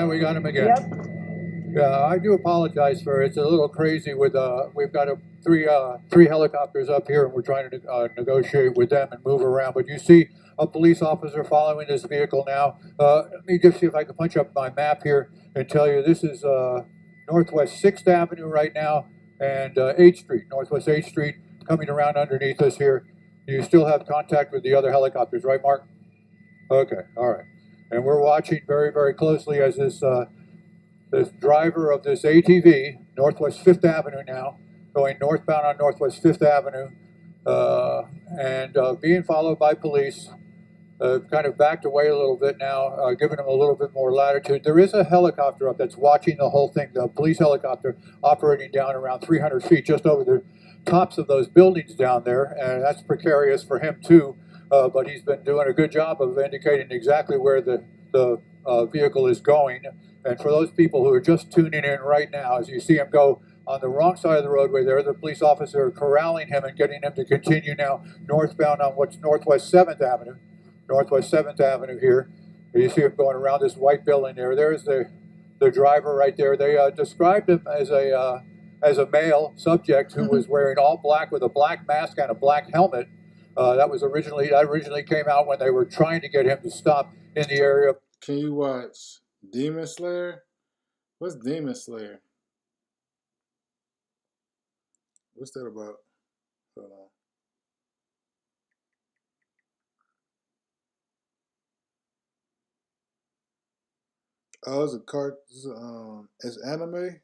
we got him again. Yep. Yeah, I do apologize for it. It's a little crazy with we've got three helicopters up here, and we're trying to negotiate with them and move around. But you see a police officer following this vehicle now. Let me just see if I can punch up my map here and tell you this is Northwest 6th Avenue right now, and 8th Street, Northwest 8th Street, coming around underneath us here. You still have contact with the other helicopters, right, Mark? Okay, all right. And we're watching very, very closely as this driver of this ATV, Northwest 5th Avenue now, going northbound on Northwest 5th Avenue, and being followed by police, kind of backed away a little bit now, giving him a little bit more latitude. There is a helicopter up that's watching the whole thing, the police helicopter operating down around 300 feet, just over the tops of those buildings down there, and that's precarious for him too, but he's been doing a good job of indicating exactly where the vehicle is going. And for those people who are just tuning in right now, as you see him go on the wrong side of the roadway there, the police officer corralling him and getting him to continue now northbound on what's Northwest 7th Avenue. Northwest 7th Avenue here. You see him going around this white building there. There's the driver right there. They described him as a male subject who was wearing all black with a black mask and a black helmet. That originally came out when they were trying to get him to stop in the area. Can you watch Demon Slayer? What's Demon Slayer? What's that about? Hold on. Oh, it's anime?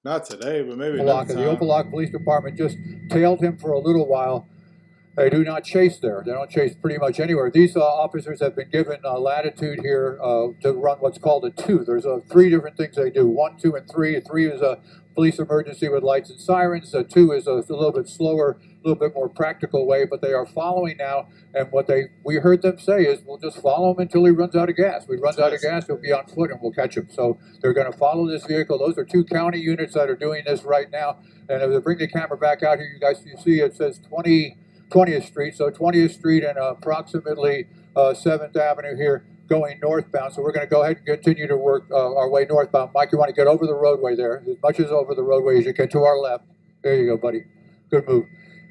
Not today, but maybe another time. The Opa-locka Police Department just tailed him for a little while. They do not chase there. They don't chase pretty much anywhere. These officers have been given latitude here to run what's called a 2. There's 3 different things they do, 1, 2, and 3. 3 is a police emergency with lights and sirens. 2 is a little bit slower, a little bit more practical way, but they are following now. And what we heard them say is, we'll just follow him until he runs out of gas. When he runs out of gas, he'll be on foot and we'll catch him. So they're going to follow this vehicle. Those are 2 county units that are doing this right now. And if they bring the camera back out here, you see it says 20th Street, so 20th Street and approximately 7th Avenue here going northbound. So we're going to go ahead and continue to work our way northbound. Mike, you want to get over the roadway there, as much as over the roadway as you can to our left. There you go, buddy. Good move.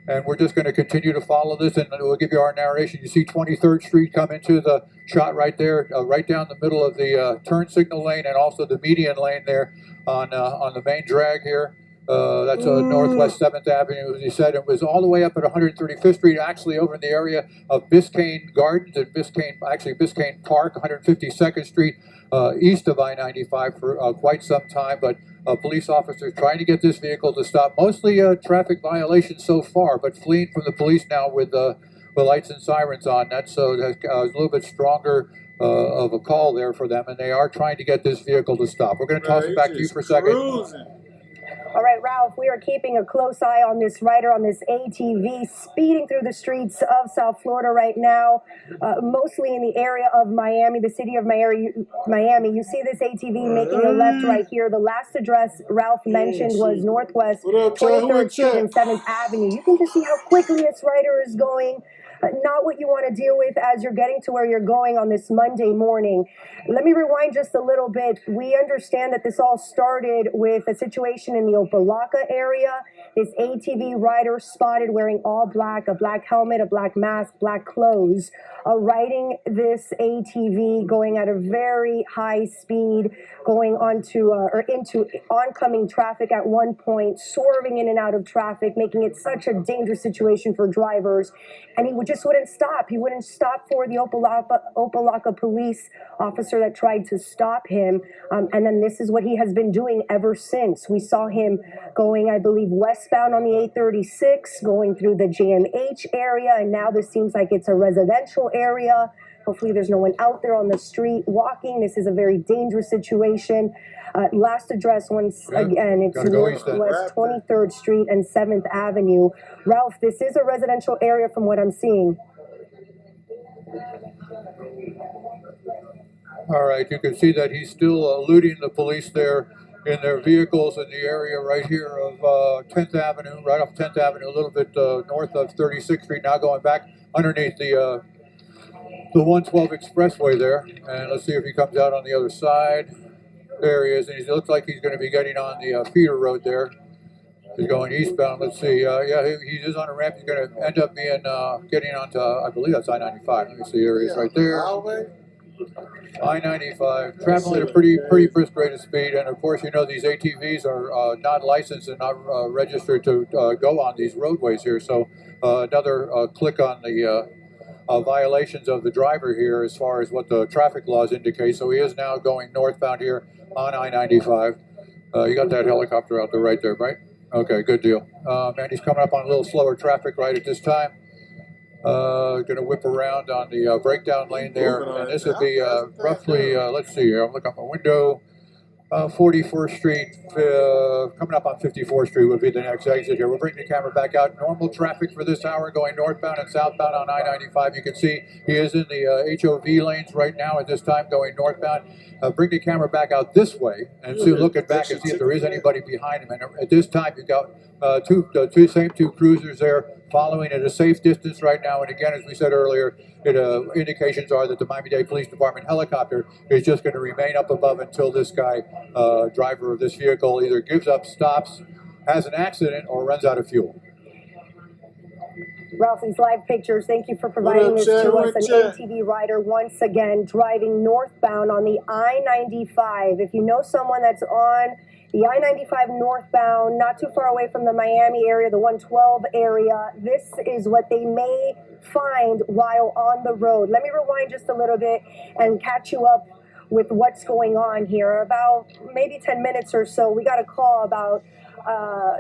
And we're just going to continue to follow this, and we'll give you our narration. You see 23rd Street come into the shot right there, right down the middle of the turn signal lane and also the median lane there on the main drag here. That's Northwest 7th Avenue, as you said. It was all the way up at 135th Street, actually over in the area of Biscayne Gardens and Biscayne Park, 152nd Street, east of I-95 for quite some time. But police officers trying to get this vehicle to stop. Mostly traffic violations so far, but fleeing from the police now with the lights and sirens on. That's a little bit stronger of a call there for them, and they are trying to get this vehicle to stop. We're going to toss it back to you for a second. All right, Ralph, we are keeping a close eye on this rider on this ATV speeding through the streets of South Florida right now, mostly in the area of Miami, the city of Miami. You see this ATV making a left right here. The last address Ralph mentioned was Northwest 23rd Street and 7th Avenue. You can just see how quickly this rider is going. Not what you want to deal with as you're getting to where you're going on this Monday morning. Let me rewind just a little bit. We understand that this all started with a situation in the Opa-locka area. This ATV rider spotted wearing all black, a black helmet, a black mask, black clothes, riding this ATV, going at a very high speed, going onto into oncoming traffic at one point, swerving in and out of traffic, making it such a dangerous situation for drivers. And he just wouldn't stop. He wouldn't stop for the Opa-locka police officer that tried to stop him. And then this is what he has been doing ever since. We saw him going, I believe, westbound on the 836, going through the JMH area, and now this seems like it's a residential area. Hopefully there's no one out there on the street walking. This is a very dangerous situation. Last address, once again, it's Northwest 23rd Street and 7th Avenue. Ralph, this is a residential area from what I'm seeing. All right, you can see that he's still eluding the police there in their vehicles in the area right here of 10th Avenue, right off 10th Avenue, a little bit north of 36th Street, now going back underneath the the 112 expressway there. And let's see if he comes out on the other side. There he is, and he looks like he's going to be getting on the feeder road there. He's going eastbound. Let's see. Yeah, he is on a ramp. He's going to end up being getting onto, I believe that's I-95. Let me see. Here he is right there. I-95, traveling at a pretty brisk rate of speed. And of course, you know, these ATVs are not licensed and not registered to go on these roadways here. So another click on the violations of the driver here as far as what the traffic laws indicate. So he is now going northbound here on I-95. You got that helicopter out there right there, right? Okay, good deal. And he's coming up on a little slower traffic right at this time. Going to whip around on the breakdown lane there. And this would be roughly, let's see here, I'm looking out my window. 44th Street, coming up on 54th Street would be the next exit here. We'll bring the camera back out. Normal traffic for this hour going northbound and southbound on I-95. You can see he is in the HOV lanes right now at this time going northbound. Bring the camera back out this way and see, looking back and see if there is anybody behind him. And at this time, you've got same two cruisers there following at a safe distance right now. And again, as we said earlier, indications are that the Miami-Dade Police Department helicopter is just going to remain up above until this guy, driver of this vehicle, either gives up, stops, has an accident, or runs out of fuel. Ralph, these live pictures, thank you for providing this to us. An ATV rider once again driving northbound on the I-95. If you know someone that's on the I-95 northbound, not too far away from the Miami area, the 112 area, this is what they may find while on the road. Let me rewind just a little bit and catch you up with what's going on here. About maybe 10 minutes or so, we got a call about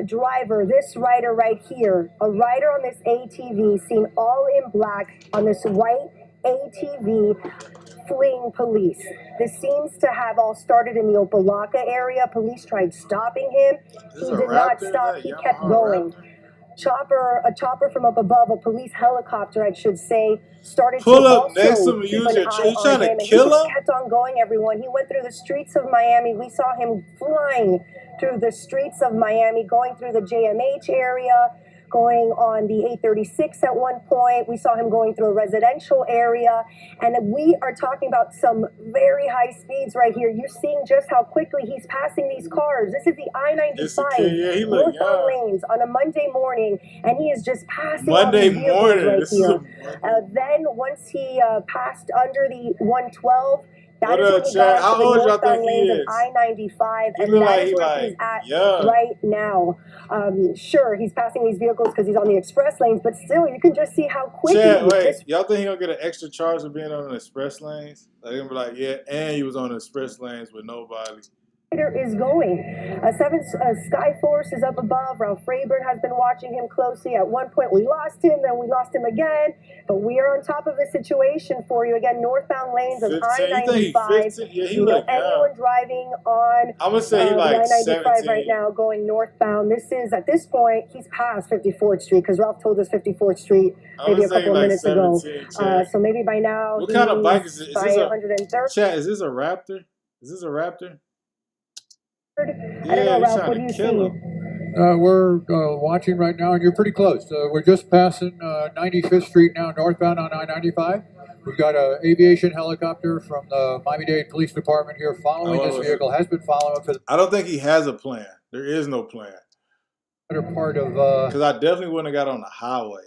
driver, this rider right here, a rider on this ATV seen all in black on this white ATV fleeing police. This seems to have all started in the Opelika area. Police tried stopping him. He did not stop. He kept going. A chopper from up above, a police helicopter, I should say, started pull to up also next to him. keep You an eye trying on to him. kill He just him? kept on going, everyone. He went through the streets of Miami. We saw him flying through the streets of Miami, going through the JMH area, going on the 836 at one point. We saw him going through a residential area. And we are talking about some very high speeds right here. You're seeing just how quickly he's passing these cars. This is the I-95 northbound lanes on a Monday morning, and he is just passing all these vehicles right here. Then once he passed under the 112, that is when he got to the northbound lanes of I-95, and that is where he's at right now. Sure, he's passing these vehicles because he's on the express lanes, but still, you can just see how quickly. Wait, y'all think he gonna get an extra charge for being on the express lanes? Like, they're gonna be like, yeah, and he was on the express lanes with nobody. Is going. Skyforce is up above. Ralph Rayburn has been watching him closely. At one point we lost him, then we lost him again. But we are on top of the situation for you. Again, northbound lanes of I-95. You know, anyone driving on I'm gonna say like I-95 right now going northbound. This is, at this point, he's past 54th Street because Ralph told us 54th Street maybe a couple of minutes ago. So maybe by now, what kind of bike is it? Is this Chat, is this a Raptor? Is this a Raptor? I don't know, Ralph, what do you see? We're watching right now, and you're pretty close. We're just passing 95th Street now, northbound on I-95. We've got an aviation helicopter from the Miami-Dade Police Department here following this vehicle. Has been following for the I don't think he has a plan. There is no plan. better part of because I definitely wouldn't have got on the highway.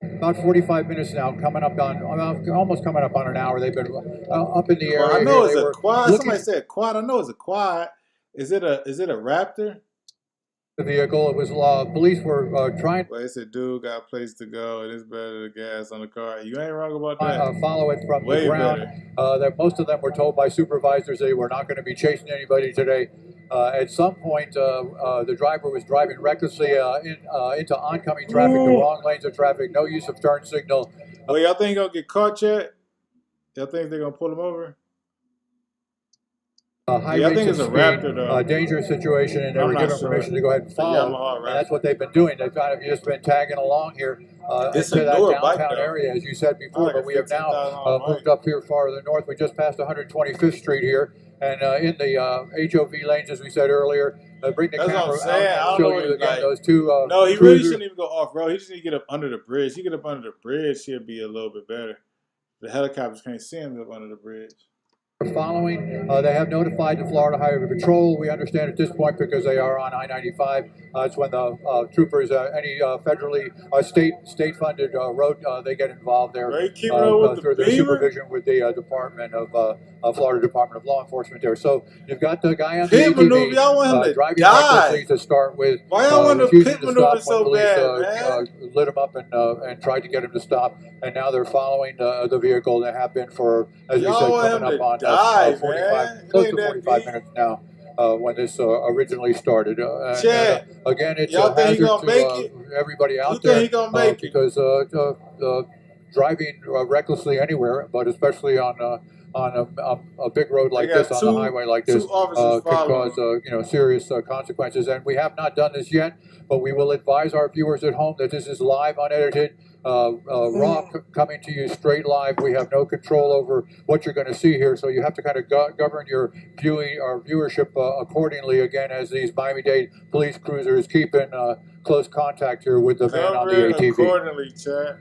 About 45 minutes now, coming up on almost coming up on an hour. They've been up in the area. Well, I know here. it's a quad. Somebody said quad. I know it's a quad. Is it a Raptor? The vehicle. It was police were trying. Well, they said, "Dude, got a place to go. It is better to gas on the car." You ain't wrong about that. Follow it from the ground. That most of them were told by supervisors they were not going to be chasing anybody today. At some point, the driver was driving recklessly into oncoming traffic, the wrong lanes of traffic. No use of turn signal. Well, y'all think he's gonna get caught yet? Y'all think they're gonna pull him over? High rates of speed, dangerous situation, and they were given permission to go ahead and follow. And that's what they've been doing. They've kind of just been tagging along here into that downtown area, as you said before. But we have now moved up here farther north. We just passed 125th Street here, and in the HOV lanes, as we said earlier. Bring the camera out and show you again those two. No, he really shouldn't even go off road. He just need to get up under the bridge. He get up under the bridge, he'll be a little bit better. The helicopters can't see him up under the bridge. Following, they have notified the Florida Highway Patrol. We understand at this point because they are on I-95. It's when the troopers, any federally, state-funded road, they get involved there Right, keeping up with the through their beaver? supervision with the Department of Florida Department of Law Enforcement there. So you've got the guy on the Pit maneuver, ATV y'all want him to driving die. recklessly to start with. Why y'all want to refusing pit to maneuver stop when so police bad, man? lit him up and tried to get him to stop. And now they're following the vehicle. They have been for, as we Y'all said, want coming him up to on die, 45, man. close Ain't to that 45 deep? minutes now. When this originally started, Chad, again, it's y'all a think he hazard gonna make it? to everybody out You there think he gonna make it? because driving recklessly anywhere, but especially on a big road like They got this, on the highway like this, two officers can following cause serious consequences. And we have not done this yet, but we will advise our viewers at home that this is live, unedited, raw, coming to you straight live. We have no control over what you're going to see here, so you have to kind of govern your viewing or viewership accordingly. Again, as these Miami-Dade police cruisers keep in close contact here with the man on the Cover it ATV. accordingly, Chad.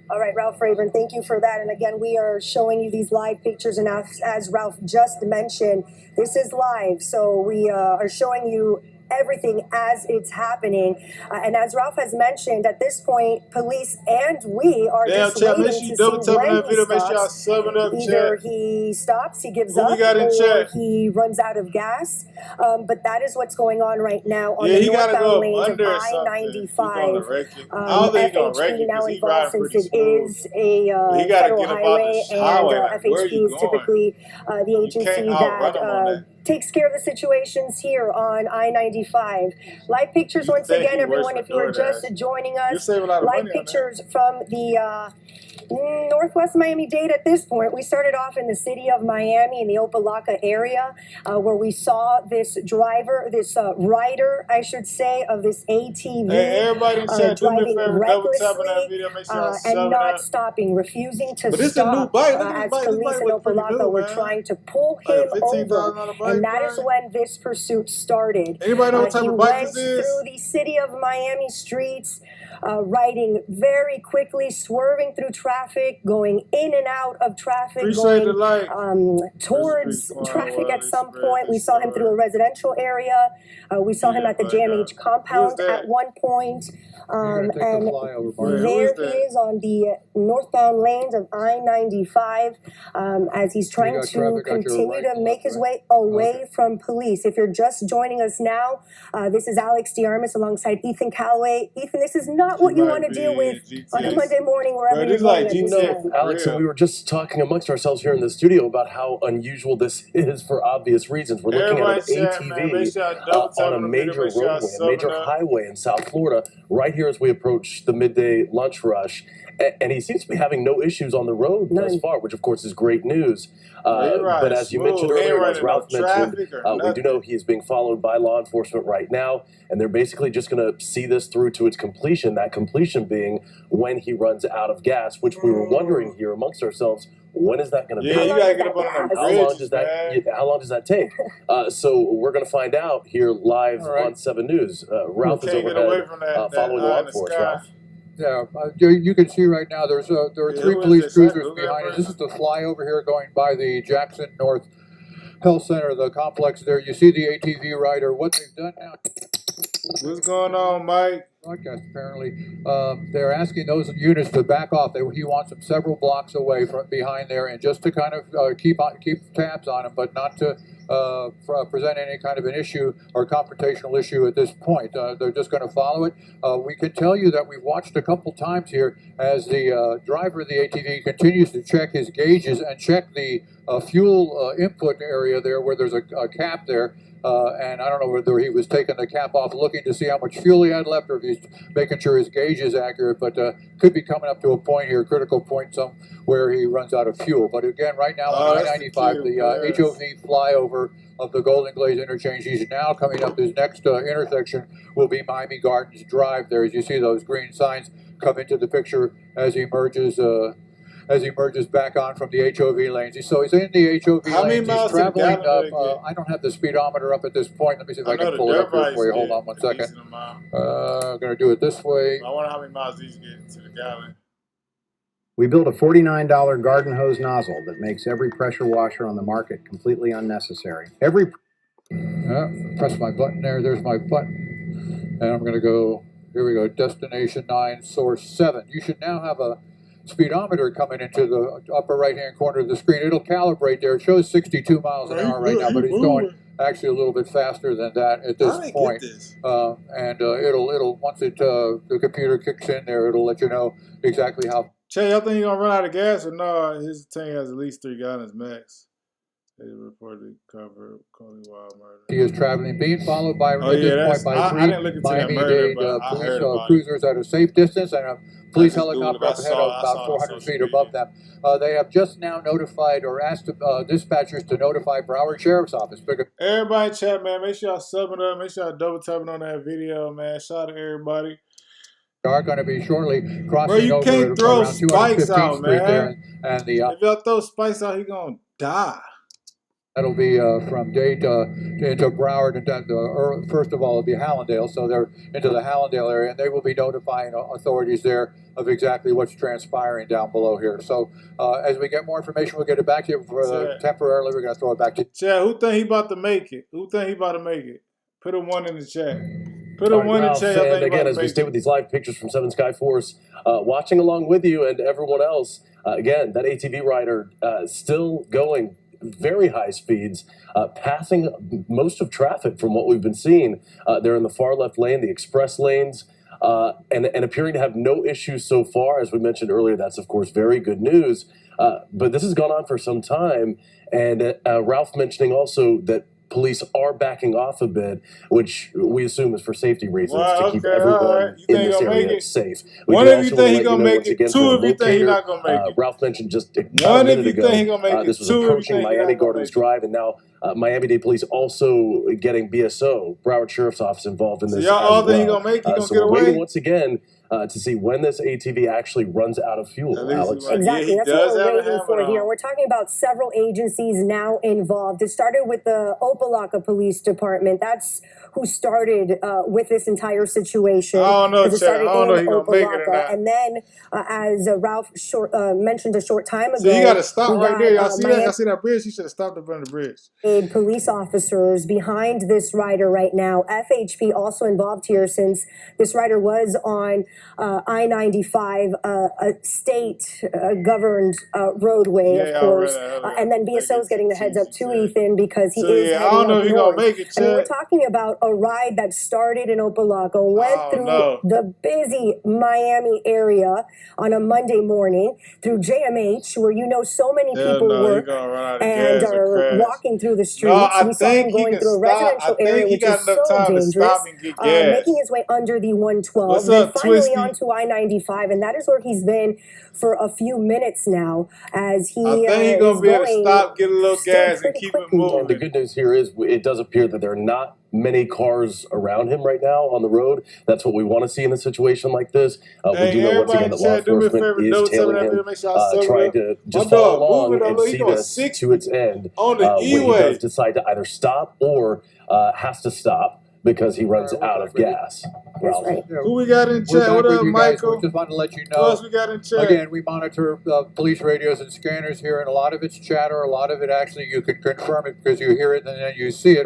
All right, Ralph Rayburn, thank you for that. And again, we are showing you these live pictures. And as Ralph just mentioned, this is live. So we are showing you everything as it's happening. And as Ralph has mentioned, at this point, police and we are Damn, just Chad, make waiting sure you to double see tap on when that he video. Make sure y'all stops. subbing up, Either Chad. he stops, he gives Who we up, got in or check? he runs out of gas. But that is what's going on right now on Yeah, the he gotta northbound go lanes of under or something. He gonna I-95. wreck it. I don't think he gonna wreck FHP it now because he involved riding since pretty it smooth. is a But he gotta federal get up out highway, the and highway. Like, where FHP you is going? typically the You agency can't outrun that him on that. takes care of the situations here on I-95. Live pictures You once think again, he works everyone, for if you are just DoorDash. joining You us. save a lot of Live money on that. pictures from the Northwest Miami-Dade at this point. We started off in the city of Miami in the Opelika area where we saw this driver, this rider, I should say, of this ATV Hey, everybody in chat, do me a driving favor, double tap on that recklessly video, make sure y'all and subbing not up. stopping, refusing to But this a new stop bike. Look at as this bike. This police bike in look pretty Opelika new, were man. trying to pull Like a him over. $15,000 bike, And that is bro. when this pursuit started. Anybody know what type He of bike went this is? through the city of Miami streets, riding very quickly, swerving through traffic, going in and out of traffic, Appreciate the going like. towards Corn, traffic at Wally, some spread point. We this saw him through a story. residential area. We saw him Yeah, at the like JMH Who is compound that? at one point. You're gonna take the And flyover, Wait, Mark. who there is he that? is on the northbound lanes of I-95 as he's trying got to traffic out your continue right to and make left, his right? way away Okay. from police. If you're just joining us now, this is Alex DeArmas alongside Ethan Calloway. Ethan, this is not He what you might want to be deal with in on a GTS. Monday morning wherever Bro, you're this is like going at You this know, GTS time. for Alex, and real. we were just talking amongst ourselves here in the studio about how unusual this is for obvious reasons. We're looking at Everybody an chat, man. Make ATV sure y'all double tap on a on the video. major Make sure y'all roadway, a major subbing up. highway in South Florida, right here as we approach the midday lunch rush. And he seems to be having no issues on the road thus None. far, which of course is great news. Bro, he But riding as you mentioned smooth. He ain't earlier, and as running no Ralph mentioned, traffic or we do know nothing. he is being followed by law enforcement right now, and they're basically just going to see this through to its completion, that completion being when he runs out of gas, which we were wondering here amongst ourselves, when is that going to Yeah, be? you long gotta does get that up on them gas? How long bridges, does that? man. How long does that take? So we're going to find out here live All right. on 7 News. Ralph is Can't get away overhead from that following eye in along the for us. sky. Ralph. Yeah, you can see right now there are Yeah, three who is police this? Should I cruisers Google that behind us. This person? is the flyover here going by the Jackson North Health Center, the complex there. You see the ATV rider. What they've done now, What's going on, Mike? broadcast apparently, they're asking those units to back off. He wants them several blocks away from behind there, and just to kind of keep tabs on them, but not to present any kind of an issue or confrontational issue at this point. They're just going to follow it. We can tell you that we've watched a couple times here as the driver of the ATV continues to check his gauges and check the fuel input area there where there's a cap there. And I don't know whether he was taking the cap off looking to see how much fuel he had left or if he's making sure his gauge is accurate, but could be coming up to a point here, critical point where he runs out of fuel. But again, right now on that's the I-95, key, the HOV flyover of the Golden Glades interchange, he's now coming up. His next intersection will be Miami Gardens Drive there. As you see those green signs come into the picture as he merges back on from the HOV lanes. So he's in the HOV How many lanes. miles He's to the traveling gallon do up. they get? I don't have the speedometer up at this point. Let me see if I I know can the pull it dirt up here bikes for you. Hold get on one a second. decent amount. I'm going to do it this way. I wonder how many miles these get to the gallon. We built a $49 garden hose nozzle that makes every pressure washer on the market completely unnecessary. Press my button there. There's my button. And I'm going to go, here we go, destination 9, source 7. You should now have a speedometer coming into the upper right-hand corner of the screen. It'll calibrate there. It shows 62 miles an hour right now, but it's going actually a little bit faster than that at this point. It'll once the computer kicks in there, it'll let you know exactly how. Che, y'all think he's gonna run out of gas or no? His tank has at least 3 gallons max. They reportedly covered Coney Wild murder. He is traveling, being followed by at this point by 3 Miami-Dade police cruisers at a safe distance and a police helicopter up ahead of about 400 feet above them. They have just now notified or asked dispatchers to notify Broward Sheriff's Office. Everybody in chat, man, make sure y'all subbing up, make sure y'all double tapping on that video, man. Shout out to everybody. Are going to be shortly crossing Bro, you over can't throw around spikes 215th out, Street man. there, and the if y'all throw spikes out, he gonna die. That'll be from Dade into Broward, and then first of all, it'll be Hallandale. So they're into the Hallandale area, and they will be notifying authorities there of exactly what's transpiring down below here. So as we get more information, we'll get it back to you. Temporarily, we're going to throw it back to you. Chad, who think he about to make it? Who think he about to make it? Put a 1 in the chat. Put a 1 in the chat. And again, as we stay with these live pictures from 7 Sky Force, watching along with you and everyone else, again, that ATV rider still going very high speeds, passing most of traffic from what we've been seeing. They're in the far left lane, the express lanes, and appearing to have no issues so far. As we mentioned earlier, that's, of course, very good news. But this has gone on for some time. And Ralph mentioning also that police are backing off a bit, which we assume is for safety reasons, to keep everyone in this area safe. One of you think he's going to make it, 2 of you think he's not going to make it. Ralph mentioned just a minute ago, this was approaching Miami Gardens Drive, and now Miami-Dade police also getting BSO, Broward Sheriff's Office, involved in this. So y'all all think he's going to make it, he's going to get away? Waiting once again to see when this ATV actually runs out of fuel, Alex. Exactly, that's what we're waiting for here. We're talking about several agencies now involved. It started with the Opa-lawka Police Department. That's who started with this entire situation. I don't know, Chad. I don't know if he's going to make it or not. And then, as Ralph mentioned a short time ago, so you got to stop right there. Y'all see that? Y'all see that bridge? You should have stopped in front of the bridge. Police officers behind this rider right now. FHP also involved here since this rider was on I-95, a state-governed roadway, of course. And then BSO is getting the heads up to Ethan because he is heading I don't know if he's going to make it, Chad. I mean, we're talking about a ride that started in Opa-lawka, went through the busy Miami area on a Monday morning, through JMH, where you know so many people work and are walking through the streets. We saw him going through a residential area, which is so dangerous, making his way under the 112, then finally onto I-95, and that is where he's been for a few minutes now, as he I think he's going to be able to stop, get a little gas, and keep it moving. And the good news here is it does appear that there are not many cars around him right now on the road. That's what we want to see in a situation like this. We do know, once again, that law enforcement is tailing him, trying to just follow along and see this to its end when he does decide to either stop or has to stop because he runs out of gas. Right. Who we got in chat? What up, Michael? Just want to let you know. Who else we got in chat? Again, we monitor police radios and scanners here, and a lot of it's chatter. A lot of it actually you can confirm it because you hear it and then you see it.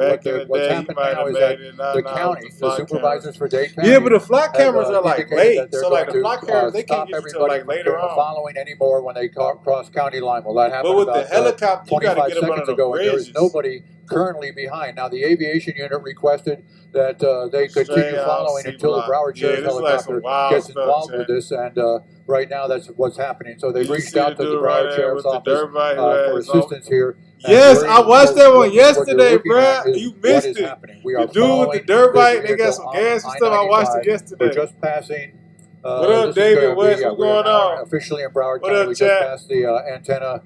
What's happened now is that the county, the supervisors for Dade County. Yeah, but the flock cameras are like late. So like the flock cameras, they can't get you till like later on. Following anymore when they cross county line. Well, that happened but with about the helicopter, 25 seconds ago, and there is nobody currently behind. Now, the aviation unit requested that they continue following until the Broward Sheriff's helicopter gets involved with this, and right now that's what's happening. So they reached out to the Broward Sheriff's Office for assistance here. Yes, I watched that one yesterday, bro. You missed it. The dude with the dirt bike, they got some gas and stuff. I watched it yesterday. We're just passing. What up, David West? What's going on? Officially in Broward County, we just passed the antenna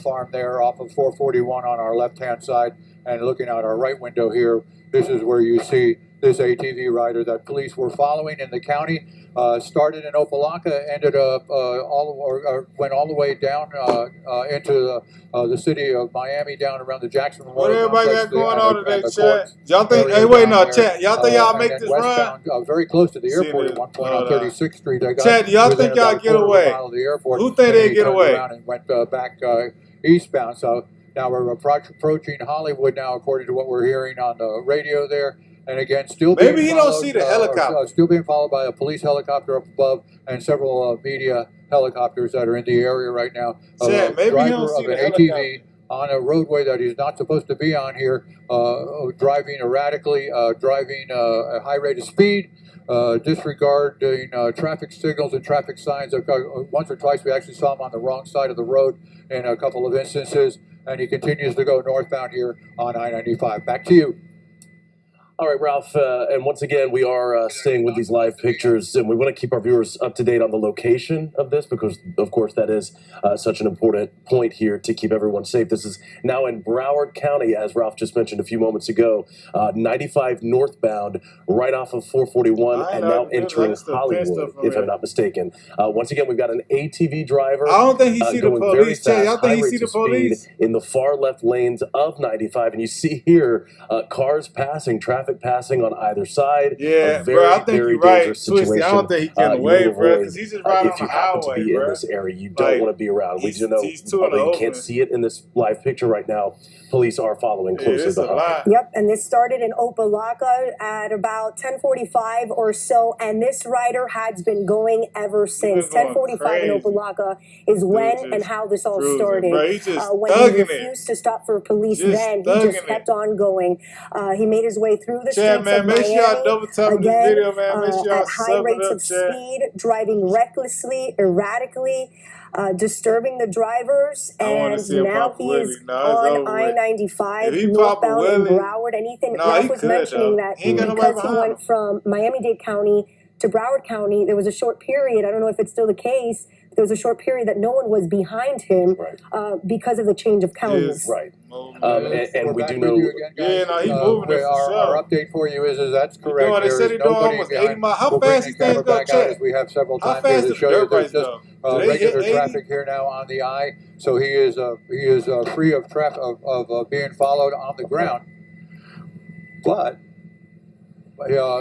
farm there off of 441 on our left-hand side. And looking out our right window here, this is where you see this ATV rider that police were following in the county. Started in Opelika, ended up went all the way down into the city of Miami, down around the Jackson What Memorial everybody Complex, got going and on the today, courts chat? Y'all think? area Hey, wait, down no, there, chat. Y'all think y'all and make then this run? westbound, very close to the See airport this? at one point Hold on on. 36th Street. They got Chat, y'all within think y'all about a get quarter of a away? mile of the airport. Who think and they he get turned away? around and went back eastbound. So now we're approaching Hollywood now, according to what we're hearing on the radio there. And again, still being Maybe he followed, don't see the helicopter. still being followed by a police helicopter up above and several media helicopters that are in the area right now. Chat, maybe he driver don't see of the an helicopter. ATV on a roadway that he's not supposed to be on here, driving erratically, driving a high rate of speed, disregarding traffic signals and traffic signs. Once or twice we actually saw him on the wrong side of the road in a couple of instances, and he continues to go northbound here on I-95. Back to you. All right, Ralph, and once again, we are staying with these live pictures, and we want to keep our viewers up to date on the location of this because, of course, that is such an important point here to keep everyone safe. This is now in Broward County, as Ralph just mentioned a few moments ago, 95 northbound, right off of 441, and now entering Hollywood, if I'm not mistaken. Once again, we've got an ATV driver. I don't think he see the going very police. Chat, fast, y'all high think he rates see the of speed police? in the far left lanes of 95, and you see here cars passing, traffic passing on either side. Yeah, very, bro, I think very you're right, dangerous Twisty. situation. I don't think he can You away, will bro, avoid, because he's just right on if the you happen to highway, be bro. in this area, you don't Like, want to be around. We he's do know, 2 in the although you can't open. see it in this live picture right now, police are following Yeah, closely it's a behind. lot. Yep, and this started in Opelika at about 10:45 or so, and this rider has been going ever since. going 10:45 in crazy. Opelika is when just and how this all cruising. started. Bro, he just When he thugging it. refused to stop for police, Just then he thugging just it. kept on going. He made his way through the Chat, streets man, of make sure y'all Miami, double tap on this again, video, man. Make sure y'all at high sub it rates up, of chat. speed, driving recklessly, erratically, disturbing the drivers, I want to and see him now pop a he is Willie. No, it's on over with. I-95 If he pop a northbound in Willie, Broward. And Ethan, nah, Ralph he was could, mentioning though. that He ain't got nobody because he behind went him. from Miami-Dade County to Broward County, there was a short period, I don't know if it's still the case, there was a short period that no one was behind him because of the change of counties. Right. We're And we back do with know. you again, guys. Yeah, no, he moving it for our sure. update for you is that's He correct. doing, they There said is he doing nobody almost behind. 80 miles. How We'll bring fast the these things camera go, back out as chat? we have several How times here fast to do show the you. dirt There's bikes just go? Do they hit regular 80? traffic here now on the I, so he is free of traffic of being followed on the ground. But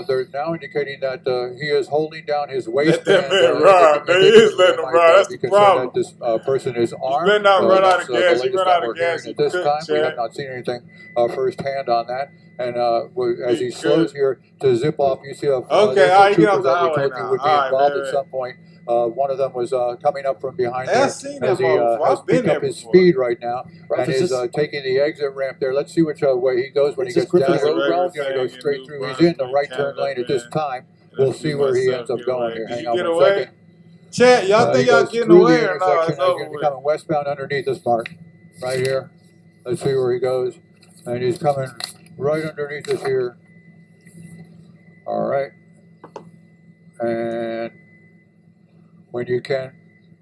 they're now indicating that he is holding down his Let that waistband. man ride. They is letting him ride. That's the problem. That this person is You armed. better not run out That's of gas. the You latest run that out we're of gas, hearing you at this cook, time. We have Chad. not seen anything firsthand on that. And as You he slows could. here to zip off, you see Okay, there's all a right, get trooper off the that we highway told you now. would be All right, involved man, at some point. One of them was coming up from behind Hey, I there seen that as he motherfucker. has I've been picked there up his before. speed right now Ralph, and is is taking the exit ramp there. Let's see which way he goes when he Is this gets down Griffin That's a here. Road, regular Ralph? He's going to go thing in straight New through. He's in the Brunswick, right turn Canada, lane at this man. time. And We'll a see few where he myself ends up get going away. here. Did Hang you on get 1 away? second. Chat, y'all He think y'all goes getting through away the or no? intersection. It's He's over going to be with. coming westbound underneath this mark right here. Let's see where he goes. And he's coming right underneath us here. All right. And when you can,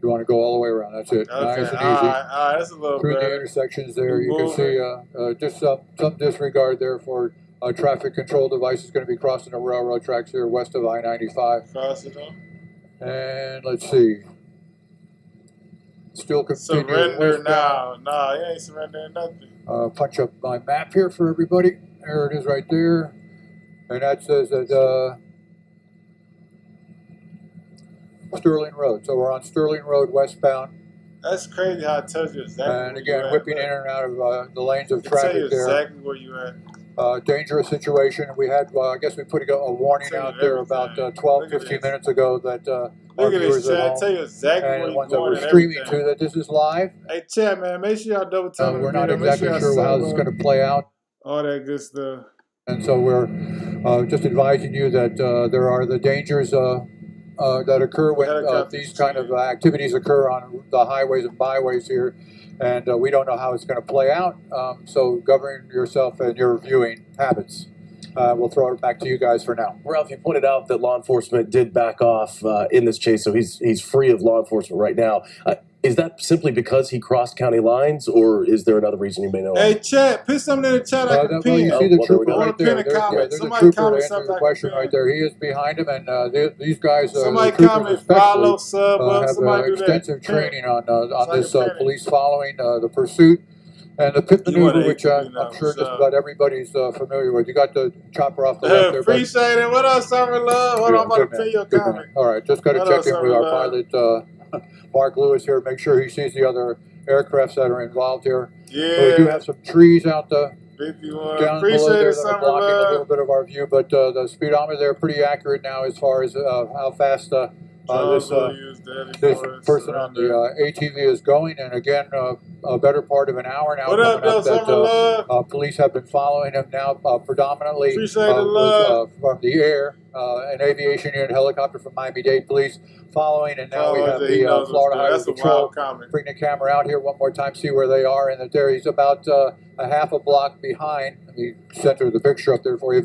you want to go all the way around. That's it. Okay, Nice and easy. all right, that's a little Through the better. intersections there, You you can see just some disregard there for traffic control device is going to be crossing the railroad tracks here west of I-95. Cross it up. And let's see. Still continuing Surrender westbound. now. Nah, you ain't surrendering nothing. Punch up my map here for everybody. There it is right there. And that says that Sterling Road. So we're on Sterling Road westbound. That's crazy how it tells you exactly And where again, you at. whipping Look, in and out of the lanes of it tell you traffic there. exactly where you at. Dangerous situation. We had, I guess we put a warning Tell you out there about everything. 12, Look at 15 this. minutes ago that our Look at viewers this, at Chad. home Tell you exactly and where the you ones that going we're and streaming everything. to that this is live. Hey, Chad, man, make sure y'all double tap on the We're not video. Make exactly sure y'all sure how sub this is up. going to play out. All that good stuff. And so we're just advising you that there are the dangers that occur when these kind of activities occur on the highways and byways here. And we don't know how it's going to play out. So govern yourself and your viewing habits. We'll throw it back to you guys for now. Ralph, you pointed out that law enforcement did back off in this chase, so he's free of law enforcement right now. Is that simply because he crossed county lines, or is there another reason you may know? Hey, chat, put something in the chat I can Well, pin. you see Oh, the well, there we trooper go. I want right to there. pin a There's, yeah, comment. there's a Somebody trooper to comment answer something your I question can right pin. there. He is behind him, and these guys, the Somebody troopers comment, follow, especially, sub up. have Somebody do that. extensive Pin it. training on So I this can pin it. police following the pursuit. And the pit You want maneuver, an which ATV I'm now. sure What's just up? about everybody's familiar with. You got the chopper off the left there, bud. Appreciate it. What up, Summer Love? Hold on, Yeah, I'm about good to pin man. your Good comment. man. All right, just got to What check up, in with Summer our Love? pilot, Mark Lewis here, make sure he sees the other aircrafts that are involved here. But we do Yeah, have some trees out the 51. down below Appreciate there it, that are Summer blocking a little Love. bit of our view, but the speedometer there pretty accurate now as far as how fast this Jonesville used Daddy this for person on the surrender. ATV is going. And again, a better part of an hour now What up, coming though, up that Summer Love? police have been following him now predominantly Appreciate the was love. from the air, an aviation unit helicopter from Miami-Dade Police following, and now we have He the knows what's Florida good. Highway That's a Patrol. wild comment. Bring the camera out here one more time, see where they are, and that there he's about a half a block behind. Let me center the picture up there for you.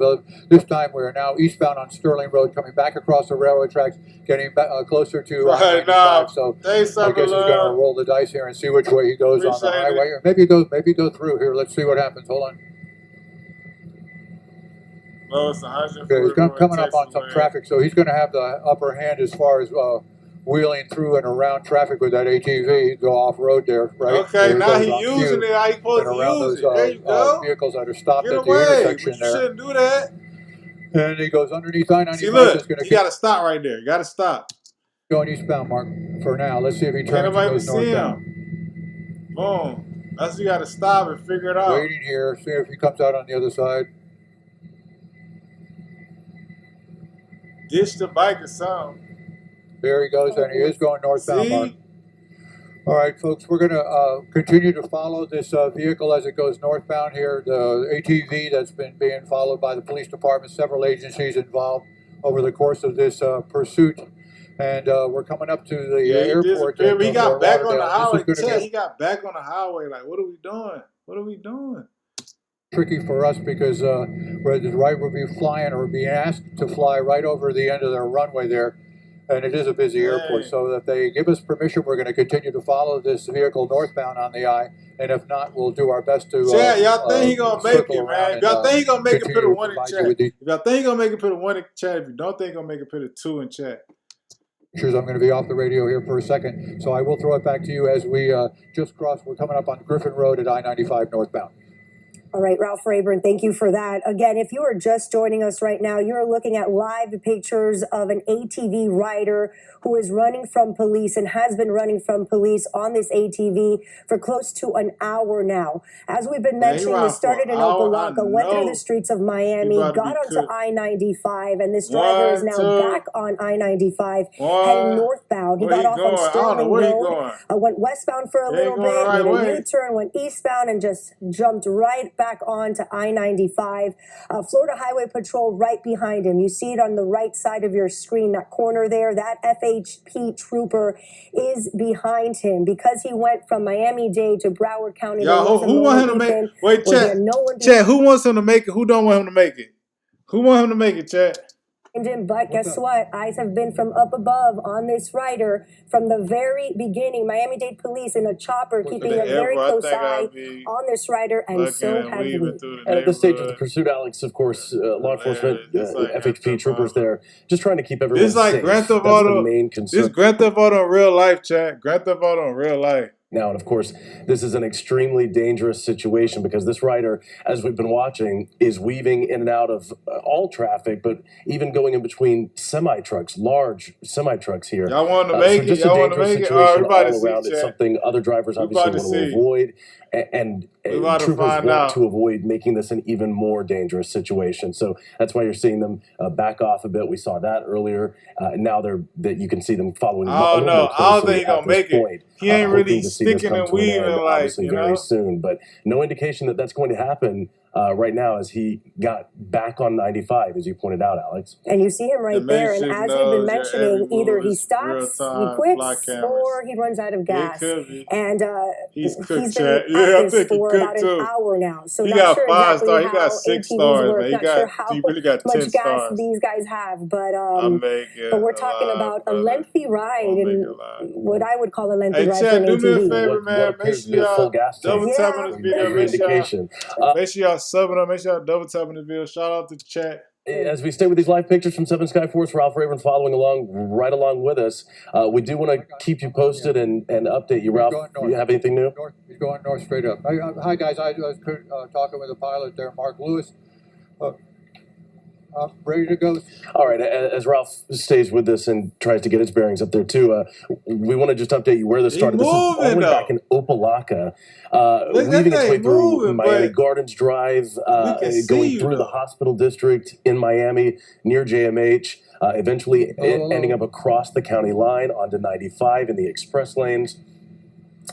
This time we are now eastbound on Sterling Road, coming back across the railroad tracks, getting closer to Right 95. now. So Thanks, I Summer guess he's going to Love. roll the dice here and see which way he goes on the Appreciate highway, it. or maybe go through here. Let's see what happens. Hold on. Lowest Yeah, he's 141 coming up on Texas some land. traffic, so he's going to have the upper hand as far as wheeling through and around traffic with that ATV, go off road there, right? Okay, There now goes he on using cue, it how he supposed and to around use those it. There you go. vehicles that are stopped Get at the away, but intersection you there. shouldn't do that. And he goes underneath I-95. See, look, Just going to you keep got to stop right there. You got to stop. going eastbound, Mark, for now. Let's see if he Can't turns and nobody goes see northbound. him. Boom. That's you got to stop and figure it out. Waiting here, see if he comes out on the other side. Ditch the bike or something. There he goes, and he is going northbound, Mark. See? All right, folks, we're going to continue to follow this vehicle as it goes northbound here. The ATV that's been being followed by the police department, several agencies involved over the course of this pursuit. And we're coming up to the He airport. disappeared. He got Fort back on the Lauderdale. highway. This is gonna Check, be he got back on the highway. Like, what are we doing? What are we doing? tricky for us because where the right will be flying or being asked to fly right over the end of their runway there. And it is a busy airport, Dang. so if they give us permission, we're going to continue to follow this vehicle northbound on the I, and if not, we'll do our best to Chad, y'all think he gonna make circle it, around man? If y'all think he gonna make it, put continue a to 1 in provide you chat. with these If y'all think he gonna make it, put a 1 in chat. If you don't think he gonna make it, put a 2 in chat. pictures. I'm going to be off the radio here for a second, so I will throw it back to you as we just cross. We're coming up on Griffin Road at I-95 northbound. All right, Ralph Rayburn, thank you for that. Again, if you are just joining us right now, you're looking at live pictures of an ATV rider who is running from police and has been running from police on this ATV for close to an hour now. As we've been Yeah, he mentioning, ran this started for in an hour. Opa-locka, I went through know. the streets of He Miami, about to got be onto cooked. I-95, and this driver is 1, now 2, back on I-95, heading 1. northbound. He Where got he off going? on I don't know Sterling where he Road, going. went westbound for a He ain't little going the bit, right made a way. U-turn, went eastbound, and just jumped right back onto I-95. Florida Highway Patrol right behind him. You see it on the right side of your screen, that corner there. That FHP trooper is behind him because he went from Miami-Dade to Broward County. There Y'all, was a who want him moment, to make? Ethan, Wait, where he chat. had no one Chat. Who wants him to make it? Who don't want him to make it? Who want him to make it, chat? behind him. But What's guess up? what? Eyes have been from up above on this rider from the very beginning. Miami-Dade police in a chopper What's keeping the a very I close think eye I'll be on this rider, and looking so and have weaving we. through the And at this stage of the neighborhood. pursuit, Alex, of course, law enforcement, Just like Grand FHP Theft troopers Auto. there, just trying to keep everyone This is like safe. Grand Theft That's the Auto. main This concern. is Grand Theft Auto in real life, chat. Grand Theft Auto in real life. Now, and of course, this is an extremely dangerous situation because this rider, as we've been watching, is weaving in and out of all traffic, but even going in between semi-trucks, large semi-trucks here. Y'all want to So make it? just a Y'all want to dangerous make it? All right, situation we about to all see, around. It's chat. something other drivers We obviously about to want to see. avoid, and We about to troopers find want out. to avoid making this an even more dangerous situation. So that's why you're seeing them back off a bit. We saw that earlier. Now that you can see them following a I don't little know. more I don't closely think he at gonna this make it. point. He ain't Hoping really to see this sticking come and to an weaving end, like, obviously you very know. soon, but no indication that that's going to happen right now as he got back on 95, as you pointed out, Alex. And you see him The right there. And Matrix as we've been knows your every mentioning, either move he is real stops, he time fly quits, cameras. or he runs out of It gas. could be. And He's he's cooked, been chat. Yeah, I this think he for could about an too. hour now. So He not got sure 5 exactly stars. He how got 6 ATVs stars, work. man. Not sure how He really got 10 much gas stars. these guys have, but I'm making we're a talking lot, about a brother. lengthy ride, I'm making and a lot. what I would call a lengthy Hey, ride for Chad, an do me a ATV. favor, What man. Make appears to sure be a full y'all gas double tank. tap on this video. Every Make sure y'all, indication. make sure y'all subbing up. Make sure y'all double tapping this video. Shout out to the chat. As we stay with these live pictures from Seven Sky Force, Ralph Raven following along, right along with us. We do want to keep you posted and update you, Ralph. Do you have anything new? North, he's going north straight up. Hi guys, I was talking with the pilot there, Mark Lewis. Ready to go. All right, as Ralph stays with us and tries to get his bearings up there too, we want to just update you where this He started. This is all the moving, way back though. in Opelika, Look, that weaving its way thing through moving, Miami but Gardens Drive, we can see going you, through the though. hospital district in Miami near JMH, eventually ending up across the county line onto 95 in the express lanes.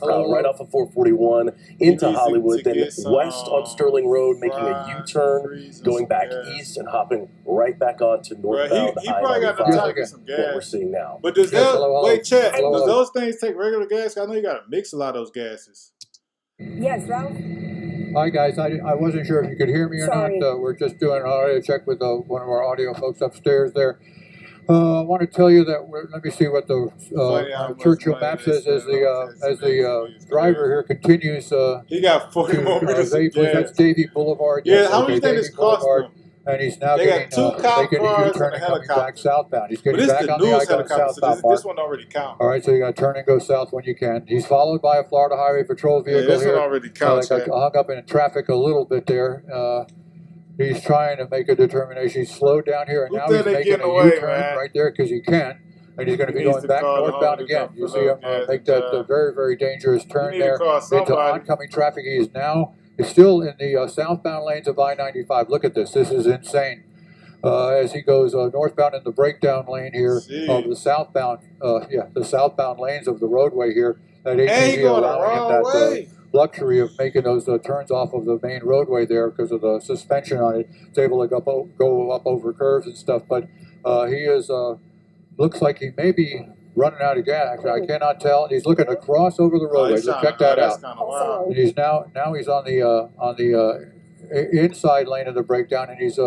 Right off of 441 into Easy Hollywood, to then get west on Sterling Road, making a fried U-turn, freeze and going some back gas. east and hopping right back onto Bro, northbound he probably got enough I-95. time to get some What we're gas. seeing now. But does Yes, that, hello. wait, chat, Hello. does those things take regular gas? I know you got to mix a lot of those gases. Yes, Ralph. Hi guys, I wasn't sure if you could hear me or Sorry. not. We're just doing an audio check with one of our audio folks upstairs there. I want to tell you that let me see what the Funny how much Churchill money map they says as spend on the Texas. driver here continues He got 40 more minutes of that's gas. Davie Boulevard. Yeah, Yes, how much okay, you think Davie this cost Boulevard, them? and he's now They got getting 2 cop making a cars U-turn and a and coming back helicopter. southbound. He's But getting this is back the on the news I-10 helicopter, so southbound this mark. one don't really count. All right, so you got to turn and go south when you can. He's followed by a Florida Highway Patrol Yeah, vehicle this one here. don't really count, Got chat. hung up in traffic a little bit there. He's trying to make a determination. He's slowed down here, and Who now think he's they making getting a away, U-turn man? right there because he can. And he's going to He be needs going to back call the northbound homie to again. come You fill see up him gas make and that drive. very, very dangerous You turn need to there call into somebody. oncoming traffic. He is now still in the southbound lanes of I-95. Look at this. This is insane. As he goes northbound in the breakdown lane here of Shit. the southbound, the southbound lanes of the roadway here. That And he ATV going the allowing him wrong that way. luxury of making those turns off of the main roadway there because of the suspension on it. It's able to go up over curves and stuff. But he is looks like he may be running out of gas. I cannot tell. He's looking to cross over the Oh, roadway. he's trying Check to, that that's out. kind of wild. And he's now he's on the inside lane of the breakdown, and he's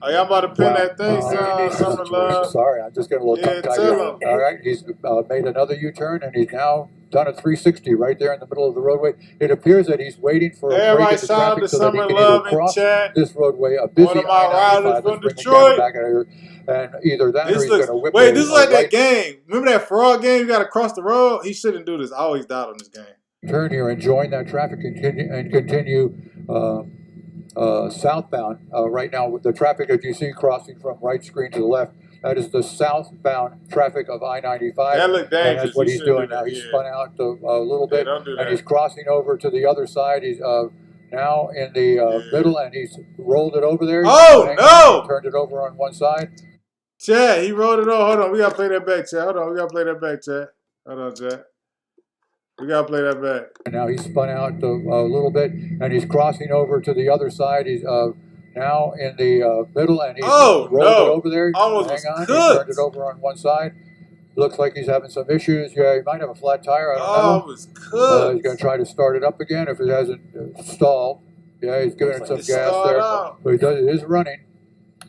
Oh, y'all about to pin that thing, wow. Summer Love. Sorry, I'm just getting a little Yeah, tongue-tied tell here. him. All right, he's made another U-turn, and he's now done a 360 right there in the middle of the roadway. It appears that he's waiting for a break Everybody in the shout out traffic to so that he Summer can Love either in cross chat. this roadway, a busy One of my I-95, riders let's from bring the Detroit. camera back here, and either that or This he's going looks, to whip wait, this is like right that game. Remember that fraud game? You got to cross the road? He shouldn't do this. I always doubt on this game. turn here and join that traffic and continue southbound. Right now, with the traffic that you see crossing from right screen to the left, that is the southbound traffic of I-95. That look And dangerous. that's what You he's shouldn't doing do now. that. He's Yeah. spun out a little Yeah, bit, don't do and he's that. crossing over to the other side. He's now in the Yeah. middle, and he's rolled it over there. Oh, Hang no! on, he turned it over on one side. Chad, he rolled it on. Hold on. We got to play that back, Chad. Hold on. We got to play that back, Chad. Hold on, Chad. We got to play that back. And now he's spun out a little bit, and he's crossing over to the other side. He's now in the middle, and he's Oh, rolled no. it over there. Almost Hang was on, he cooked. turned it over on one side. Looks like he's having some issues. Yeah, he might have a flat tire. I don't Oh, know. it was He's cooked. going to try to start it up again if it hasn't stalled. Yeah, he's giving it some It gas stalled there, out. but it is running.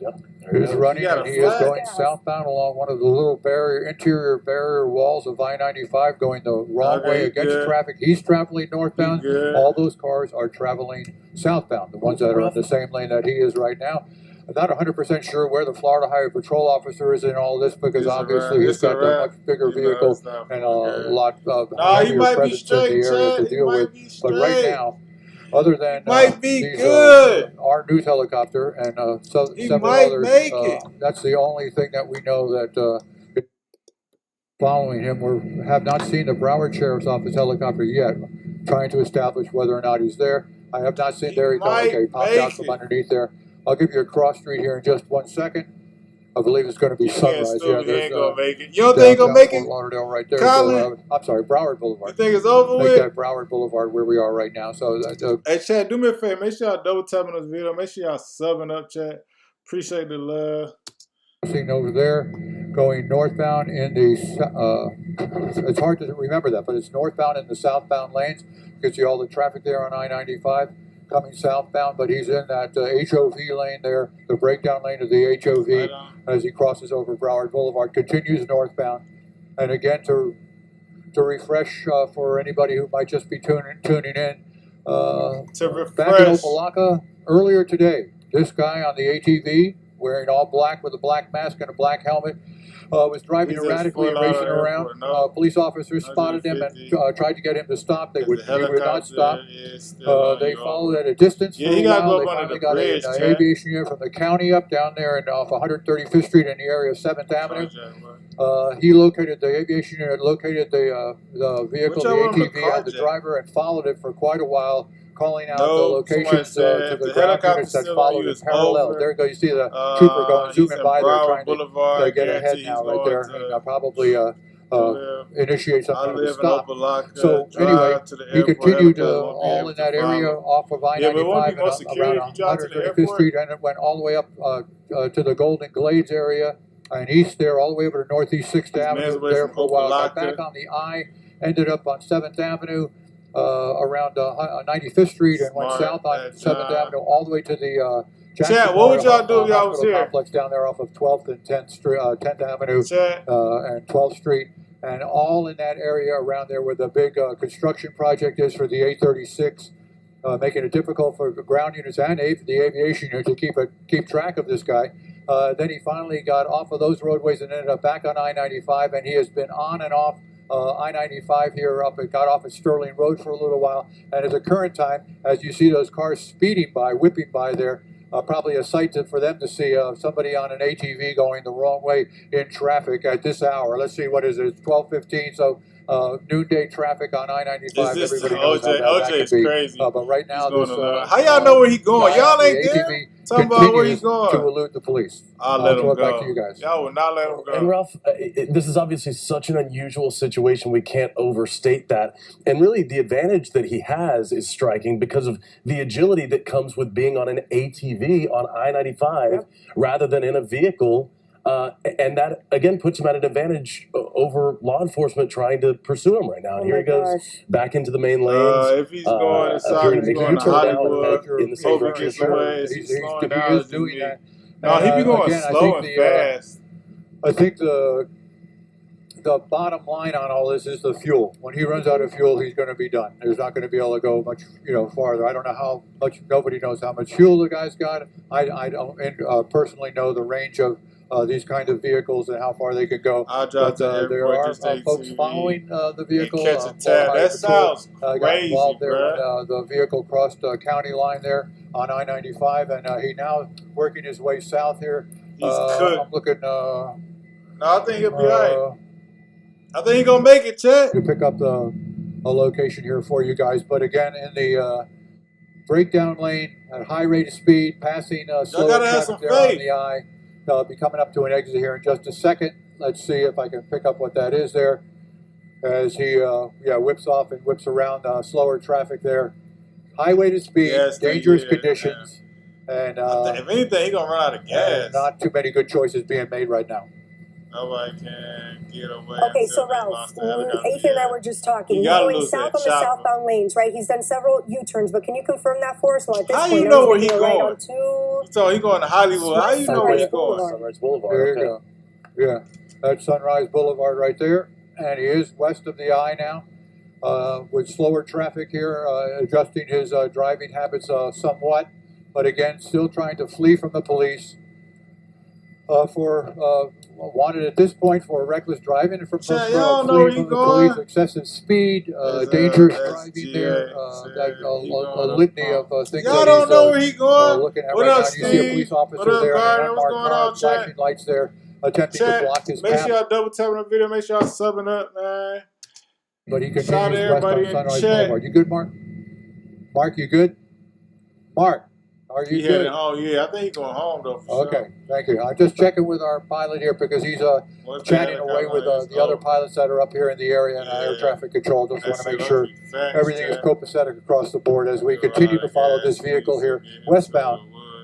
Yep. It is running, He got and a he is flat going gas. southbound along one of the little interior barrier walls of I-95, going the wrong Okay, way he against good. traffic. He's traveling He northbound. good. All those cars are traveling southbound, the ones that are in the same lane that he is right now. I'm not 100% sure where the Florida Highway Patrol officer is in all this because It's a obviously wrap. he's It's a got a wrap. much bigger You know, vehicle it's not and good. a lot of Nah, he heavier might be presence in straight, the area Chad. to He deal might with. be But right straight. now, other than Might be these, good. our news helicopter and He several might others, make it. that's the only thing that we know that following him. We have not seen the Broward Sheriff's Office helicopter yet, trying to establish whether or not he's there. I have not seen. He There he goes. might Okay, he popped make out from it. underneath there. I'll give you a cross street here in just 1 second. I believe it's going to be He ain't Sunrise. Yeah, stupid. He there's ain't going to make it. You don't think he going downtown to make Fort it, Lauderdale right there. Colin? So, I'm sorry, Broward You Boulevard. think it's over Make with? that Broward Boulevard where we are right now. So Hey, Chad, do me a favor. Make sure y'all double tap on this video. Make sure y'all subbing up, Chad. Appreciate the love. seen over there. going northbound in the, it's hard to remember that, but it's northbound in the southbound lanes. You can see all the traffic there on I-95 coming southbound, but he's in that HOV lane there, the breakdown lane of the HOV Right on. as he crosses over Broward Boulevard, continues northbound. And again, to refresh for anybody who might just be tuning in, To back in refresh. Opelika earlier today, this guy on the ATV wearing all black with a black mask and a black helmet was driving He's at erratically and Fort racing Lauderdale around. Airport, no. Police officers spotted him and 150. tried to get him to stop. They There's would, the he would not helicopter stop. is still on They you followed over. at a distance Yeah, for he a gotta while. go They up under finally the got bridge, an Chad. aviation unit from the county up down there and off 135th Street in the area of 7th Avenue. He located the aviation unit, located the vehicle, Which I want the him to ATV, and the carjack. driver, and followed it for quite a while, calling out the No, locations somebody said to if the the ground helicopter's units that still on followed you, in it's parallel. over. There you go. You see the trooper going, He's zooming in by there, Broward trying Boulevard. to get Guarantee ahead he's now, right going there, to and probably live. initiate some I kind of a live in stop. Opelika. So drive anyway, to the he airport. continued Helicopter won't be all able in to that area follow. off of Yeah, but it won't be I-95 more and security around if you drive to the 135th airport. Street, and it went all the way up to the Golden Glades area and east there, all the way over to Northeast 6th He's Avenue man's away there from for a while. Got Opelika. back on the I, ended up on 7th Avenue around 95th Street and went Smart south on at 7th John. Avenue all the way to the Jackson Chad, what would Memorial y'all do if y'all was Hospital here? complex down there off of 12th and 10th Street, 10th Avenue Chad, and 12th Street, and all in that area around there where the big construction project is for the 836, making it difficult for the ground units and the aviation unit to keep track of this guy. Then he finally got off of those roadways and ended up back on I-95, and he has been on and off I-95 here up and got off at Sterling Road for a little while. And at the current time, as you see those cars speeding by, whipping by there, probably a sight for them to see somebody on an ATV going the wrong way in traffic at this hour. Let's see, what is it? It's 12:15, so noonday traffic on I-95. is this Everybody knows OJ? how bad that OJ is can be. crazy. But right now, He's going this on how y'all know where he going? guy Y'all on ain't the there. ATV Talking about where he continues to going. elude the police. I'll let him throw it go. back to you guys. Y'all will not let him And go. Ralph, this is obviously such an unusual situation. We can't overstate that. And really, the advantage that he has is striking because of the agility that comes with being on an ATV on I-95 rather than in a vehicle. And that, again, puts him at an advantage over law enforcement trying to pursue him right now. And Oh here my he goes gosh. back into the main lanes. If he's going to appearing South, to he's make a going to U-turn now and Hollywood. head in the same Hope he direction. gets away. Is he He's slowing down? Or is is doing he that. No, he be And, going again, I slow think and the, fast. I think the bottom line on all this is the fuel. When he runs out of fuel, he's going to be done. There's not going to be able to go much, farther. I don't know how much. Nobody knows how much fuel the guy's got. I don't personally know the range of these kind of vehicles and how far they could go. I'll drive But to the there airport are just take folks TV following the and vehicle. catch a Florida tab. Highway That Patrol, sounds got crazy, involved there bruh. when the vehicle crossed county line there on I-95, and he now working his way south here. He's cooked. I'm looking. No, I think he'll be alright. I think he's gonna make it, Chet. To pick up a location here for you guys, but again, in the breakdown lane at high rate of speed, passing slow gotta have traffic some there on faith. the I. Be coming up to an exit here in just a second. Let's see if I can pick up what that is there. As he whips off and whips around slower traffic there. High rate of speed, Yes, dangerous yeah, conditions, and If anything, he's gonna run out of gas. not too many good choices being made right now. Nobody can get away. Okay, so until they Ralph, lost the helicopter. Ethan and I were just talking. You He's gotta going lose south that on the chopper. southbound lanes, right? He's done several U-turns, but can you confirm that for us? Well, at this How point, you know I'm where gonna he go right going? on to So he's going to Hollywood. How you know where he's going? Sunrise Boulevard. There Okay. you go. Yeah, that's Sunrise Boulevard right there, and he is west of the I now, with slower traffic here, adjusting his driving habits somewhat, but again, still trying to flee from the police. Wanted at this point for reckless driving and from Chad, y'all know where fleeing he from the police, going? excessive speed, There's, dangerous SGA, driving there, said he a going litany up. of things Y'all that don't he's know where he going? looking at What right up, now. You see a Steve? police officer What up, there in Gardner? an What's unmarked going car, on, flashing Chad? lights there, attempting to Chat, block his make path. sure y'all double tapping the video. Make sure y'all subbing up, man. But he Shout out to continues west on everybody in Sunrise chat. Boulevard. You good, Mark? Mark, you good? Mark, are you He good? headed home. Yeah, I think he's going home though. For Okay, thank you. I'm just checking with our pilot here because he's Sure. chatting away with the other pilots that are up here in the area and air Yeah. traffic control. Just want That's to make it. sure Facts, everything is Chad. copacetic across the board as we You're continue to right, follow guys. this vehicle here Get into westbound the woods.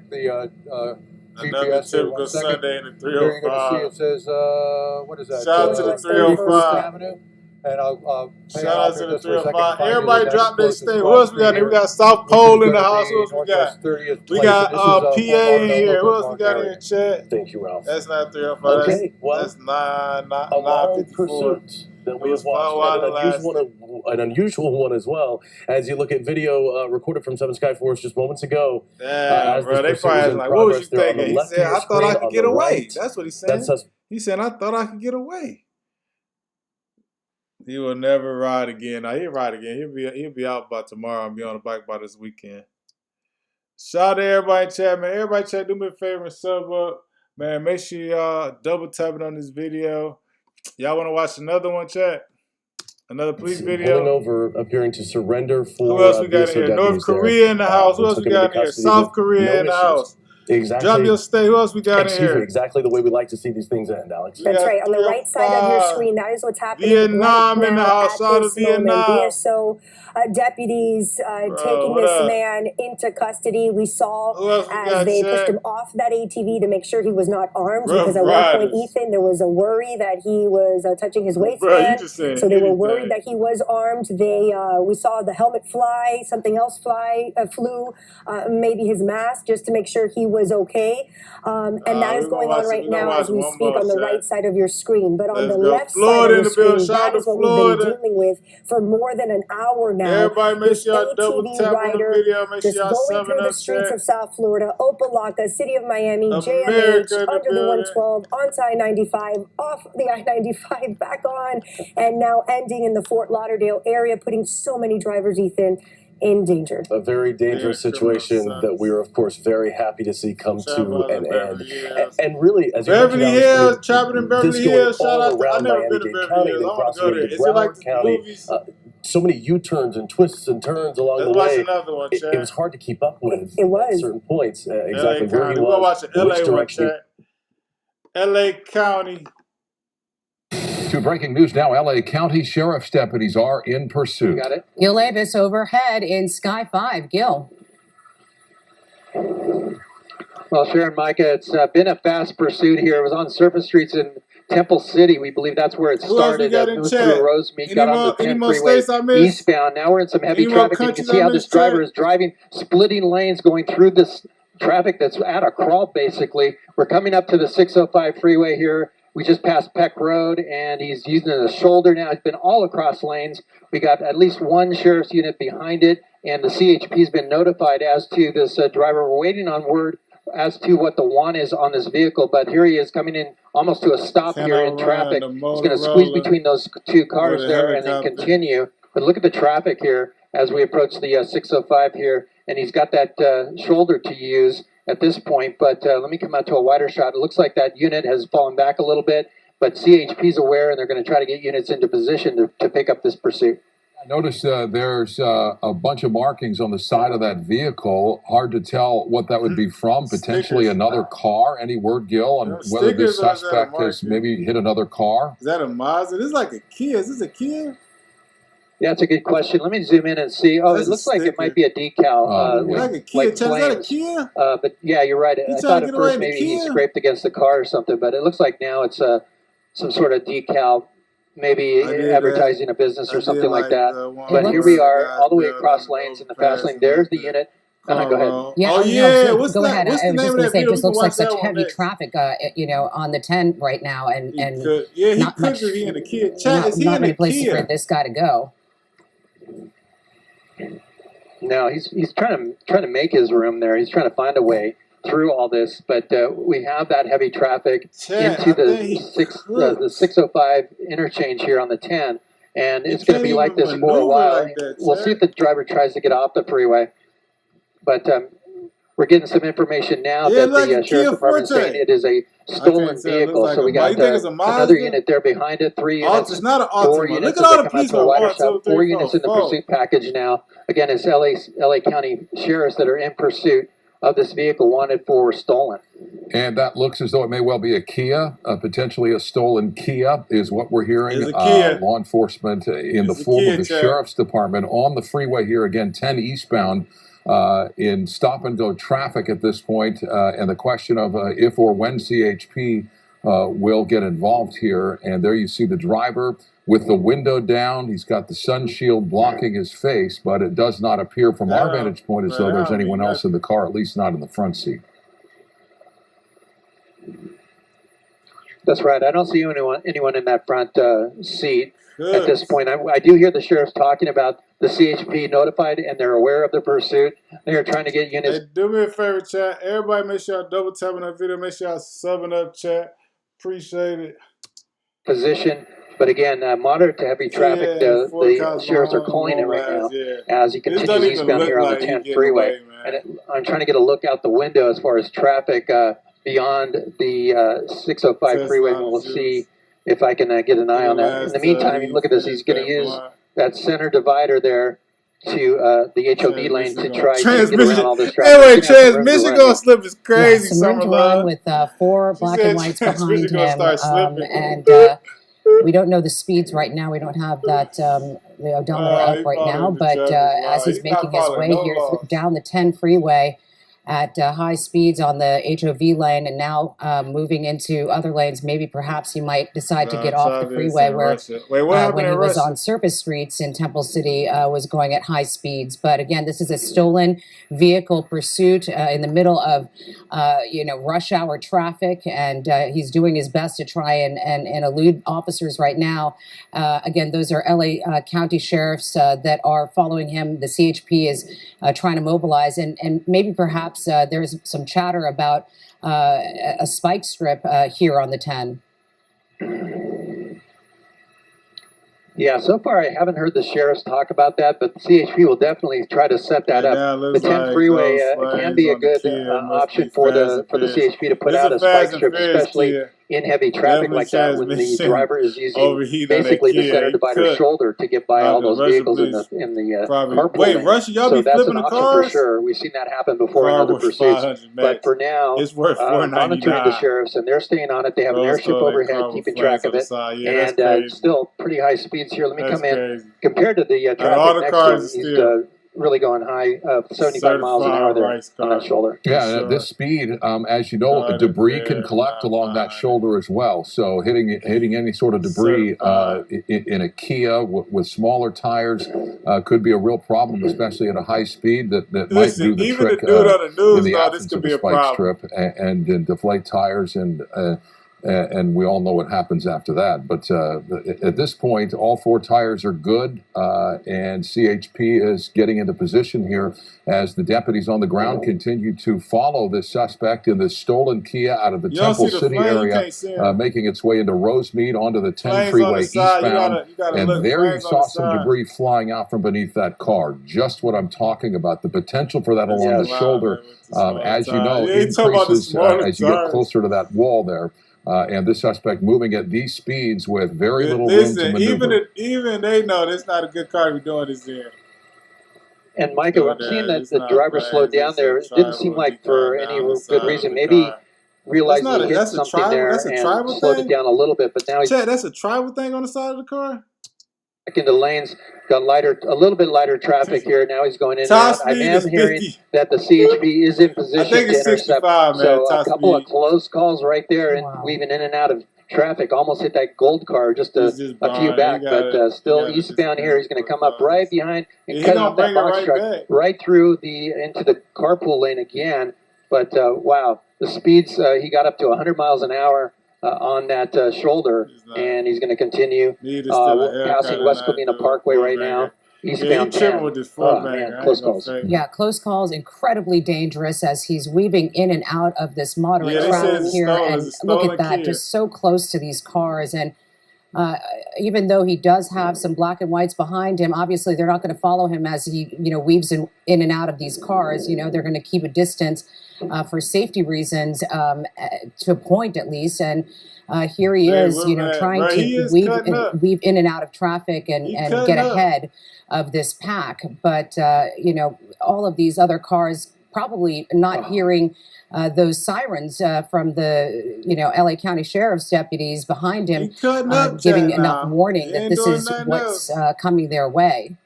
check the Another GPS here. One typical second. Sunday in the Here you're going to see 305. it says, what is that? Shout out to the 305. 31st Avenue. And I'll pay Shout off out here to the just for a second. 305. Find you Everybody the drop their next state. closest Who else we cross got here? We street got South which is Pole in gonna the house. be Who else we got? Northwest 30th We Place. got And this is PA Fort in Lauderdale here. Who Local else we Park got in area. the chat? Thank you, Ralph. That's not 305. Okay, well, That's 9, a long 954. pursuit that It we was have watched, fun while it and an unusual one as well. As you look at video recorded from Seven Sky Force just moments ago, Damn, as bro. this They pursuit probably was was in like, what was you progress there on the thinking? He left said, of your I thought I screen, could on get the away. right, That's what he said. that says He said, I thought I could get away. He will never ride again. Now he'll ride again. He'll be out by tomorrow and be on the bike by this weekend. Shout out to everybody in chat, man. Everybody in chat, do me a favor and sub up. Man, make sure y'all double tap it on this video. Y'all want to watch another one, chat? Another police pulling video? over, appearing to surrender for Who else we got in BSO here? North deputies there. Korea in the house. Who We else we took him into got in here? custody South with Korea no in the issues. house. Drop Exactly. your state. Who else we got in Excuse me, here? exactly the way we like to see these things end, Alex. We That's got right. On the right side of your 305. screen, that is what's happening Vietnam right in the now house. at Shout out to this moment. Vietnam. BSO deputies Bro, taking what this up? man into custody. We saw Who else we as got, they pushed chat? him off that ATV to make sure he was not armed, Rough because at one point, Riders. Ethan, there was a worry that he was touching his Bro, you waistband. just saying So they were worried anything. that he was armed. We saw the helmet fly, something else flew, maybe his mask, just to make sure he was okay. And that is We're gonna going on watch it. right We're gonna now watch as we one speak more, on the chat. right side of your screen. But on Let's the go. left side Florida of in the the building. screen, Shout out that to is what we've been Florida. dealing with for more than an hour now. Everybody, make This sure y'all double ATV tap on the rider video. Make sure just y'all going subbing through the up, streets chat. of South Florida, Opelika, City of Miami, America JMH, in the under the building. 112, onto I-95, off the I-95, back on, and now ending in the Fort Lauderdale area, putting so many drivers, Ethan, in danger. A very dangerous Yeah, criminal situation that sons. we are, of course, very happy to see come Shout to out to an end. Beverly Hills. And really, as you Beverly mentioned, Alex, Hills, trapping in this Beverly going Hills. Shout all out to, I around never been to Miami-Dade Beverly County, Hills. I then want to crossing go there. into Is it like Broward the County. movies? So many U-turns and twists and turns along Let's the watch way. another one, It chat. was hard to keep up with It was. at certain points, LA exactly where County. he We're going to was, watch the which LA one, direction he chat. LA County. To breaking news now, LA County Sheriff's deputies are in pursuit. Got it? Gil Avis overhead in Sky 5. Gil. Well, Sharon, Micah, it's been a fast pursuit here. It was on surface streets in Temple City. We believe that's where it Who else we started. got in Moved chat? through Rosemead, Any got more, onto the any 10 more freeway states I missed? eastbound. Now we're in some heavy Any more traffic. And you can countries see I how this missed, driver Chad? is driving, splitting lanes, going through this traffic that's at a crawl, basically. We're coming up to the 605 freeway here. We just passed Peck Road, and he's using a shoulder now. It's been all across lanes. We got at least one sheriff's unit behind it, and the CHP's been notified as to this driver. We're waiting on word as to what the want is on this vehicle, but here he is coming in almost to a stop Can here I in run traffic. the He's going to squeeze Motorola between those two cars or the there and then helicopter? continue. But look at the traffic here as we approach the 605 here, and he's got that shoulder to use at this point. But let me come out to a wider shot. It looks like that unit has fallen back a little bit, but CHP's aware, and they're going to try to get units into position to pick up this pursuit. I noticed there's a bunch of markings on the side of that vehicle. Hard to tell what that would be from. Potentially Stickers. another car. Any word, Gil, on Yeah, whether this stickers or is that a suspect has marking? maybe hit another car? Is that a Mazda? This is like a Kia. Is this a Kia? Yeah, it's a good question. Let me zoom in and see. Oh, That's it a looks like it might sticker. be a decal. Oh, It's yeah. like a Kia. like Chad, is that a flames. Kia? But yeah, you're right. He I trying thought to at get away first in the maybe he Kia? scraped against the car or something, but it looks like now it's some sort of decal, maybe I did advertising a business I or did something like that. one But where here we the are, guys all the way built across on lanes in the overpass fast lane. and There's let the the unit. car Go ahead. roll. Yeah, Oh no, yeah. so What's go that? ahead. What's I the was name just of going to that say, it video? We just can looks watch like that such one heavy next. traffic, on the 10 right now, and He could. Yeah, he not could much, if he in the Kia. Chad, is he not in many the places for Kia? this guy to go. No, he's trying to make his room there. He's trying to find a way through all this, but we have that heavy traffic Chad, into I think the he the cooked. 605 interchange here on the 10, and He it's going to can't be like even this for a maneuver while. like that, We'll see Chad. if the driver tries to get off the freeway, but we're getting some information now Yeah, that like the a sheriff's Kia department is saying Forte. it is a I stolen can't tell. It looks vehicle. like So a we Mazda. You got think it's a another Mazda? unit there behind it, 3 Alt, units. it's not an 4 Altima. Look units at as all they the come out to policemen. a wider 1, 2, shot. 3, 4 4, units in the 4. pursuit package now. Again, it's LA County sheriffs that are in pursuit of this vehicle wanted for stolen. And that looks as though it may well be a Kia, potentially a stolen Kia, is what we're hearing. It's a Kia. Law enforcement in the It's a form Kia, of the Chad. Sheriff's Department on the freeway here, again, 10 eastbound, in stop-and-go traffic at this point. And the question of if or when CHP will get involved here. And there you see the driver with the window down. He's got the sun shield blocking his face, but it does not appear from our vantage point as though there's anyone else in the car, at least not in the front seat. That's right. I don't see anyone in that front seat at this point. I do hear the sheriffs talking about the CHP notified and they're aware of the pursuit. They are trying to get units. Hey, do me a favor, chat. Everybody make sure y'all double tapping that video. Make sure y'all subbing up, chat. Appreciate it. Position. But again, moderate to heavy traffic. The sheriffs are calling it right now as he continues eastbound here on the 10th freeway. I'm trying to get a look out the window as far as traffic beyond the 605 freeway, and we'll see if I can get an eye on that. In the meantime, look at this. He's going to use that center divider there to the HOV lane to try to get around all this traffic. Anyway, transmission gonna slip is crazy. Yeah, some room to run with 4 black and whites behind him, and we don't know the speeds right now. We don't have that the odometer up right now, but as he's making his way here down the 10 freeway at high speeds on the HOV lane and now moving into other lanes, maybe perhaps he might decide to get off the freeway where when he was on surface streets in Temple City was going at high speeds. But again, this is a stolen vehicle pursuit in the middle of rush hour traffic, and he's doing his best to try and elude officers right now. Again, those are LA County sheriffs that are following him. The CHP is trying to mobilize, and maybe perhaps there's some chatter about a spike strip here on the 10. Yeah, so far I haven't heard the sheriffs talk about that, but the CHP will definitely try to set that up. The 10 freeway can be a good option for the CHP to put out a spike strip, especially in heavy traffic like that when the driver is using basically the center divider shoulder to get by all those vehicles in the carpool. Wait, Russia, y'all be that's flipping an the option cars? for sure. We've seen that happen before in other pursuits. But for now, it's worth monitoring the sheriffs, and they're staying on it. They have an airship overhead keeping track of it, and still pretty high speeds here. Let me come in. Compared to the traffic next to him, he's really going high, 75 miles an hour there on that shoulder. Yeah, at this speed, as you know, debris can collect along that shoulder as well. So hitting any sort of debris in a Kia with smaller tires could be a real problem, especially at a high speed. That might do the trick in the absence of a spike strip and deflate tires and we all know what happens after that. But at this point, all 4 tires are good, and CHP is getting into position here as the deputies on the ground continue to follow this suspect in this stolen Kia out of the Temple City area, making its way into Rosemead onto the 10 freeway eastbound. And there you saw some debris flying out from beneath that car. Just what I'm talking about. The potential for that along the shoulder, as you know, increases as you get closer to that wall there. And this suspect moving at these speeds with very little room to maneuver. Even they know it's not a good car to be doing this in. And Michael, I'm seeing that the driver slowed down there. It didn't seem like for any good reason. Maybe realized he hit something there and slowed it down a little bit. But now he's that's a tribal thing on the side of the car? back into lanes. Got a little bit lighter traffic here. Now he's going in and out. I am hearing that the CHP is in position to intercept. So a couple of close calls right there and weaving in and out of traffic. Almost hit that gold car just a few back, but still eastbound here. He's going to come up right behind and cut off that box truck right through into the carpool lane again. But wow, the speeds, he got up to 100 miles an hour on that shoulder, and he's going to continue passing West Covina Parkway right now. Eastbound 10. Close calls. Yeah, close calls, incredibly dangerous as he's weaving in and out of this moderate traffic here. And look at that, just so close to these cars. And even though he does have some black and whites behind him, obviously they're not going to follow him as he, weaves in and out of these cars. They're going to keep a distance for safety reasons, to a point at least. And here he is, trying to weave in and out of traffic and get ahead of this pack. But, all of these other cars probably not hearing those sirens from the, LA County Sheriff's deputies behind him, giving enough warning that this is what's coming their way.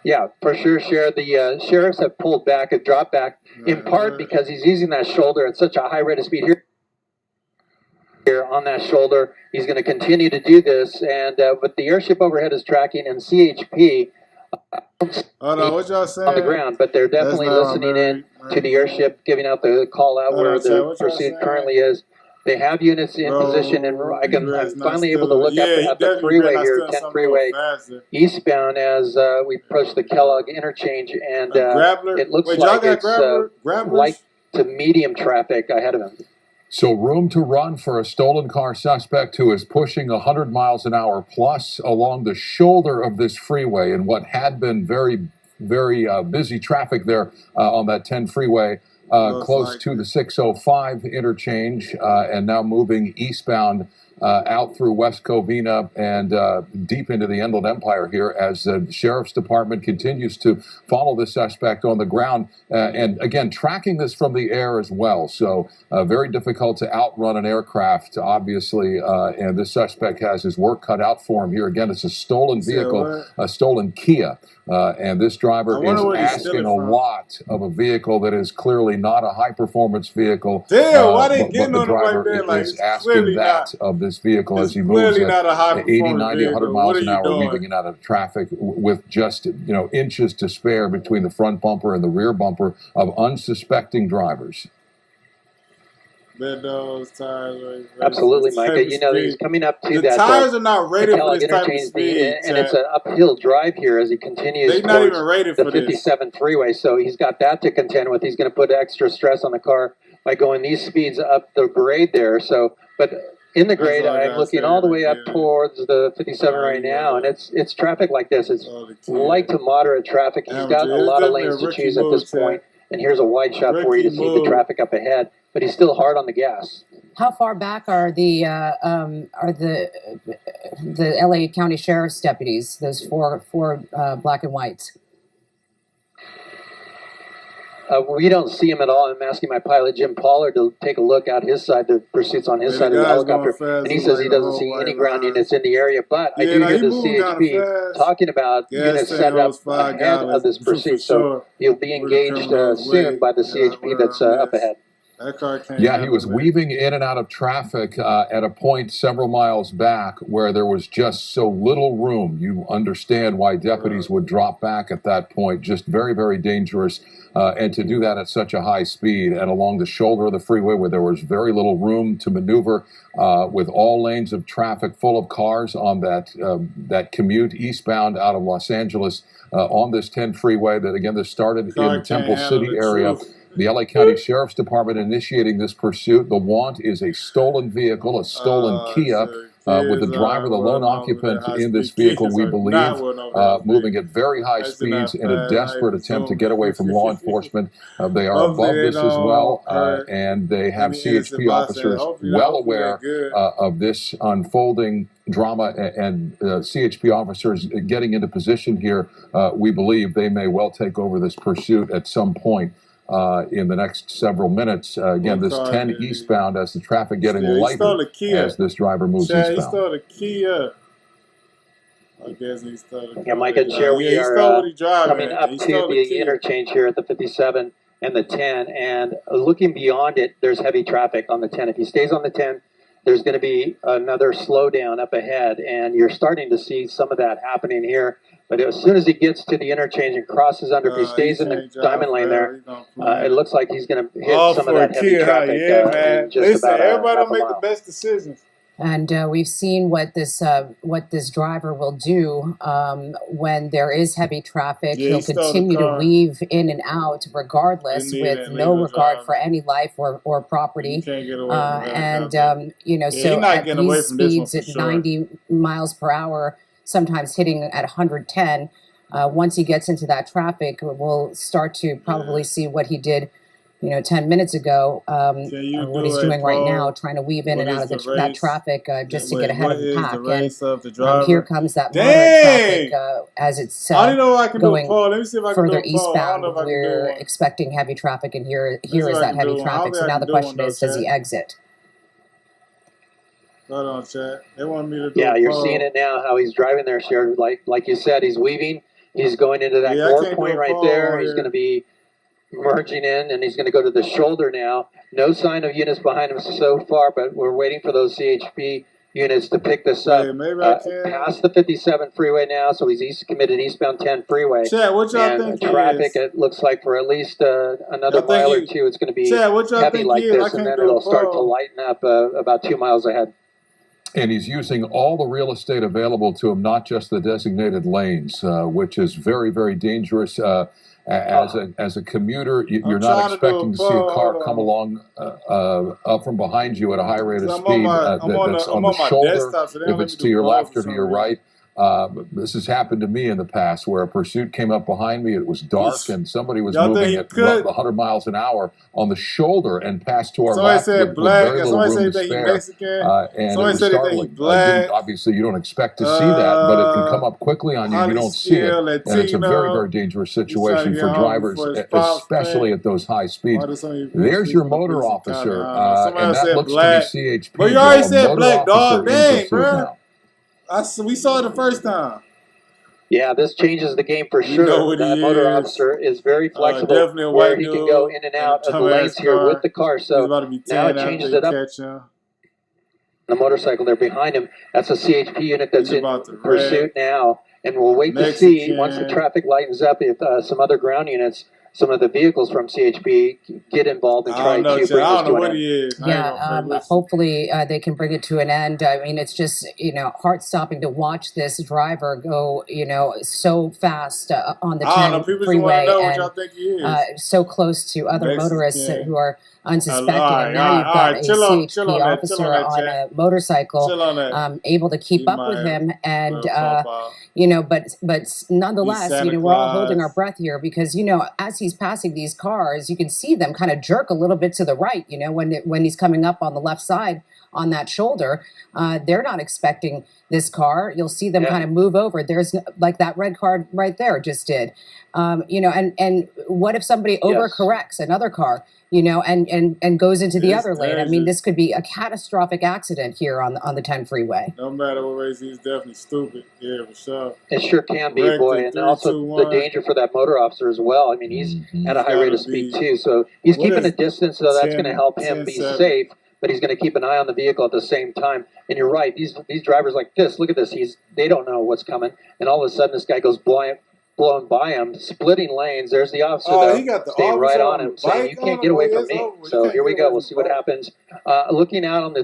Yeah, for sure, Sheriff. The sheriffs have pulled back and dropped back in part because he's using that shoulder at such a high rate of speed here. here on that shoulder. He's going to continue to do this, and but the airship overhead is tracking, and CHP Hold on, what y'all saying? on the ground, but they're definitely listening in to the airship, giving out the call out where the pursuit currently is. They have units in position, and I'm finally able to look up at the freeway here, 10 freeway, eastbound as we approach the Kellogg interchange, and it looks like it's light to medium traffic ahead of him. So room to run for a stolen car suspect who is pushing 100 miles an hour plus along the shoulder of this freeway in what had been very, very busy traffic there on that 10 freeway. Close to the 605 interchange, and now moving eastbound out through West Covina and deep into the Inland Empire here as the Sheriff's Department continues to follow the suspect on the ground and again tracking this from the air as well. So very difficult to outrun an aircraft, obviously, and this suspect has his work cut out for him here. Again, it's a stolen vehicle, a stolen Kia. And this driver is asking a lot of a vehicle that is clearly not a high-performance vehicle. Damn, why they getting but on the driver right there? Like, is asking that of this vehicle as he moves at 80, 90, 100 miles an hour, weaving in out of traffic with just inches to spare between the front bumper and the rear bumper of unsuspecting drivers. Absolutely, Micah. He's coming up to that. Tires are not rated for this type of speed, and it's an uphill drive here as he continues. They're not even rated for the 57 freeway, so he's got that to contend with. He's going to put extra stress on the car by going these speeds up the grade there. So, but in the grade, I'm looking all the way up towards the 57 right now, and it's traffic like this. It's light to moderate traffic. He's got a lot of lanes to choose at this point. And here's a wide shot for you to see the traffic up ahead, but he's still hard on the gas. How far back are the LA County Sheriff's deputies? Those four black and whites. We don't see him at all. I'm asking my pilot Jim Pollard to take a look out his side. The pursuit's on his side of the helicopter, and he says he doesn't see any ground units in the area. But I do hear the CHP talking about units set up ahead of this pursuit, so he'll be engaged soon by the CHP that's up ahead. Yeah, he was weaving in and out of traffic at a point several miles back where there was just so little room. You understand why deputies would drop back at that point. Just very, very dangerous. And to do that at such a high speed and along the shoulder of the freeway where there was very little room to maneuver with all lanes of traffic full of cars on that commute eastbound out of Los Angeles on this 10 freeway that, again, this started in the Temple City area. The LA County Sheriff's Department initiating this pursuit. The want is a stolen vehicle, a stolen Kia, with the driver, the lone occupant in this vehicle, we believe, moving at very high speeds in a desperate attempt to get away from law enforcement. They are above this as well, and they have CHP officers well aware of this unfolding drama, and CHP officers getting into position here. We believe they may well take over this pursuit at some point. In the next several minutes. Again, this 10 eastbound as the traffic getting lighter as this driver moves eastbound. He stole the Kia. I guess he stole the Kia. Mike and Cher, we are coming up to the interchange here at the 57 and the 10, and looking beyond it, there's heavy traffic on the 10. If he stays on the 10, there's going to be another slowdown up ahead, and you're starting to see some of that happening here. But as soon as he gets to the interchange and crosses under, if he stays in the diamond lane there, it looks like he's going to hit some of that heavy traffic. Yeah, man. Listen, everybody don't make the best decisions. And we've seen what this driver will do when there is heavy traffic. He'll continue to weave in and out regardless, with no regard for any life or property. So at these speeds at 90 miles per hour, sometimes hitting at 110. Once he gets into that traffic, we'll start to probably see what he did, 10 minutes ago, what he's doing right now, trying to weave in and out of that traffic just to get ahead of the pack. And here comes that moderate traffic as it's going further eastbound. We're expecting heavy traffic, and here is that heavy traffic. So now the question is, does he exit? Hold on, chat. They want me to do you're seeing it now, how he's driving there, Sharon. Like you said, he's weaving. He's going into that gore point right there. He's going to be merging in, and he's going to go to the shoulder now. No sign of units behind him so far, but we're waiting for those CHP units to pick this up. Hey, maybe I can. Past the 57 freeway now, so he's committed eastbound 10 freeway. Chad, what y'all and think traffic, it looks like for at least another mile or two, it's going to be Chad, what y'all heavy think like he is? this, and then it'll start to lighten up about 2 miles ahead. And he's using all the real estate available to him, not just the designated lanes, which is very, very dangerous. As a commuter, you're not expecting to see a car come along up from behind you at a high rate of speed that's on the shoulder, if it's to your left or to your right. This has happened to me in the past where a pursuit came up behind me. It was dark and somebody was moving at 100 miles an hour on the shoulder and passed to our left with very little room to spare. And it was startling. Obviously, you don't expect to see that, but it can come up quickly on you. You don't see it, and it's a very, very dangerous situation for drivers, especially at those high speeds. There's your motor officer, and that looks to be CHP. But you already said black, dog. Dang, bro. We saw it the first time. Yeah, this changes the game for sure. That motor officer is very flexible, where he can go in and out of the lanes here with the car. So now it changes it up. The motorcycle there behind him, that's a CHP unit that's in pursuit now. And we'll wait to see, once the traffic lightens up, if some other ground units, some of the vehicles from CHP get involved and try to bring this to an end. Yeah, hopefully they can bring it to an end. I mean, it's just, heart-stopping to watch this driver go, so fast on the 10 freeway and so close to other motorists who are unsuspecting. And now you've got a CHP officer on a motorcycle able to keep up with him. And, but nonetheless, we're all holding our breath here because, as he's passing these cars, you can see them kind of jerk a little bit to the right, when he's coming up on the left side on that shoulder. They're not expecting this car. You'll see them kind of move over. There's like that red car right there just did. And what if somebody overcorrects another car, and goes into the other lane? I mean, this could be a catastrophic accident here on the 10 freeway. No matter what race, he's definitely stupid. Yeah, for sure. It sure can be, boy. And also the danger for that motor officer as well. I mean, he's at a high rate of speed too. So he's keeping a distance, so that's going to help him be safe. But he's going to keep an eye on the vehicle at the same time. And you're right, these drivers like this, look at this. They don't know what's coming. And all of a sudden, this guy goes blown by him, splitting lanes. There's the officer, though, staying right on him, saying, you can't get away from me. So here we go. We'll see what happens. Looking out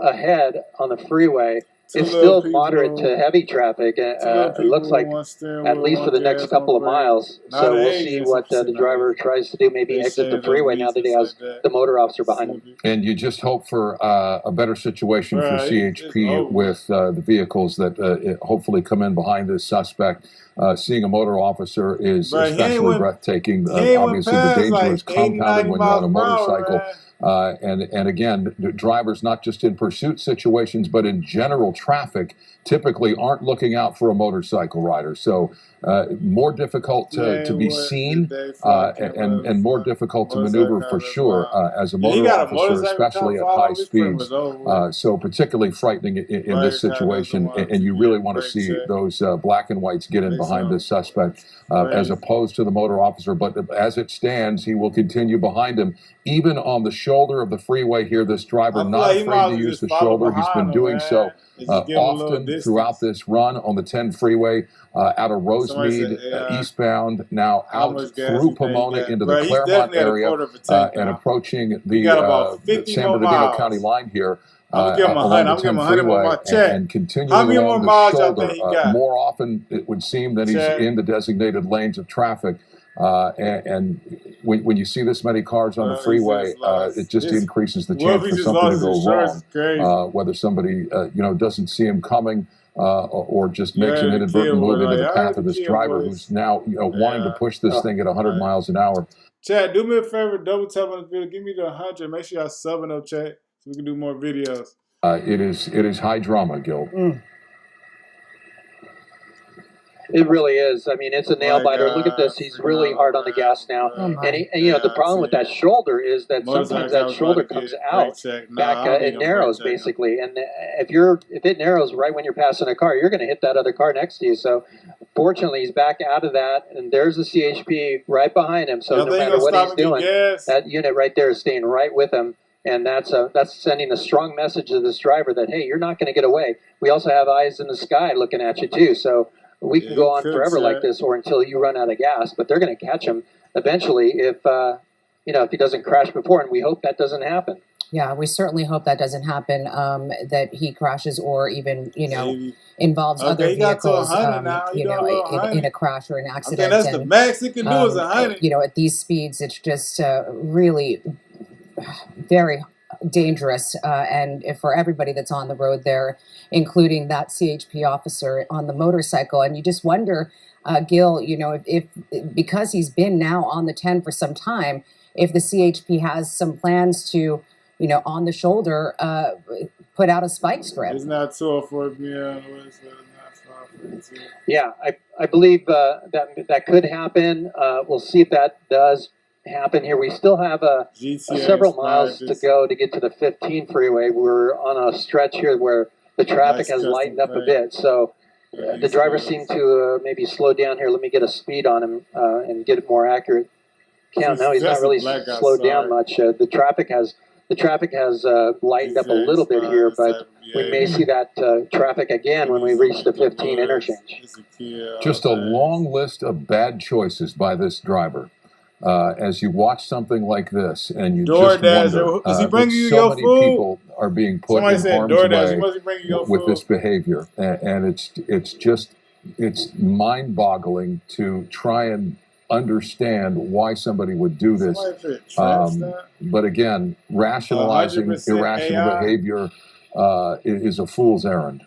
ahead on the freeway, it's still moderate to heavy traffic. It looks like at least for the next couple of miles. So we'll see what the driver tries to do. Maybe exit the freeway now that he has the motor officer behind him. And you just hope for a better situation for CHP with the vehicles that hopefully come in behind this suspect. Seeing a motor officer is especially breathtaking. Obviously, the danger is compounded when you're on a motorcycle. And again, drivers, not just in pursuit situations, but in general traffic, typically aren't looking out for a motorcycle rider. So more difficult to be seen and more difficult to maneuver for sure as a motor officer, especially at high speeds. So particularly frightening in this situation. And you really want to see those black and whites get in behind this suspect as opposed to the motor officer. But as it stands, he will continue behind him, even on the shoulder of the freeway here. This driver not afraid to use the shoulder. He's been doing so often throughout this run on the 10 freeway out of Rosemead, eastbound, now out through Pomona into the Claremont area and approaching the San Bernardino County line here. Along the 10 freeway and continuing along the shoulder. More often, it would seem that he's in the designated lanes of traffic. And when you see this many cars on the freeway, it just increases the chance for something to go wrong. Whether somebody doesn't see him coming or just makes an inadvertent move into the path of this driver who's now wanting to push this thing at 100 miles an hour. Chad, do me a favor, double tap on the video, give me the 100. Make sure y'all subbing up, Chad, so we can do more videos. It is high drama, Gil. It really is. I mean, it's a nail biter. Look at this. He's really hard on the gas now. And the problem with that shoulder is that sometimes that shoulder comes out back. It narrows basically. And if it narrows right when you're passing a car, you're going to hit that other car next to you. So fortunately, he's back out of that, and there's a CHP right behind him. So no matter what he's doing, that unit right there is staying right with him, and that's sending a strong message to this driver that, hey, you're not going to get away. We also have eyes in the sky looking at you too. So we can go on forever like this, or until you run out of gas. But they're going to catch him eventually if if he doesn't crash before, and we hope that doesn't happen. Yeah, we certainly hope that doesn't happen, that he crashes or even, involves other vehicles, in a crash or an accident. That's the max it can do is 100. At these speeds, it's just really very dangerous. And for everybody that's on the road there, including that CHP officer on the motorcycle. And you just wonder, Gil, if because he's been now on the 10 for some time, if the CHP has some plans to, on the shoulder, put out a spike strip. It's not so for me. Yeah, I believe that could happen. We'll see if that does happen here. We still have several miles to go to get to the 15 freeway. We're on a stretch here where the traffic has lightened up a bit. So the driver seemed to maybe slow down here. Let me get a speed on him and get it more accurate count. No, he's not really slowed down much. The traffic has lightened up a little bit here, but we may see that traffic again when we reach the 15 interchange. Just a long list of bad choices by this driver. As you watch something like this, and you just wonder, is he bringing you so your many food? people are being put in harm's way with this behavior, and it's mind-boggling to try and understand why somebody would do this. But again, rationalizing irrational behavior is a fool's errand.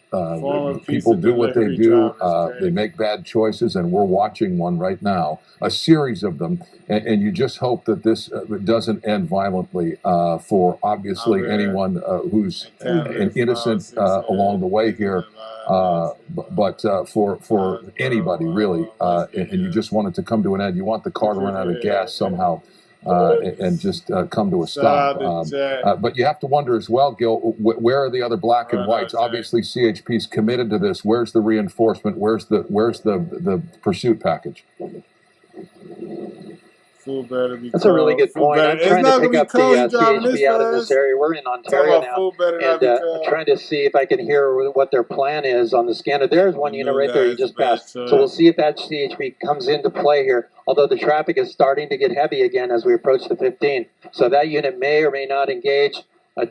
People do what they do. They make bad choices, and we're watching one right now, a series of them. And you just hope that this doesn't end violently for obviously anyone who's an innocent along the way here. But for anybody really, and you just want it to come to an end. You want the car to run out of gas somehow. And just come to a stop. But you have to wonder as well, Gil, where are the other black and whites? Obviously, CHP's committed to this. Where's the reinforcement? Where's the pursuit package? That's a really good point. I'm trying to pick up the CHP out of this area. We're in Ontario now, and trying to see if I can hear what their plan is on the scanner. There's one unit right there you just passed. So we'll see if that CHP comes into play here, although the traffic is starting to get heavy again as we approach the 15. So that unit may or may not engage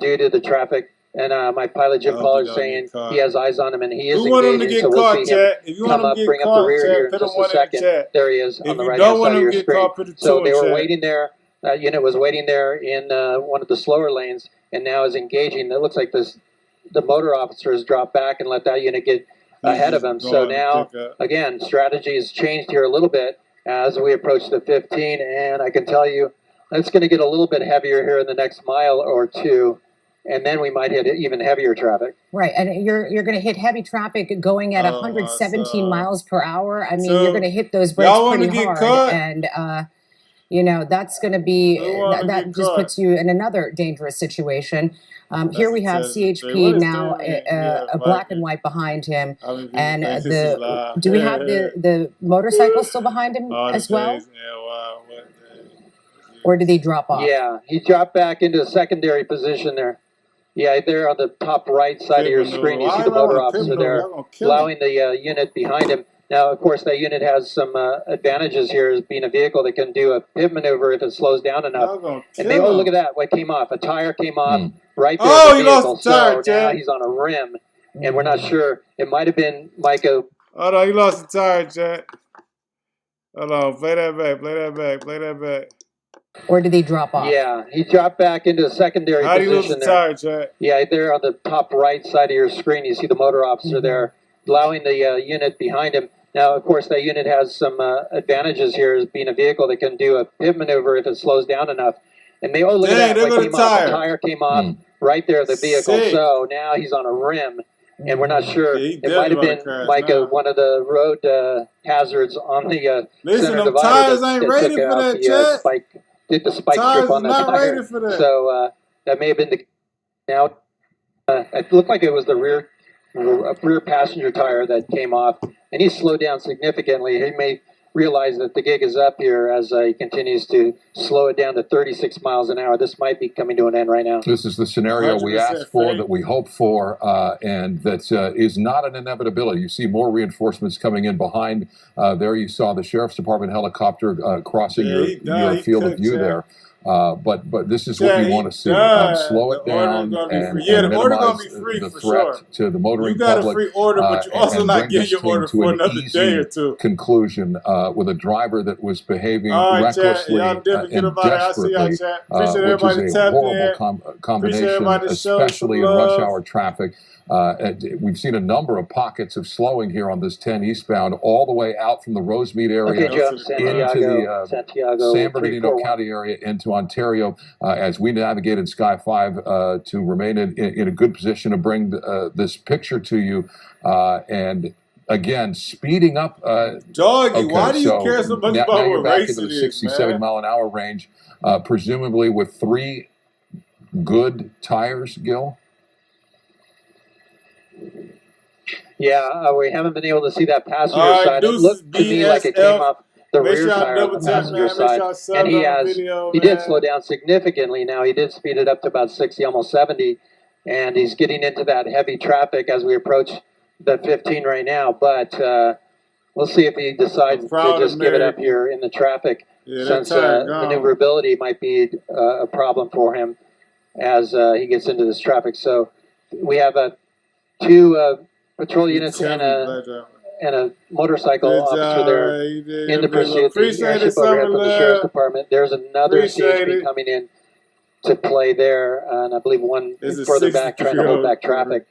due to the traffic. And my pilot, Jim Pollard, is saying he has eyes on him and he is engaging. So we'll see him come up, bring up the rear here in just a second. There he is on the right-hand side of your screen. So they were waiting there. That unit was waiting there in one of the slower lanes and now is engaging. It looks like the motor officer has dropped back and let that unit get ahead of him. So now, again, strategy has changed here a little bit as we approach the 15. And I can tell you it's going to get a little bit heavier here in the next mile or two. And then we might hit even heavier traffic. Right, and you're going to hit heavy traffic going at 117 miles per hour. I mean, you're going to hit those brakes pretty hard, and that's going to be that just puts you in another dangerous situation. Here we have CHP now, a black and white behind him, and do we have the motorcycle still behind him as well? Or did he drop off? Yeah, he dropped back into a secondary position there. Yeah, there on the top right side of your screen, you see the motor officer there, allowing the unit behind him. Now, of course, that unit has some advantages here as being a vehicle that can do a pivot maneuver if it slows down enough. And look at that, what came off. A tire came off right there. Oh, he lost the tire, so now he's on a rim, and we're not sure. It might have been Micah. Hold on, he lost the tire, Chad. Hold on, play that back. Or did he drop off? Yeah, he dropped back into a secondary position. How do you lose the tire, Chad? Yeah, there on the top right side of your screen, you see the motor officer there, allowing the unit behind him. Now, of course, that unit has some advantages here as being a vehicle that can do a pivot maneuver if it slows down enough. And look at that, what came off. The tire came off right there, the vehicle. So now he's on a rim, and we're not sure. It might have been like one of the road hazards on the center divider. Tires ain't ready for that, Chad. Did the spike strip on the tire. So that may have been now it looked like it was the rear a rear passenger tire that came off, and he slowed down significantly. He may realize that the gig is up here as he continues to slow it down to 36 miles an hour. This might be coming to an end right now. This is the scenario we asked for, that we hope for, and that is not an inevitability. You see more reinforcements coming in behind. There you saw the Sheriff's Department helicopter crossing your field of view there. But this is what you want to see. Slow it down and minimize the threat to the motoring public. You got a free order, but you're also not getting your order for another day or two. Conclusion with a driver that was behaving recklessly and desperately, which is a horrible combination, especially in rush hour traffic. We've seen a number of pockets of slowing here on this 10 eastbound, all the way out from the Rosemead area into the San Bernardino County area into Ontario, as we navigated Sky 5 to remain in a good position to bring this picture to you. And again, speeding up. Doggy, why do you care so much about what race into it the is, 67 mile an hour range, presumably with 3 good tires, Gil? Yeah, we haven't been able to see that passenger side. It looked to me like it came off the rear tire on the passenger side, and he did slow down significantly. Now he did speed it up to about 60, almost 70, and he's getting into that heavy traffic as we approach the 15 right now. But we'll see if he decides to just give it up here in the traffic, since maneuverability might be a problem for him as he gets into this traffic. So we have 2 patrol units and a motorcycle officer there in the pursuit. The airship overhead from the Sheriff's Department. There's another CHP coming in to play there, and I believe one further back trying to hold back traffic.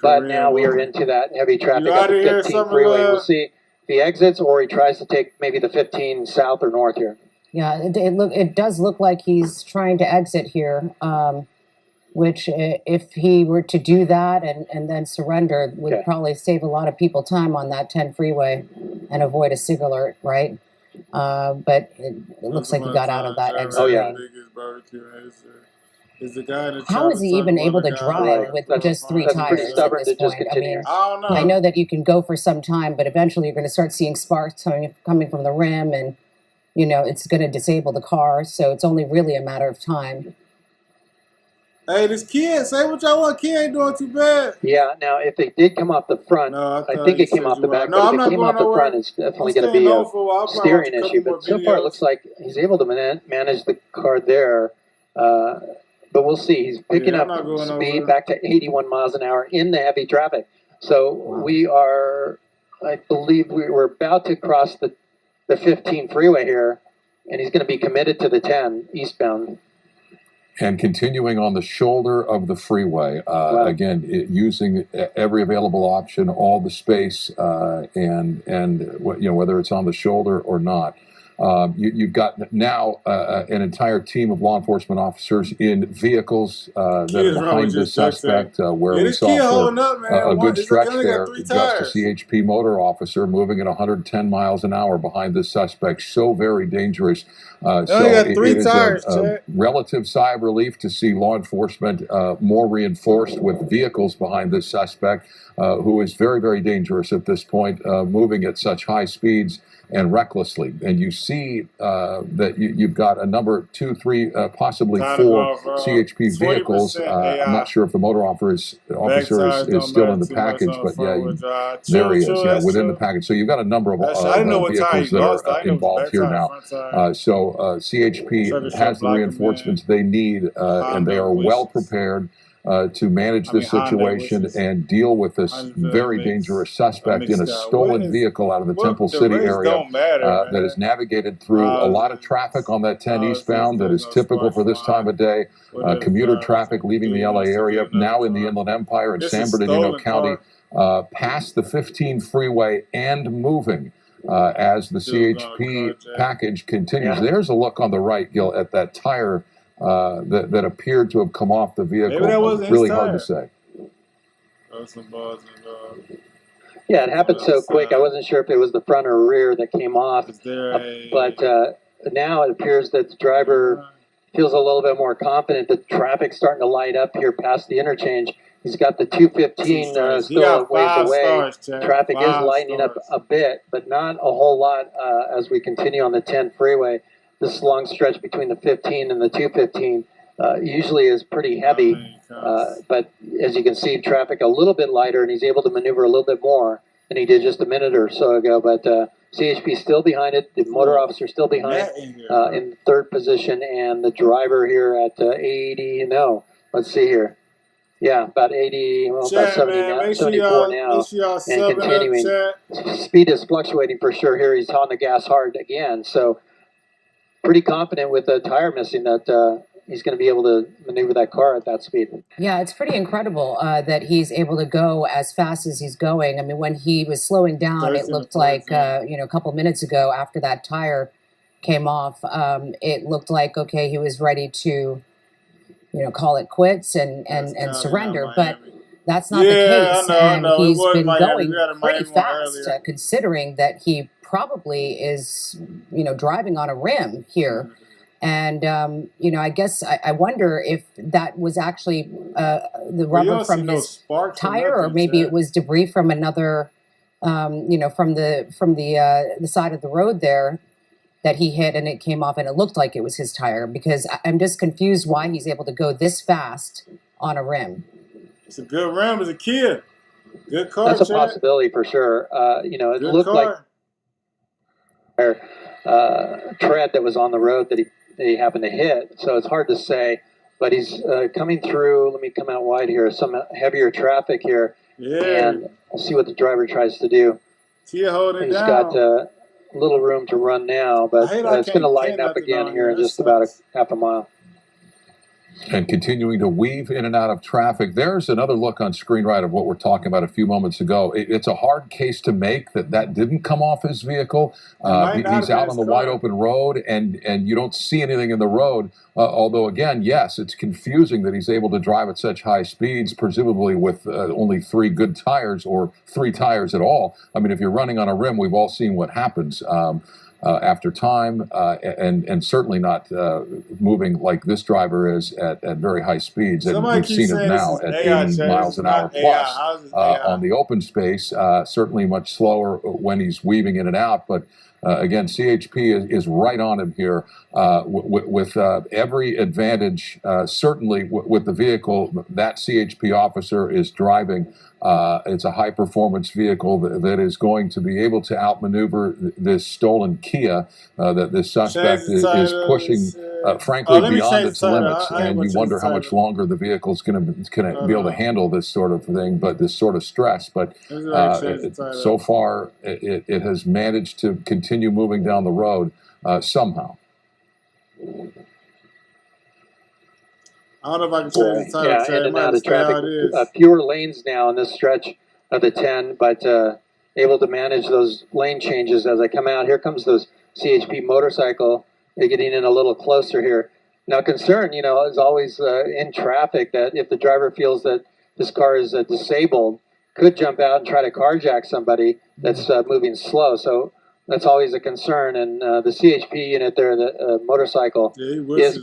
But now we are into that heavy traffic at the 15 freeway. We'll see if he exits or he tries to take maybe the 15 south or north here. Yeah, it does look like he's trying to exit here. Which, if he were to do that and then surrender, would probably save a lot of people time on that 10 freeway and avoid a SIG alert, right? But it looks like he got out of that exit. Oh, yeah. How is he even able to drive with just 3 tires at this point? I mean, I know that you can go for some time, but eventually you're going to start seeing sparks coming from the rim, and, it's going to disable the car, so it's only really a matter of time. Hey, this kid, say what y'all want. Kid ain't doing too bad. Yeah, now if they did come off the front, I think it came off the back, but if it came off the front, it's definitely going to be a steering issue. But so far, it looks like he's able to manage the car there. But we'll see. He's picking up speed back to 81 miles an hour in the heavy traffic. So we are, I believe we're about to cross the 15 freeway here, and he's going to be committed to the 10 eastbound. And continuing on the shoulder of the freeway, again, using every available option, all the space, and whether it's on the shoulder or not. You've got now an entire team of law enforcement officers in vehicles that are behind this suspect, where we saw for a good stretch there just a CHP motor officer moving at 110 miles an hour behind this suspect. So very dangerous. So it is a relative sigh of relief to see law enforcement more reinforced with vehicles behind this suspect, who is very, very dangerous at this point, moving at such high speeds and recklessly. And you see that you've got a number 2, 3, possibly 4 CHP vehicles. I'm not sure if the motor officer is still in the package, but there he is, within the package. So you've got a number of vehicles that are involved here now. So CHP has the reinforcements they need, and they are well prepared to manage this situation and deal with this very dangerous suspect in a stolen vehicle out of the Temple City area that has navigated through a lot of traffic on that 10 eastbound that is typical for this time of day. Commuter traffic leaving the LA area, now in the Inland Empire and San Bernardino County, past the 15 freeway and moving. As the CHP package continues. There's a look on the right, Gil, at that tire that appeared to have come off the vehicle. Really hard to say. Yeah, it happened so quick. I wasn't sure if it was the front or rear that came off. But now it appears that the driver feels a little bit more confident. The traffic's starting to light up here past the interchange. He's got the 215 still a ways away. Traffic is lightening up a bit, but not a whole lot as we continue on the 10 freeway. This long stretch between the 15 and the 215 usually is pretty heavy, but as you can see, traffic a little bit lighter, and he's able to maneuver a little bit more than he did just a minute or so ago. But CHP still behind it. The motor officer still behind in third position, and the driver here at 80. No, let's see here. Yeah, about 80, well, about 70 now, 74 now, and continuing. Speed is fluctuating for sure here. He's on the gas hard again, so pretty confident with the tire missing that he's going to be able to maneuver that car at that speed. Yeah, it's pretty incredible that he's able to go as fast as he's going. I mean, when he was slowing down, it looked like, a couple minutes ago after that tire came off, it looked like, okay, he was ready to, call it quits and surrender. But that's not the case. And he's been going pretty fast, considering that he probably is, driving on a rim here. And, I guess I wonder if that was actually the rubber from his tire, or maybe it was debris from another, from the side of the road there that he hit, and it came off, and it looked like it was his tire, because I'm just confused why he's able to go this fast on a rim. It's a good rim. It's a Kia. Good car. That's a possibility for sure. It looked like tread that was on the road that he happened to hit. So it's hard to say, but he's coming through. Let me come out wide here. Some heavier traffic here. Yeah. And we'll see what the driver tries to do. He's got a little room to run now, but it's going to lighten up again here in just about a half a mile. And continuing to weave in and out of traffic. There's another look on screen right of what we're talking about a few moments ago. It's a hard case to make that didn't come off his vehicle. He's out on the wide open road, and you don't see anything in the road. Although, again, yes, it's confusing that he's able to drive at such high speeds, presumably with only 3 good tires, or 3 tires at all. I mean, if you're running on a rim, we've all seen what happens. After time, and certainly not moving like this driver is at very high speeds. And we've seen it now at 80 miles an hour plus on the open space, certainly much slower when he's weaving in and out. But again, CHP is right on him here with every advantage, certainly with the vehicle that CHP officer is driving. It's a high-performance vehicle that is going to be able to outmaneuver this stolen Kia that this suspect is pushing, frankly, beyond its limits. And you wonder how much longer the vehicle is going to be able to handle this sort of thing, but this sort of stress. But so far, it has managed to continue moving down the road somehow. I don't know if I can change the title. In and out of traffic. Fewer lanes now in this stretch of the 10, but able to manage those lane changes as I come out. Here comes those CHP motorcycle. They're getting in a little closer here. Now, concern, is always in traffic that if the driver feels that this car is disabled, could jump out and try to carjack somebody that's moving slow. So that's always a concern. And the CHP unit there, the motorcycle,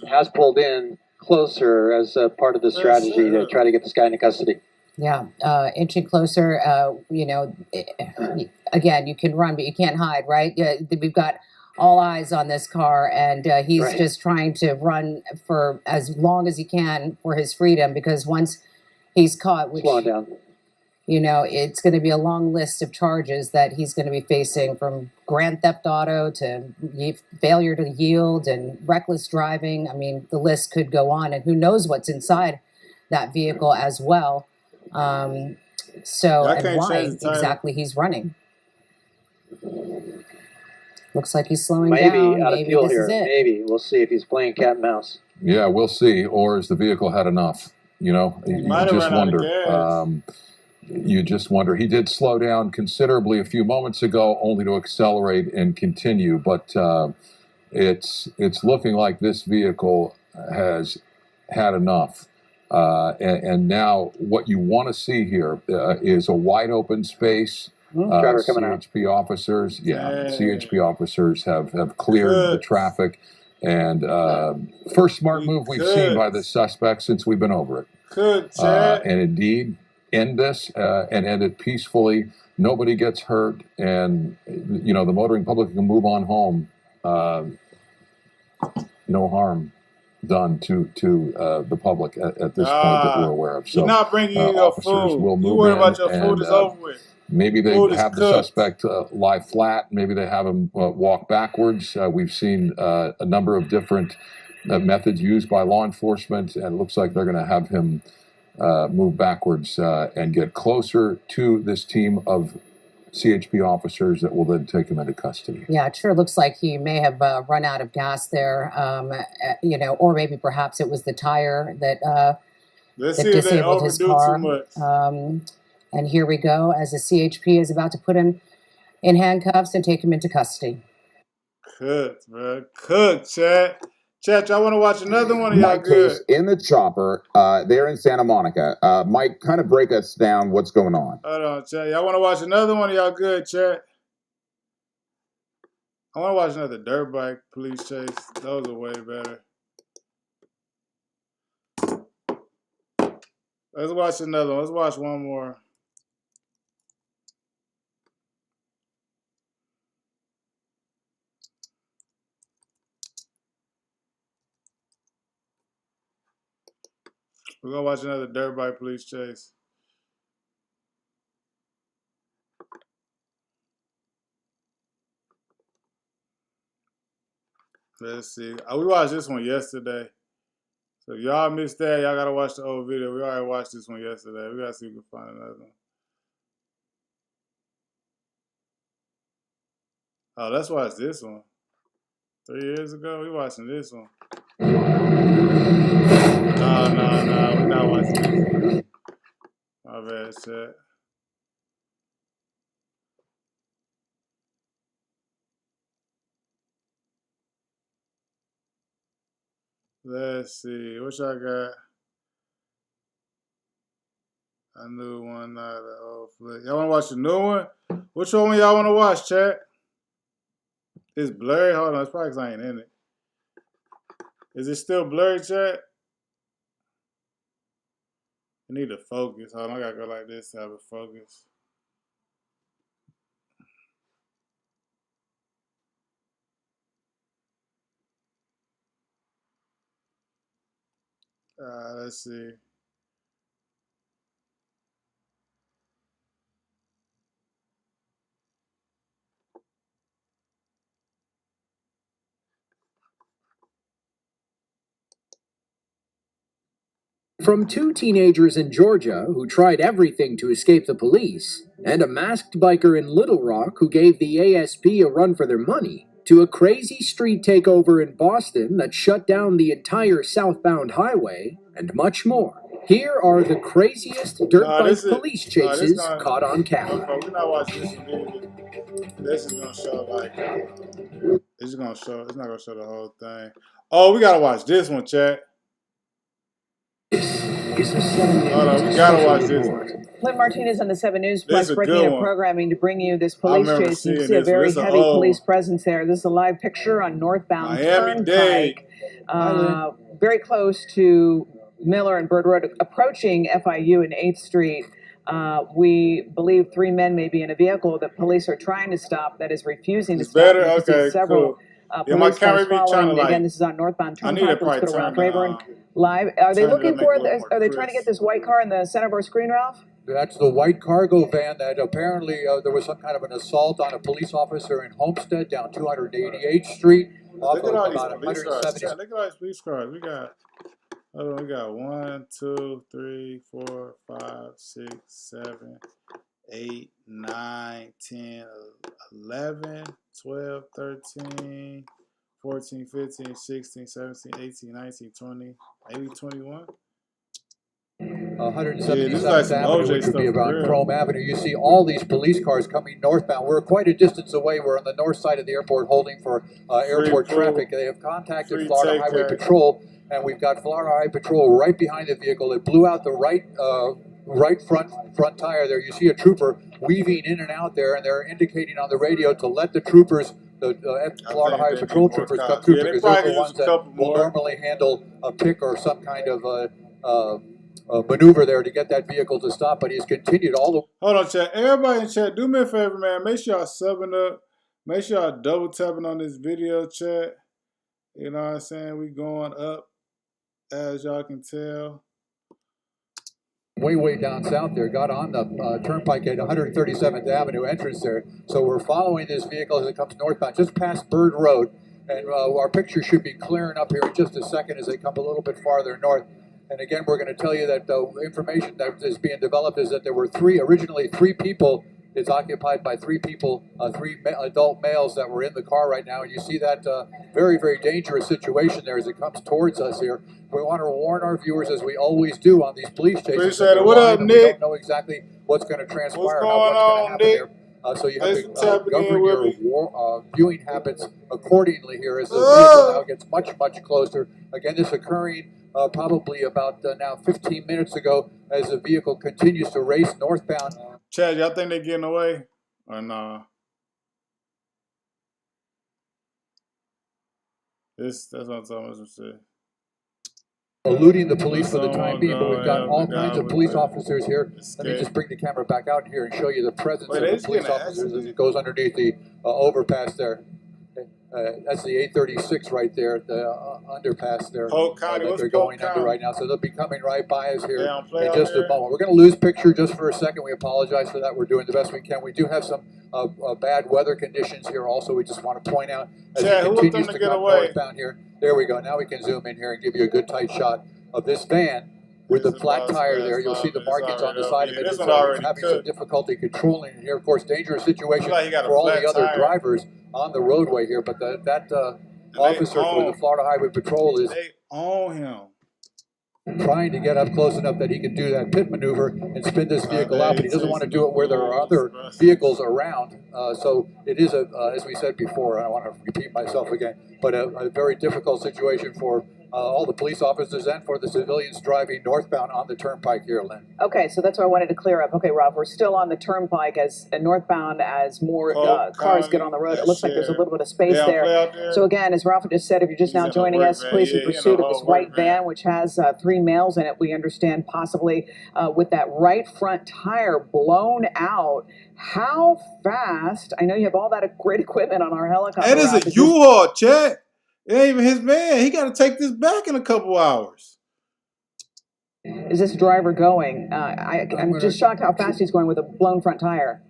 has pulled in closer as part of the strategy to try to get this guy into custody. Yeah, inching closer. Again, you can run, but you can't hide, right? We've got all eyes on this car, and he's just trying to run for as long as he can for his freedom, because once he's caught, which, slowing down. It's going to be a long list of charges that he's going to be facing, from grand theft auto to failure to yield and reckless driving. I mean, the list could go on, and who knows what's inside that vehicle as well. And why exactly he's running. Looks like he's slowing down. Out of maybe fuel this here. is it. Maybe. We'll see if he's playing cat and mouse. Yeah, we'll see. Or has the vehicle had enough? You just wonder. You just wonder. He did slow down considerably a few moments ago, only to accelerate and continue. But it's looking like this vehicle has had enough. And now what you want to see here is a wide open space. Driver coming out. CHP officers, CHP officers have cleared the traffic. And first smart move we've seen by the suspect since we've been over it. Could, Chad. And indeed, end this and end it peacefully. Nobody gets hurt, and you know the motoring public can move on home. No harm done to the public at this point that we're aware of. So you're not bringing in your food. Will move you worry about your and, food is over with. Maybe they Food is have the cooked. suspect lie flat. Maybe they have him walk backwards. We've seen a number of different methods used by law enforcement, and it looks like they're going to have him move backwards and get closer to this team of CHP officers that will then take him into custody. Yeah, it sure looks like he may have run out of gas there, you know, or maybe perhaps it was the tire that disabled his car. And here we go, as the CHP is about to put him in handcuffs and take him into custody. Cooked, bro. Cooked, Chad. Chad, y'all want to watch another one of y'all Mike good? is in the chopper. They're in Santa Monica. Mike, kind of break us down what's going on. Hold on, Chad. Y'all want to watch another one of y'all good, Chad? I want to watch another dirt bike police chase. Those are way better. Let's watch another one. Let's watch one more. We're going to watch another dirt bike police chase. Let's see. We watched this one yesterday. So if y'all missed that, y'all got to watch the old video. We already watched this one yesterday. We got to see if we can find another one. Oh, let's watch this one. 3 years ago, we watching this one. No, we're not watching this. My bad, chat. Let's see. What y'all got? A new one, not an old flick. Y'all want to watch the new one? Which one y'all want to watch, chat? It's blurry. Hold on, it's probably 'cause I ain't in it. Is it still blurry, chat? I need to focus. Hold on, I gotta go like this to have it focus. Let's see. From two teenagers in Georgia who tried everything to escape the police, and a masked biker in Little Rock who gave the ASP a run for their money, to a crazy street takeover in Boston that shut down the entire southbound highway, and much more. Here are the craziest dirt bike police chases caught on camera. We're not watching this one either. This is gonna show like it's gonna show. It's not gonna show the whole thing. Oh, we gotta watch this one, chat. Hold on, we gotta watch this one. Clint Martinez on the 7 News Plus breaking up programming to bring you this police chase. You can see a very heavy police presence there. This is a live picture on northbound Turnpike, very close to Miller and Bird Road, approaching FIU and 8th Street. We believe 3 men may be in a vehicle that police are trying to stop that is refusing to stop. Okay, several cool. My camera be trying to again, this is on northbound Turnpike. Let's go to Ralph Rayburn live. Are they looking for? Are they trying to get this white car in the center of our screen, Ralph? That's the white cargo van that apparently there was some kind of an assault on a police officer in Homestead down 288th Street. Look at all these police cars. Look at all these police cars. We got 1, 2, 3, 4, 5, 6, 7, 8, 9, 10, 11, 12, 13, 14, 15, 16, 17, 18, 19, 20, maybe 21. 177th Avenue, which would be around Chrome Avenue. You see all these police cars coming northbound. We're quite a distance away. We're on the north side of the airport holding for airport traffic. They have contacted Florida Highway Patrol, and we've got Florida Highway Patrol right behind the vehicle. It blew out the right front tire there. You see a trooper weaving in and out there, and they're indicating on the radio to let the troopers Florida Highway Patrol troopers come through because they're the ones that will normally handle a pick or some kind of maneuver there to get that vehicle to stop. But he's continued all the. Hold on, chat. Everybody in chat, do me a favor, man. Make sure y'all subbing up. Make sure y'all double tapping on this video, chat. You know what I'm saying? We going up, as y'all can tell. Way down south there, got on the turnpike at 137th Avenue entrance there. So we're following this vehicle as it comes northbound, just past Bird Road. And our picture should be clearing up here in just a second as they come a little bit farther north. And again, we're going to tell you that the information that is being developed is that there were originally three people. It's occupied by three people, three adult males that were in the car right now. And you see that very, very dangerous situation there as it comes towards us here. We want to warn our viewers, as we always do on these police chases. What up, Nick? We don't know exactly what's going to transpire, what's going to happen here. So you have to govern your viewing habits accordingly here as the vehicle now gets much, much closer. Again, this occurring probably about now 15 minutes ago as the vehicle continues to race northbound. Chad, y'all think they're getting away or nah? That's what I'm talking about. Eluding the police for the time being, but we've got all kinds of police officers here. Let me just bring the camera back out here and show you the presence of the police officers as it goes underneath the overpass there. That's the 836 right there, the underpass there that they're going under right now. So they'll be coming right by us here in just a moment. We're going to lose picture just for a second. We apologize for that. We're doing the best we can. We do have some bad weather conditions here also. We just want to point out as it continues to come northbound here. There we go. Now we can zoom in here and give you a good tight shot of this van with the flat tire there. You'll see the markings on the side of it. It's having some difficulty controlling it here. Of course, dangerous situation for all the other drivers on the roadway here. But that officer for the Florida Highway Patrol is on him, trying to get up close enough that he can do that pit maneuver and spin this vehicle out, but he doesn't want to do it where there are other vehicles around. So it is, as we said before, I don't want to repeat myself again, but a very difficult situation for all the police officers and for the civilians driving northbound on the turnpike here, Lynn. Okay, so that's what I wanted to clear up. Okay, Rob, we're still on the turnpike as northbound as more cars get on the road. It looks like there's a little bit of space there. So again, as Ralph just said, if you're just now joining us, police in pursuit of this white van, which has three males in it, we understand possibly with that right front tire blown out. How fast? I know you have all that great equipment on our helicopter. That is a U-Haul, Chad. It ain't even his van. He got to take this back in a couple hours. Is this driver going? I'm just shocked how fast he's going with a blown front tire.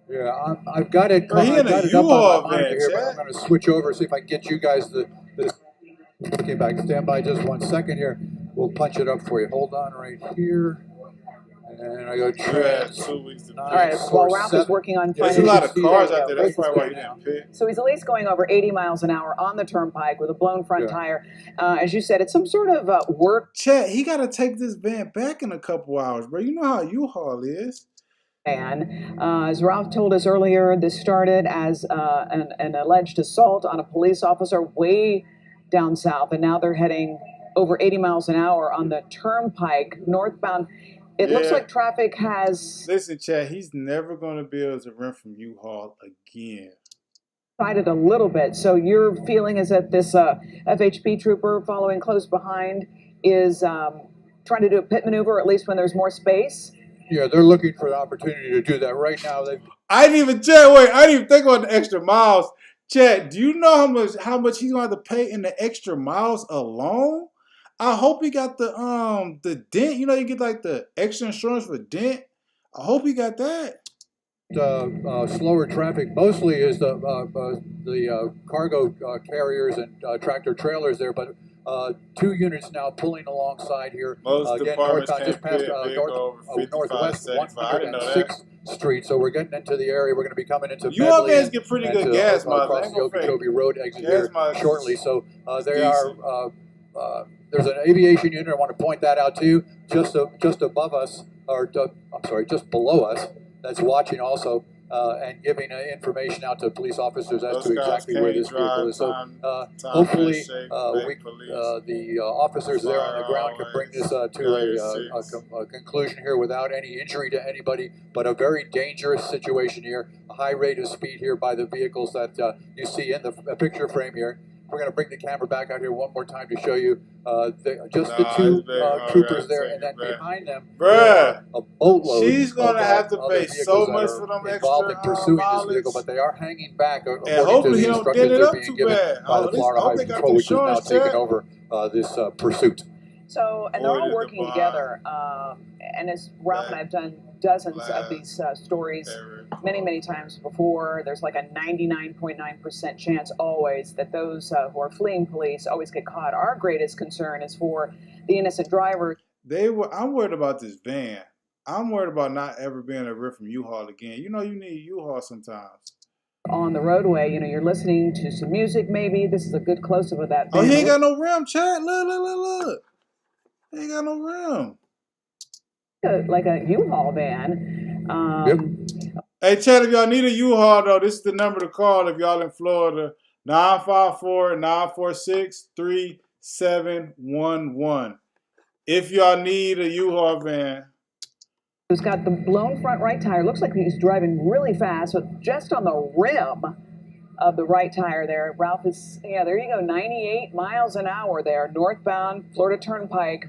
Yeah, I've got it. I've got it up on my monitor here, but I'm going to switch over, see if I can get you guys the. Okay, back. Stand by just 1 second here. We'll punch it up for you. Hold on right here. And I go trans. All right, while Ralph is working on there's a lot of cars out there. That's probably why he didn't pit. So he's at least going over 80 miles an hour on the turnpike with a blown front tire. As you said, it's some sort of work. Chet, he got to take this van back in a couple hours, bro. You know how U-Haul is. And as Ralph told us earlier, this started as an alleged assault on a police officer way down south, and now they're heading over 80 miles an hour on the turnpike northbound. It looks like traffic has... Listen, Chad, he's never going to be able to rent from U-Haul again. ...a little bit. So your feeling is that this FHP trooper following close behind is trying to do a pit maneuver, at least when there's more space? Yeah, they're looking for an opportunity to do that right now. I didn't even think about the extra miles. Chad, do you know how much he's going to have to pay in the extra miles alone? I hope he got the dent. You know, you get like the extra insurance for dent. I hope he got that. Slower traffic mostly is the cargo carriers and tractor trailers there, but 2 units now pulling alongside here. Most again, northbound, just past northwest 106th Street. So we're getting into the area. We're going to be coming into Medley and get pretty good gas mileage across the Okeechobee Road exit here shortly. So they are. There's an aviation unit. I want to point that out to you, just above us, or I'm sorry, just below us. That's watching also. and giving information out to police officers as Those to guys exactly where can't this vehicle drive is. So time hopefully shape, the officers there on the ground can bring this to a conclusion here without any injury to anybody, but a very dangerous situation here, a high rate of speed here by the vehicles that you see in the picture frame here. We're going to bring the camera back out here one more time to show you the two troopers there, and then behind them, bruh, a boatload. She's gonna have to other pay vehicles so that much are for them involved extra in pursuing this mileage. vehicle, but they are hanging back And according to hopefully he the don't instructions dent it they're up being too given bad. by the Florida Highway Patrol, which is now taking over this pursuit. So, and they're all Avoided the working bar. together. And as Ralph and I have done dozens of these stories many times before, there's like a 99.9% chance always that those who are fleeing police always get caught. Our greatest concern is for the innocent driver. I'm worried about this van. I'm worried about not ever being able to rip from U-Haul again. You know you need U-Haul sometimes. On the roadway, you know, you're listening to some music maybe. This is a good close-up of that van. Oh, he ain't got no rim, Chad. Look. He ain't got no rim. Like a U-Haul van. Hey, Chad, if y'all need a U-Haul, though, this is the number to call if y'all in Florida. 954-946-3711. If y'all need a U-Haul van. Who's got the blown front right tire. Looks like he's driving really fast, but just on the rim of the right tire there. Ralph is, yeah, there you go, 98 miles an hour there, northbound Florida Turnpike,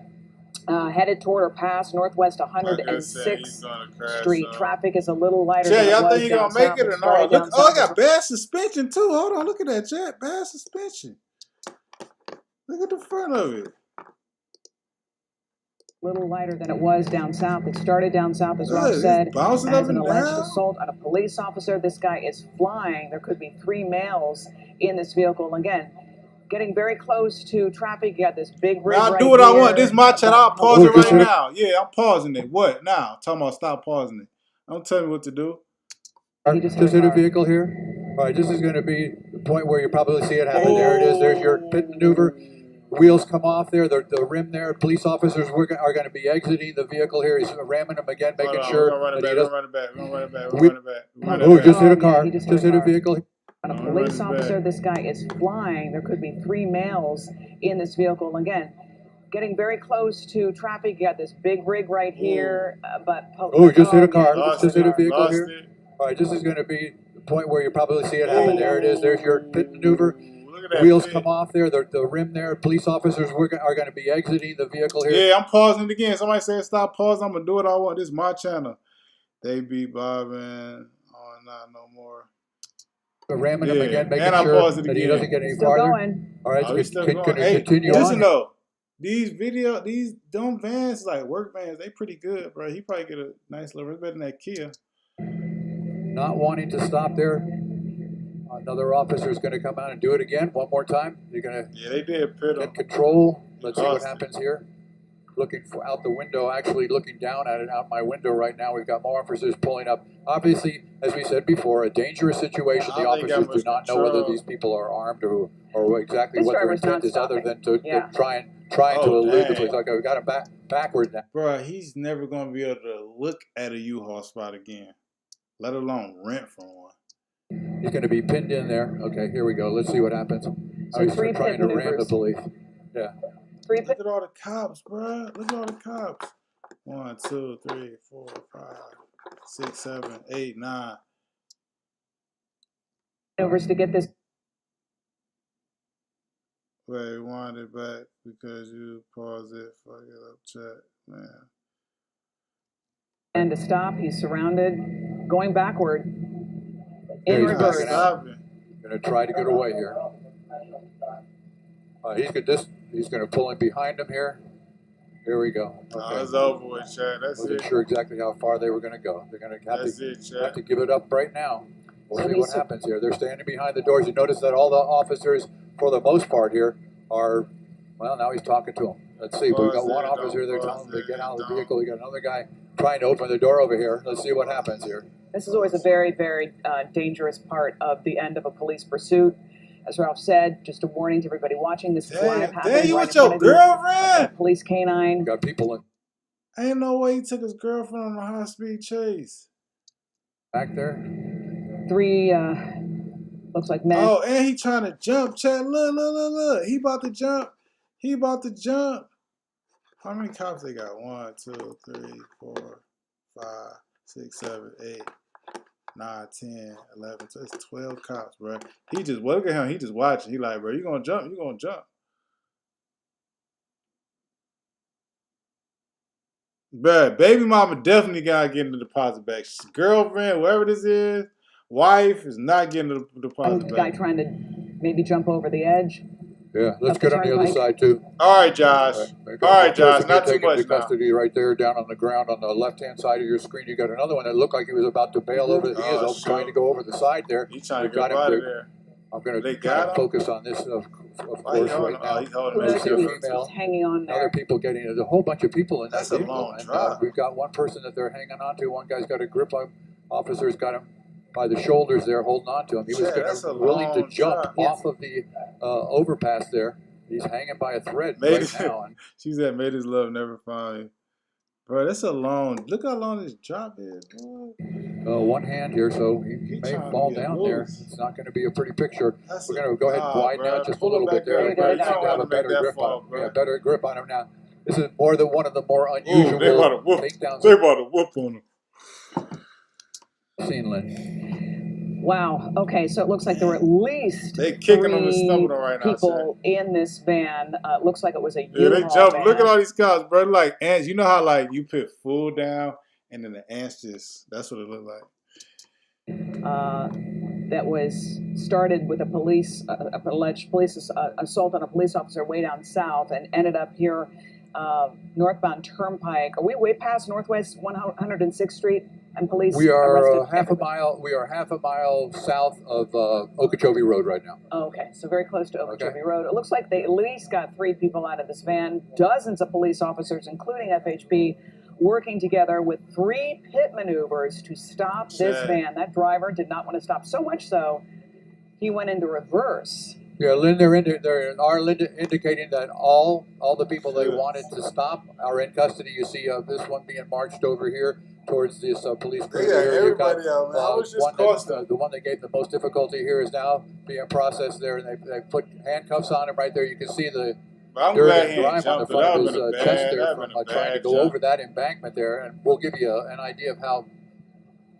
headed toward or past Northwest 106th Street. Traffic is a little lighter than it y'all was think you're down gonna make south. it or not? Look, I got bad suspension too. Hold on, look at that, Chad. Bad suspension. Look at the front of it. Little lighter than it was down south. It started down south, as Ralph said, as an alleged assault on a police officer. This guy is flying. There could be 3 males in this vehicle. Again, getting very close to traffic. You got this big rig I'll right do what here. I want. This is my channel. I'll pause it right now. Yeah, I'm pausing it. What now? Talking about stop pausing it. Don't tell me what to do. Just hit a vehicle here. All right, this is going to be the point where you probably see it happen. There it is. There's your pit maneuver. Wheels come off there, the rim there. Police officers are going to be exiting the vehicle here. He's ramming them again, making sure that he doesn't. We're gonna run it back. Oh, just hit a car. Just hit a vehicle. On a police officer, this guy is flying. There could be 3 males in this vehicle. Again, getting very close to traffic. You got this big rig right here, but just hit a car. Just hit a vehicle here. All right, this is going to be the point where you probably see it happen. There it is. There's your pit maneuver. Wheels come off there, the rim there. Police officers are going to be exiting the vehicle here. Yeah, I'm pausing it again. Somebody said stop pausing. I'm going to do what I want. This is my channel. They be bobbing. Oh, not no more. Ramming him again, making sure that he doesn't get any farther. All right, continue on. Listen though, these dumb vans, like work vans, they pretty good, bro. He probably get a nice little, better than that Kia. Not wanting to stop there. Another officer is going to come out and do it again one more time. You're going to they did pit him. Get control. Let's see what happens here. Looking out the window, actually looking down at it out my window right now. We've got more officers pulling up. Obviously, as we said before, a dangerous situation. The officers do not know whether these people are armed or exactly what their intent is, other than to trying to elude the police. Okay, we got him backward now. Bro, he's never going to be able to look at a U-Haul spot again, let alone rent from one. He's going to be pinned in there. Okay, here we go. Let's see what happens. So he's trying to ram the police. Yeah. Look at all the cops, bro. Look at all the cops. 1, 2, 3, 4, 5, 6, 7, 8, 9. Maneuvers to get this. Wait, wind it back because you pause it. Fuck it up, chat, man. And to stop, he's surrounded, going backward. In reverse. Going to try to get away here. He's going to pull in behind him here. Here we go. Okay. It's over with, Chad. That's Wasn't sure exactly how far they were going to go. They're going to have to give it up right now. We'll see what happens here. They're standing behind the doors. You notice that all the officers, for the most part here, are, well, now he's talking to them. Let's see. We've got one officer there telling them to get out of the vehicle. We got another guy trying to open the door over here. Let's see what happens here. This is always a very, very dangerous part of the end of a police pursuit. As Ralph said, just a warning to everybody watching. This is live happening. Damn, you with your girlfriend? Police canine. Got people in. Ain't no way he took his girlfriend on a high-speed chase. Back there. Three, looks like men. Oh, and he trying to jump, Chad. Look. He about to jump. How many cops they got? 1, 2, 3, 4, 5, 6, 7, 8, 9, 10, 11. So it's 12 cops, bro. He just, look at him. He just watching. He like, bro, you gonna jump? You gonna jump? Bruh, baby mama definitely gotta get in the deposit bag. Girlfriend, whoever this is, wife is not getting the deposit bag. The guy trying to maybe jump over the edge. Yeah, let's get on the other side too. All right, Josh. Josh. Not too much now. Custody right there, down on the ground on the left-hand side of your screen. You got another one that looked like he was about to bail over. He is trying to go over the side there. He's trying to get out of there. I'm going to focus on this, of course, right now. He's hanging on there. Other people getting, there's a whole bunch of people in that vehicle. That's a long drive. We've got one person that they're hanging on to. One guy's got a grip on. Officer's got him by the shoulders there, holding on to him. He was willing to jump off of the overpass there. He's hanging by a thread now. She said, "Made his love never find you." Bro, that's a long. Look how long this drop is, boy. One hand here, so he may fall down there. It's not going to be a pretty picture. We're going to go ahead and widen out just a little bit there. Have a better grip on him. Yeah, better grip on him now. This is one of the more unusual takedowns. They about to whoop on him. Scene, Lynn. Wow. Okay, so it looks like there were at least they kicking on the stomach right now. People in this van. It looks like it was a U-Haul they jump. Van. Look at all these cops, bro. Like ants. You know how like you put food down and then the ants just. That's what it looked like. That was started with a alleged police assault on a police officer way down south and ended up here northbound Turnpike. Are we way past Northwest 106th Street? And police we are half a mile. We are half a mile south of Okeechobee Road right now. Oh, okay, so very close to Okeechobee Road. It looks like they at least got 3 people out of this van. Dozens of police officers, including FHP, working together with 3 pit maneuvers to stop this van. That driver did not want to stop, so much so he went into reverse. Yeah, Lynn, they're indicating that all the people they wanted to stop are in custody. You see this one being marched over here towards this police cruiser. Yeah, everybody out, man. How much this cost them? The one that gave the most difficulty here is now being processed there, and they put handcuffs on him right there. You can see the dirt and grime on the front of his chest there from trying to go over that embankment there. And we'll give you an idea of how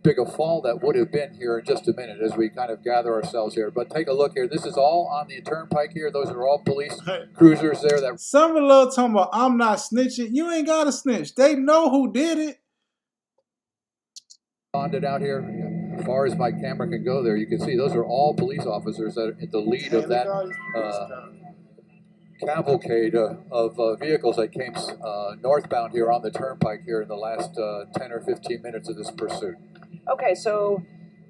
big a fall that would have been here in just a minute as we kind of gather ourselves here. But take a look here. This is all on the turnpike here. Those are all police cruisers there. That some of the little talking about I'm not snitching. You ain't got to snitch. They know who did it. Bonded out here, as far as my camera can go there, you can see those are all police officers that are at the lead of that cavalcade of vehicles that came northbound here on the turnpike here in the last 10 or 15 minutes of this pursuit. Okay, so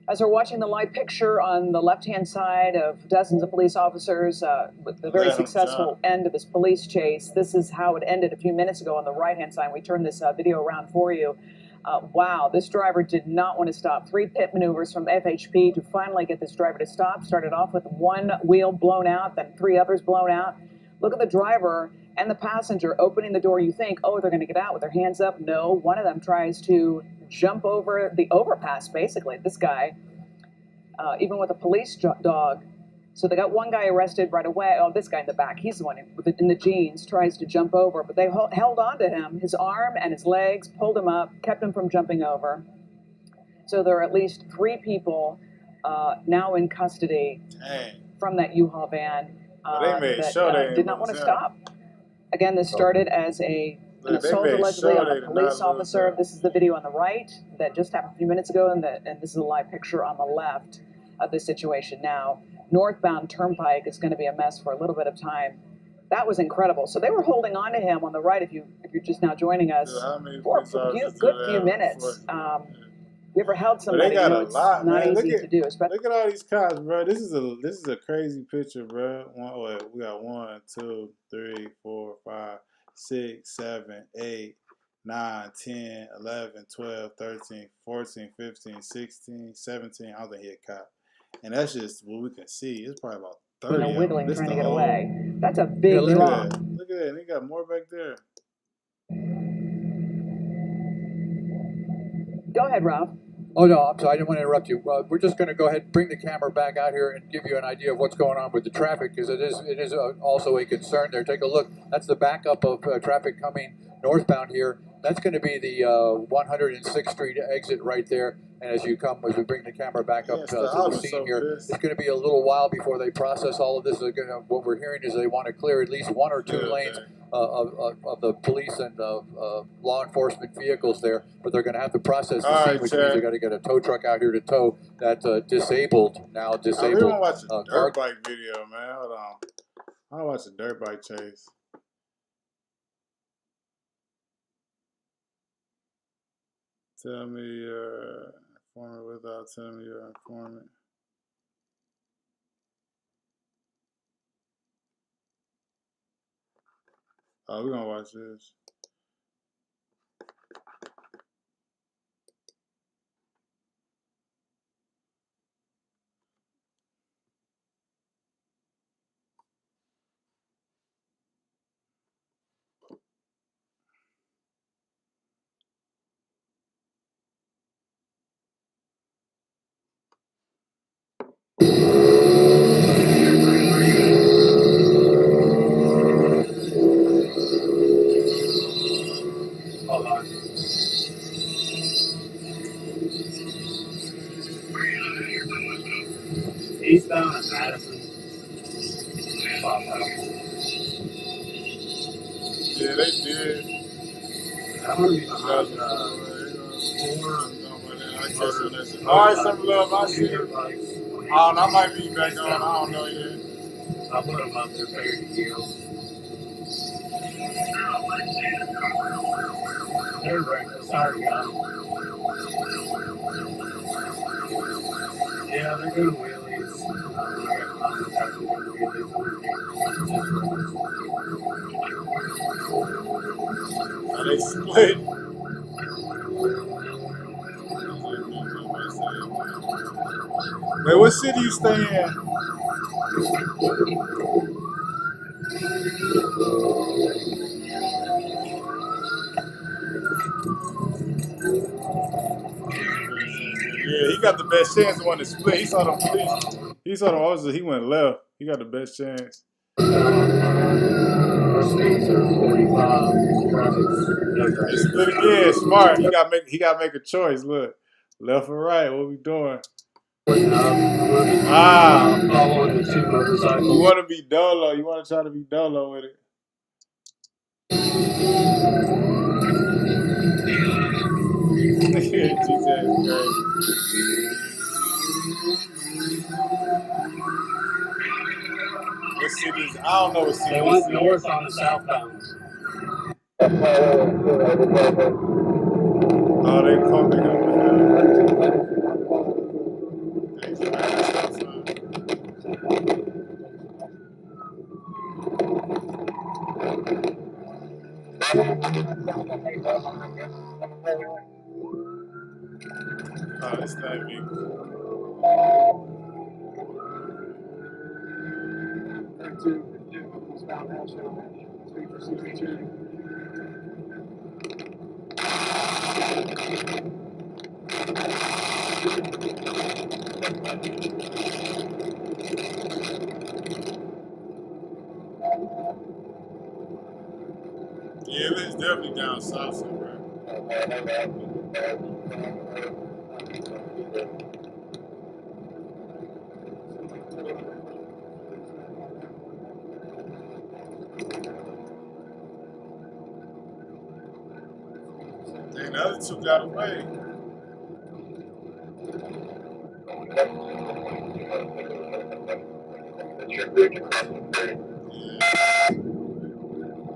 as we're watching the live picture on the left-hand side of dozens of police officers with the very successful end of this police chase, this is how it ended a few minutes ago on the right-hand side. We turned this video around for you. Wow, this driver did not want to stop. 3 pit maneuvers from FHP to finally get this driver to stop. Started off with 1 wheel blown out, then 3 others blown out. Look at the driver and the passenger opening the door. You think, oh, they're going to get out with their hands up. No, one of them tries to jump over the overpass, basically. This guy, even with a police dog. So they got one guy arrested right away. Oh, this guy in the back, he's the one in the jeans, tries to jump over. But they held on to him, his arm and his legs, pulled him up, kept him from jumping over. So there are at least 3 people now in custody from that U-Haul van that did not want to stop. Again, this started as an assault allegedly on a police officer. This is the video on the right that just happened a few minutes ago, and this is a live picture on the left of this situation now. Northbound Turnpike is going to be a mess for a little bit of time. That was incredible. So they were holding on to him on the right, if you're just now joining us, for a good few minutes. You ever held somebody? They got a lot, man. Not easy to do. Look at all these cops, bro. This is a crazy picture, bro. We got 1, 2, 3, 4, 5, 6, 7, 8, 9, 10, 11, 12, 13, 14, 15, 16, 17. I don't think he a cop. And that's just what we can see. It's probably about 30. Wiggling, trying to get away. That's a big drop. Look at that. They got more back there. Go ahead, Ralph. Oh no, I'm sorry, I didn't want to interrupt you. We're just going to go ahead and bring the camera back out here and give you an idea of what's going on with the traffic, because it is also a concern there. Take a look. That's the backup of traffic coming northbound here. That's going to be the 106th Street exit right there. And as we bring the camera back up to the scene here, it's going to be a little while before they process all of this. What we're hearing is they want to clear at least one or two lanes of the police and law enforcement vehicles there, but they're going to have to process the scene, which means they're going to get a tow truck out here to tow that disabled. I really want to watch a dirt bike video, man. Hold on. I want to watch a dirt bike chase. Tell me your informant without telling me your informant. Oh, we're going to watch this. Eastbound at Madison. Yeah, they did. I'm gonna be behind Alright, some love, I see it. I might be back on, I don't know yet. I'll put them up there, figure the deal. They're reckless, sorry, guys. Yeah, they're doing wheelies. Are they split? Wait, what city you stay in? Yeah, he got the best chance to win the split. He saw them police. He saw them officers. He went left. He got the best chance. They split again. Smart. He got to make a choice. Look, left or right. What we doing? You want to be dolo. You want to try to be dolo with it. What cities? I don't know what cities. They went north on the southbound. Oh, they caught me up. Oh, this thing big. Yeah, it's definitely down south somewhere. Dang, the other two got away.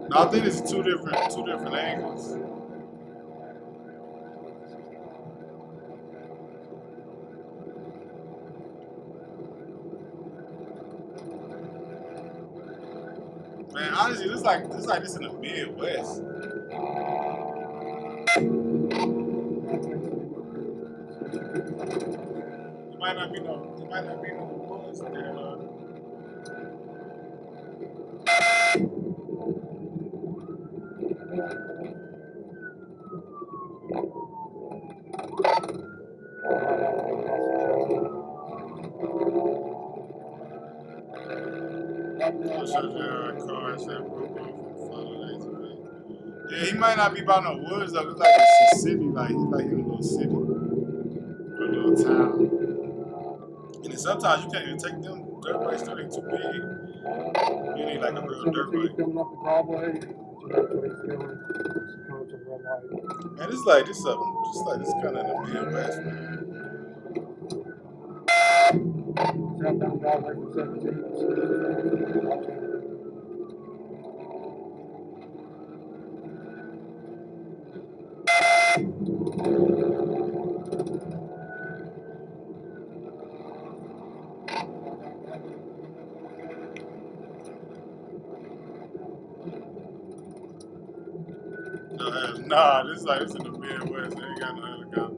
No, I think it's two different angles. Man, honestly, this like this in the Midwest. There might not be no buzz there. cars that broke off and followed ATV. Yeah, he might not be by no woods though. It's like it's a city, like he's like in a little city, or a little town. And then sometimes you can't even take them dirt bikes; they're too big. You need like a real dirt bike. Coming up the Broadway. Man, it's like this up, just like this kind of in the Midwest, man. Southbound Broadway from 17. Nah, this is like this in the Midwest. They ain't got no helicopter.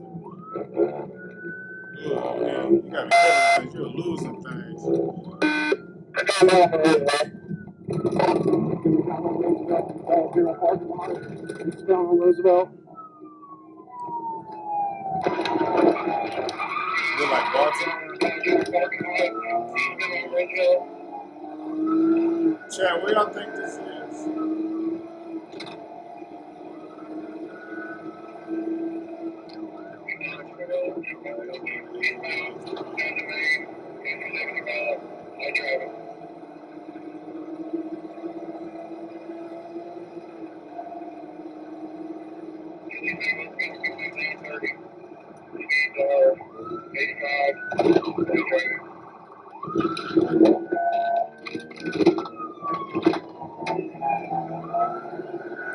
Oh man, you gotta be careful because you'll lose some things. Roosevelt. You're like Baltimore. Chad, where y'all think this is?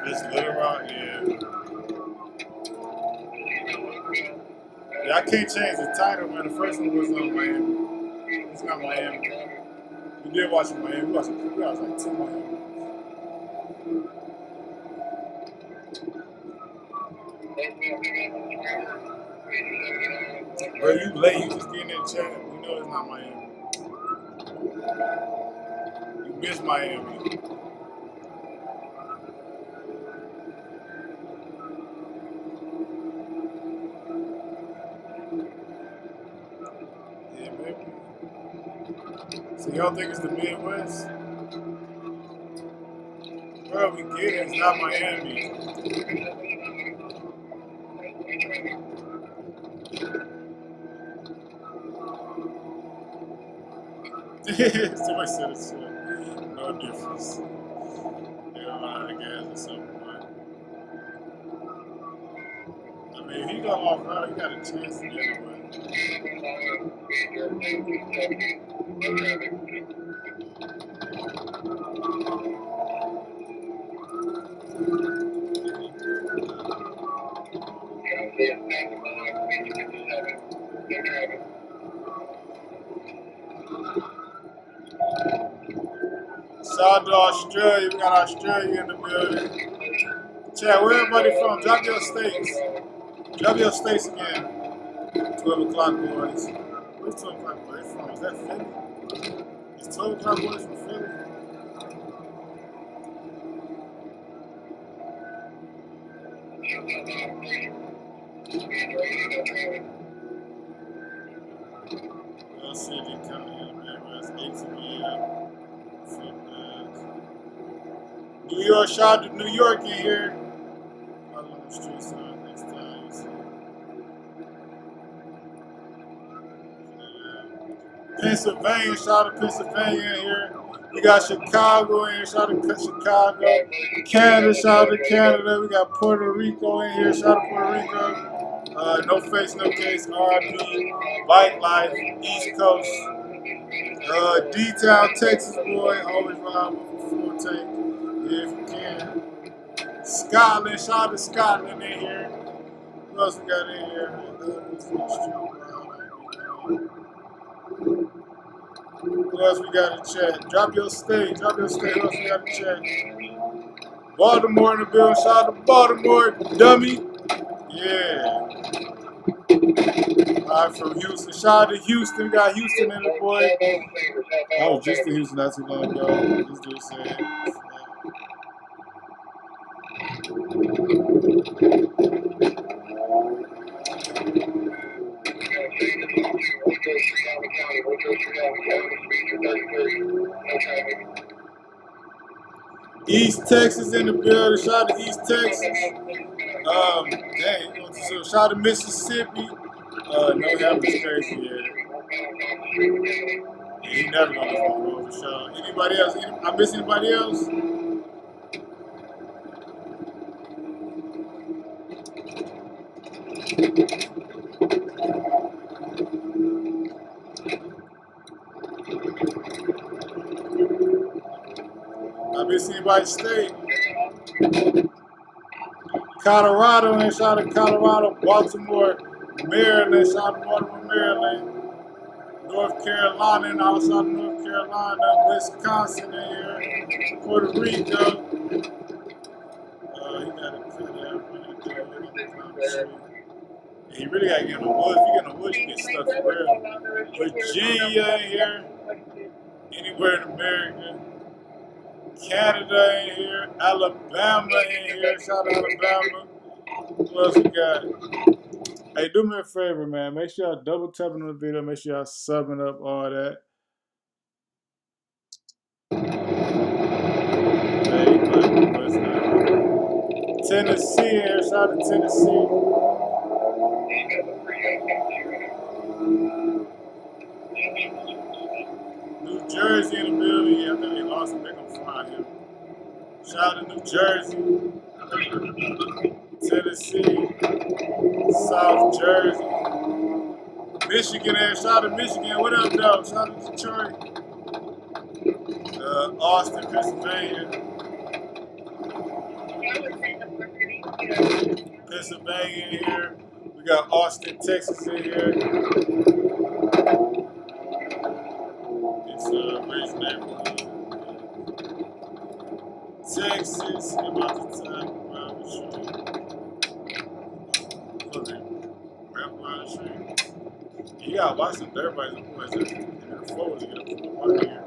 This Little Rock, yeah. Yeah, I can't change the title, man. The first one was on Miami. It's not Miami. We did watch Miami. We watched like 2 Miami. Bro, you late. You just getting in chat. We know it's not Miami. You missed Miami. Yeah, baby. So y'all think it's the Midwest? Bro, we get it. It's not Miami. Somebody said it's no difference. They don't run out of gas at some point. I mean, if he go off road, he got a chance to get away. Shout out to Australia. We got Australia in the building. Chad, where everybody from? Drop your states. Drop your states again. 12 o'clock boys. Where's 12 o'clock boys from? Is that Philly? Is 12 o'clock boys from Philly? Let's see if they come in. It's 8 p.m. New York, shout out to New York in here. On the street side next time. Pennsylvania, shout out to Pennsylvania in here. We got Chicago in here, shout out to Chicago. Canada, shout out to Canada. We got Puerto Rico in here, shout out to Puerto Rico. No face, no case, RIP, Bike Life, East Coast. D-Town, Texas boy, always ride with a full tank. Yeah, if you can. Scotland, shout out to Scotland in here. Who else we got in here? Who else we got in chat? Drop your state. Who else we got in chat? Baltimore in the building. Shout out to Baltimore, dummy. Yeah. Alright, from Houston. Shout out to Houston. We got Houston in the boy. I was just in Houston not too long ago. This dude said. East Texas in the building. Shout out to East Texas. So shout out to Mississippi. No Hammond's crazy here. Yeah, he never gonna go for sure. Anybody else? I miss anybody else? I miss anybody state. Colorado, and shout out to Colorado, Baltimore, Maryland, shout out to Baltimore, Maryland, North Carolina, and outside of North Carolina, Wisconsin in here, Puerto Rico. He got a cut out right there. He really got to get in the woods. If you get in the woods, you get stuck for real. Virginia in here, anywhere in America. Canada in here, Alabama in here, shout out Alabama. What else we got? Hey, do me a favor, man. Make sure y'all double tapping on the video. Make sure y'all subbing up all that. Hey, Tennessee in here, shout out to Tennessee. New Jersey in the building. Yeah, I think they lost him. They're going to fly him. Shout out to New Jersey, Tennessee, South Jersey, Michigan there. Shout out to Michigan. What up, though? Shout out to Detroit. Austin, Pennsylvania. Pennsylvania in here. We got Austin, Texas in here. It's a rich neighborhood. Texas, about the time around the street. You gotta watch them. Everybody's boys in the forwards to get up from here.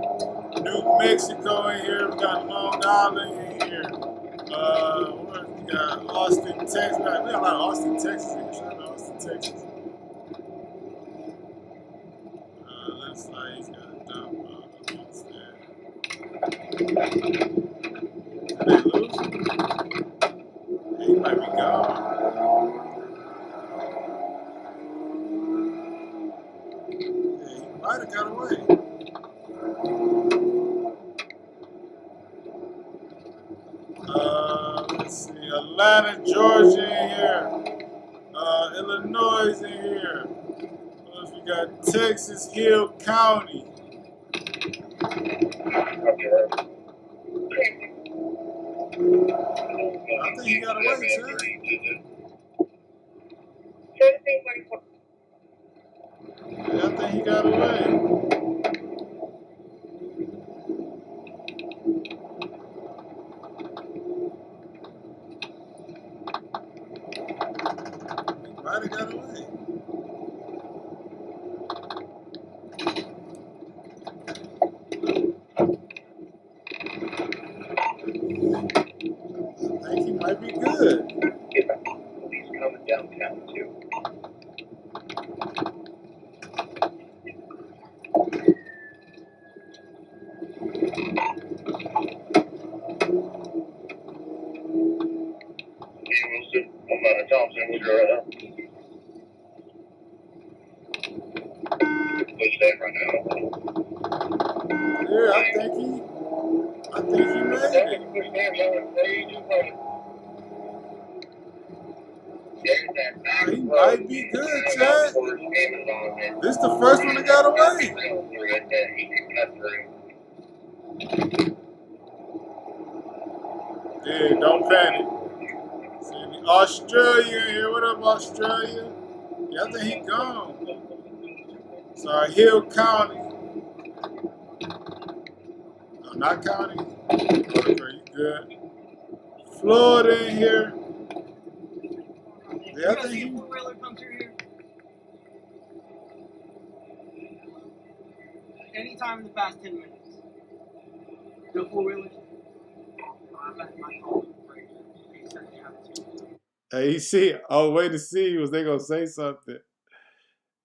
New Mexico in here. We got Long Island in here. We got Austin, Texas. We got a lot of Austin, Texas in here. Shout out to Austin, Texas. Looks like he's got a dump there. Did they lose? Yeah, he might be gone. Yeah, he might have got away. Let's see. Atlanta, Georgia in here. Illinois in here. We got Texas Hill County. I think he got away, sir. Yeah, I think he got away. He might have got away. I think he might be good. He's coming downtown too. Hey Wilson, I'm Thompson. What's your right now? What's that right now? Yeah, I think he made it. He might be good, Chad. This is the first one that got away. Yeah, don't panic. See, Australia in here. What up, Australia? Yeah, I think he gone. Sorry, Hill County. No, not county. Okay, you good. Florida in here. Yeah, I think he... Anytime in the past 10 minutes. No four-wheelers. Hey, he see. I was waiting to see was they gonna say something.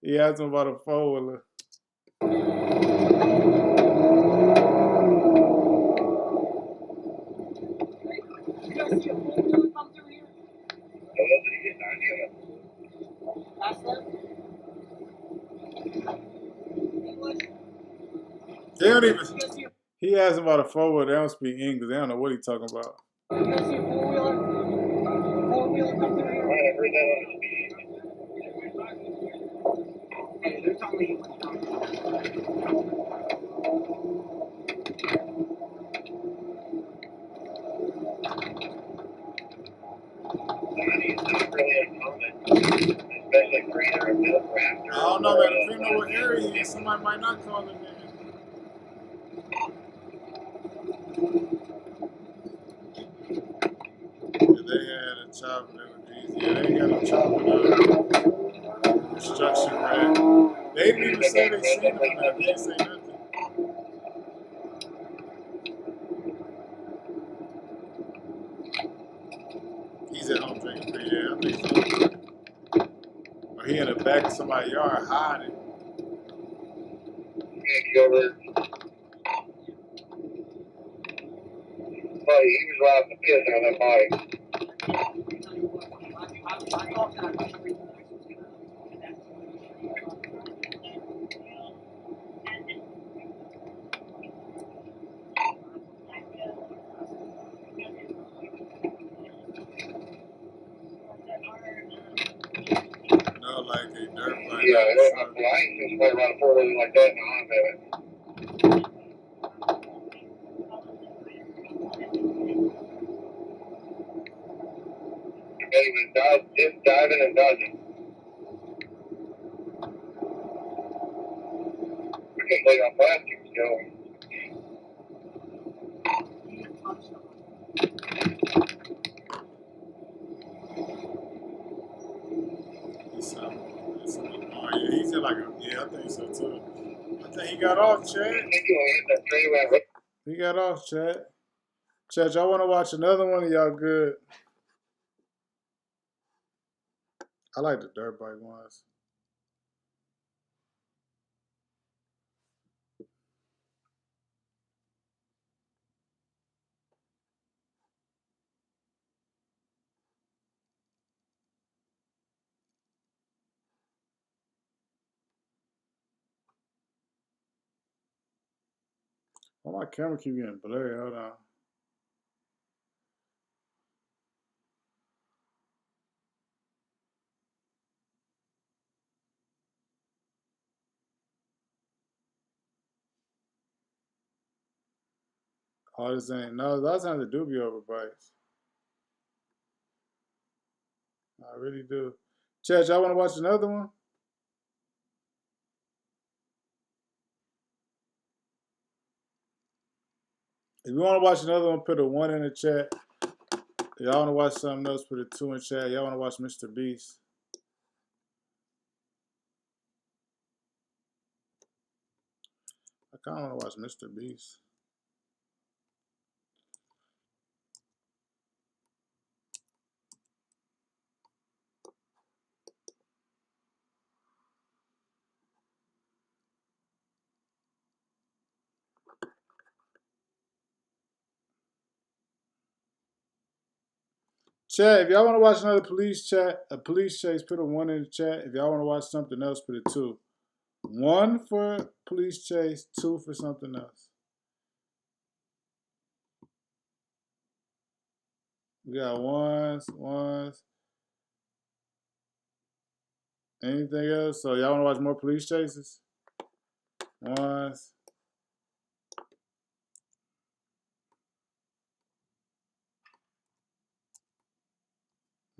He asked him about a four-wheeler. asking about a four-wheeler. They don't speak English. They don't know what he's talking about. You guys see a four-wheeler? Four-wheeler come through here? Right, I heard that on the speed. Hey, they're telling me. That is not really uncommon, especially for either a middle raptor. I don't know, man. Depending on what area he is, somebody might not call him there. If they had a chopper, that would be easy. Yeah, they ain't got no chopper though. Construction rat. They didn't even say they seen him. They didn't say nothing. He's at home drinking beer. Yeah, I think so. Or he in the back of somebody's yard hiding. Over. But he was riding the piss on that bike. No, like a dirt bike. Yeah, I ain't just play around a four-wheeler like that in a Honda. He was just diving and dodging. We can play on plastic still. Oh, yeah, he's in like a, yeah, I think so too. I think he got off, Chad. He got off, Chad. Chad, y'all want to watch another one of y'all good? I like the dirt bike ones. Oh, my camera keep getting blurry. Hold on. Oh, this ain't. No, lots of times they do be over bikes. I really do. Chad, y'all want to watch another one? If you want to watch another one, put a 1 in the chat. If y'all want to watch something else, put a 2 in chat. Y'all want to watch Mr. Beast? I kind of want to watch Mr. Beast. Chat, if y'all want to watch another police chase, put a 1 in the chat. If y'all want to watch something else, put a 2. 1 for police chase, 2 for something else. We got ones. Anything else? So y'all want to watch more police chases? Ones.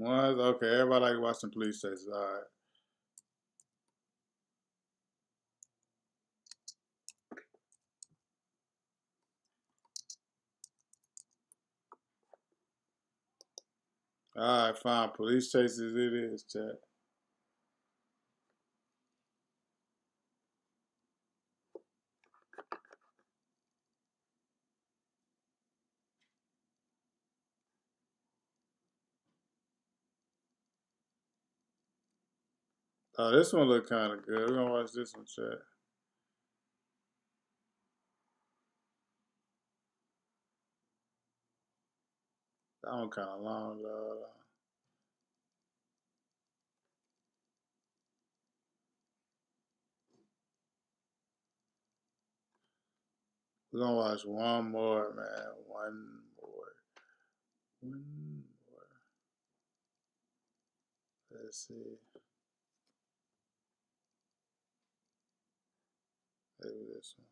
Okay, everybody like watching police chases. All right. All right, fine. Police chases it is, chat. Oh, this one look kind of good. We're going to watch this one, chat. That one kind of long, though. We're gonna watch one more, man. One more. Let's see. Maybe this one.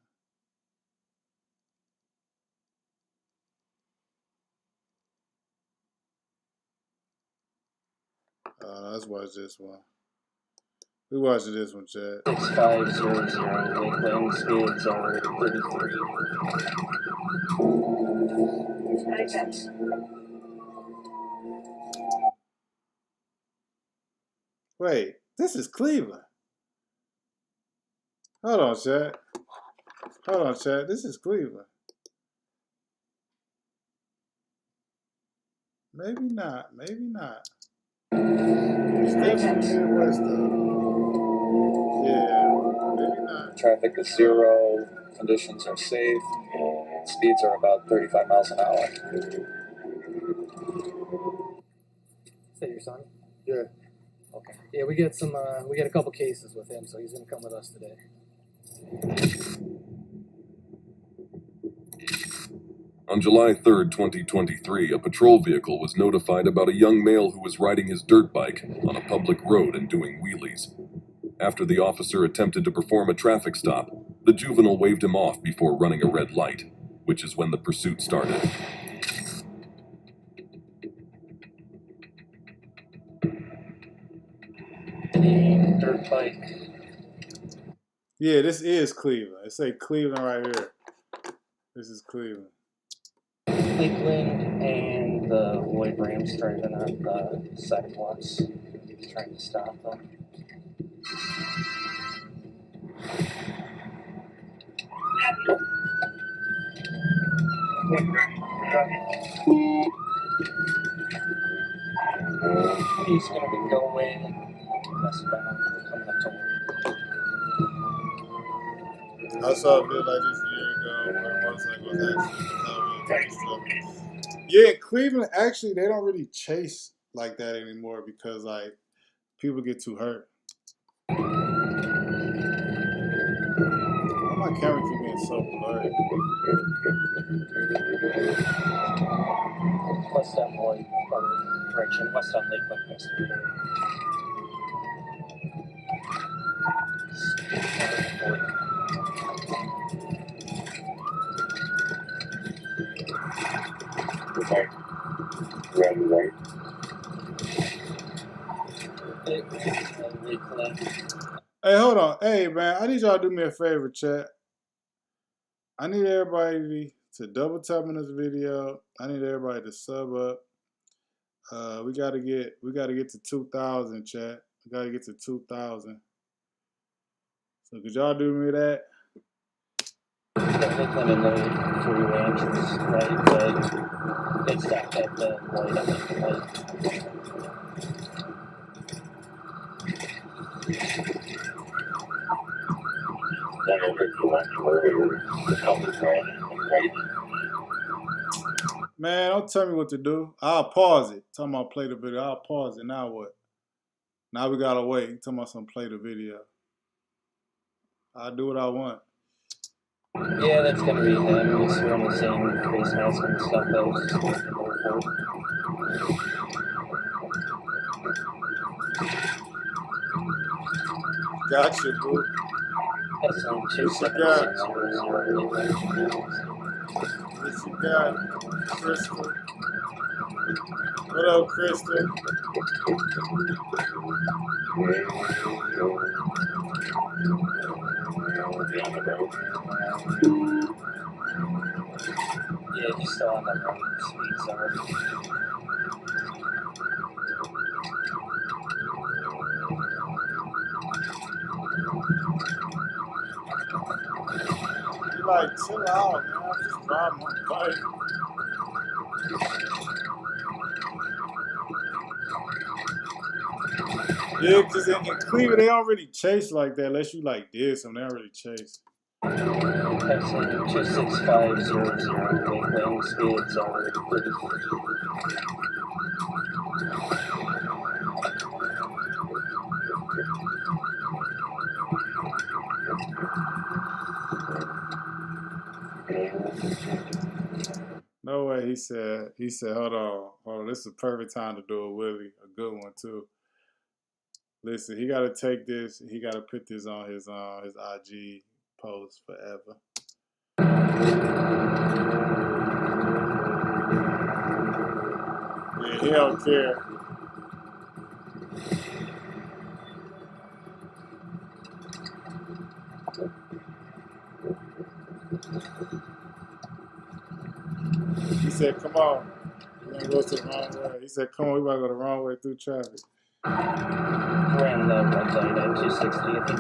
Let's watch this one. We watching this one, Chad. 6500 Lakeland, speeds are 33. Wait, this is Cleveland. Hold on, Chad. This is Cleveland. Maybe not. It's definitely Midwest, though. Yeah, maybe not. Traffic is zero, conditions are safe, and speeds are about 35 miles an hour. Is that your son? Yeah. Okay. Yeah, we get a couple cases with him, so he's gonna come with us today. On July 3rd, 2023, a patrol vehicle was notified about a young male who was riding his dirt bike on a public road and doing wheelies. After the officer attempted to perform a traffic stop, the juvenile waved him off before running a red light, which is when the pursuit started. Dirt bike. Yeah, this is Cleveland. It say Cleveland right here. This is Cleveland. Lakeland and the Lloyd Rams driving on the sidewalks, trying to stop them. He's going to be going westbound, coming up to work. I saw a video like this a year ago where a motorcycle was actually yeah, in Cleveland, actually, they don't really chase like that anymore because, like, people get too hurt. Why my camera keep being so blurry? West on Lloyd, or direction, west on Lakeland, next to the Red light. Hey, hold on. Hey, man, I need y'all to do me a favor, chat. I need everybody to double tap on this video. I need everybody to sub up. We gotta get to 2,000, chat. We gotta get to 2,000. So could y'all do me that? Lakeland and Lloyd freeway entrance, right? But they stopped at the Lloyd and Lakeland. Man, don't tell me what to do. I'll pause it. Talking about play the video. I'll pause it. Now what? Now we gotta wait. Talking about some play the video. I'll do what I want. Yeah, that's gonna be him. He's wearing the same face mask and stuff though. Gotcha, boo. That's on 27600. What you got, Crystal? What up, Crystal? Yeah, he's still on the road. Speeds are. You like chill out, man. I'm just riding my bike. Yeah, because in Cleveland, they don't really chase like that unless you like did something. They don't really chase. That's on 26500. Lakeland, speeds are 33. Red No way. He said, hold on. This is a perfect time to do a Willie, a good one too. Listen, he got to take this. He got to put this on his IG post forever. Yeah, he don't care. He said, come on. We're going to go to the wrong way. He said, come on, we about to go the wrong way through traffic. Around the red zone at 260, I think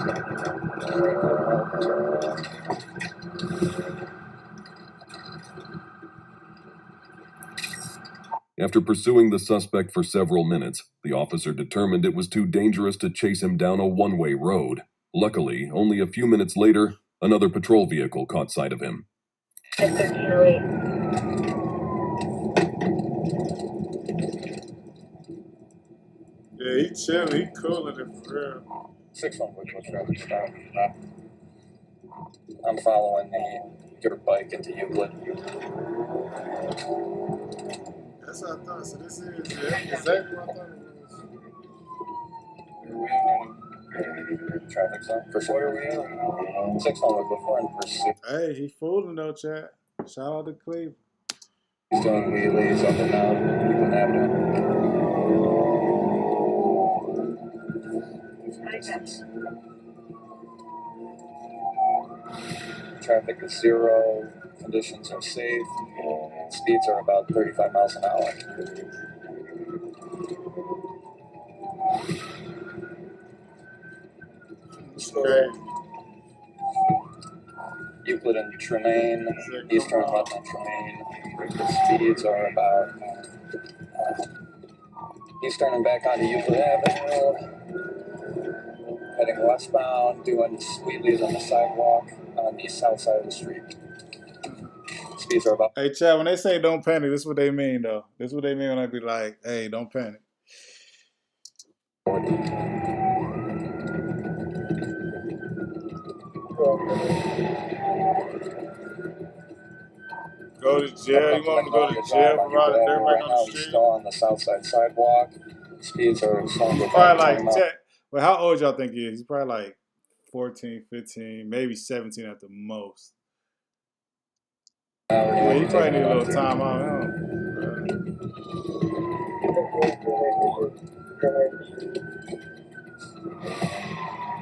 After pursuing the suspect for several minutes, the officer determined it was too dangerous to chase him down a one-way road. Luckily, only a few minutes later, another patrol vehicle caught sight of him. Yeah, he chilling. He cooling it for real. 6-1 which was traffic stop. I'm following the dirt bike into Euclid. That's what I thought. So this is exactly what I thought it was. Traffic stop. For sure, are we in? 6-1 was before in pursuit. Hey, he fooling though, chat. Shout out to Cleveland. He's doing wheelies up and down Euclid Avenue. Traffic is zero, conditions are safe, speeds are about 35 miles an hour. Great. Euclid and Tremaine, eastern left on Tremaine. The speeds are about eastern and back onto Euclid Avenue. Heading westbound, doing wheelies on the sidewalk on the south side of the street. Speeds are about. Hey, Chad, when they say don't panic, this is what they mean, though. This is what they mean when I be like, hey, don't panic. Go to jail. You want to go to jail for riding dirt bike on the street? Still on the south side sidewalk. Speeds are slowing. Probably like, well, how old y'all think he is? He's probably like 14, 15, maybe 17 at the most. Yeah, he probably need a little time out.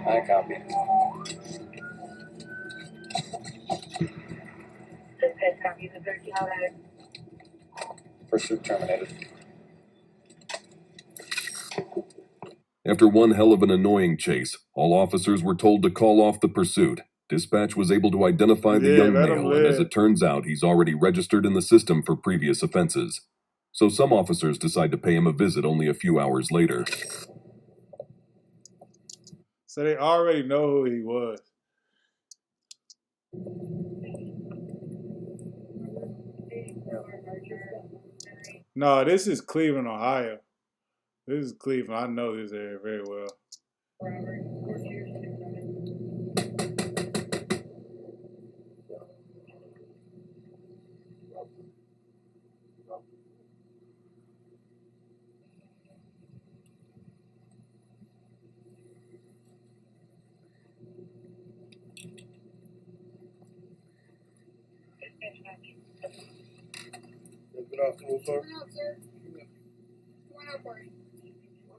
I copy. Pursuit terminated. After one hell of an annoying chase, all officers were told to call off the pursuit. Dispatch was able to identify the young male, and as it turns out, he's already registered in the system for previous offenses. So some officers decide to pay him a visit only a few hours later. So they already know who he was. No, this is Cleveland, Ohio. This is Cleveland. I know this area very well. 'Good afternoon, sir. Come on out, sir. Come on out for me.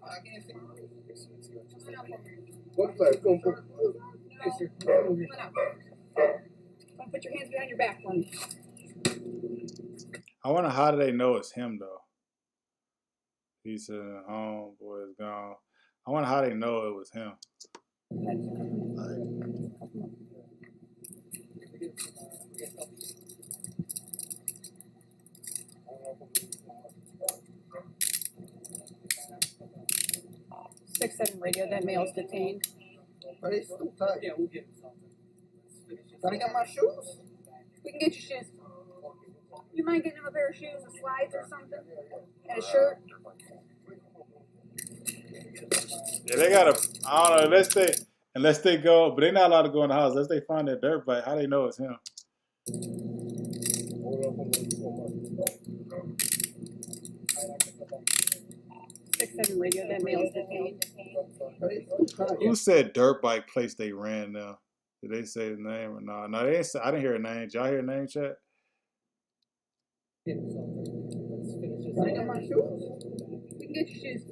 I can't see. Come on out for me. What side? Come on. Yes, sir. Come on out. Don't put your hands behind your back for me. I wonder how do they know it's him though? He said, "Homeboy is gone." I wonder how they know it was him. 6-7 radio, that male's detained. Are they still tight? Yeah, we'll get something. Can I get my shoes? We can get your shoes. You mind getting him a pair of shoes and slides or something? And a shirt? Yeah, they gotta. I don't know. Unless they go, but they're not allowed to go in the house unless they find that dirt bike. How they know it's him? Hold on. 7 radio that male is detained. Who said dirt bike place they ran now? Did they say the name or not? No, they didn't say, I didn't hear a name. Did y'all hear a name, chat? I got my shoes. We can get your shoes.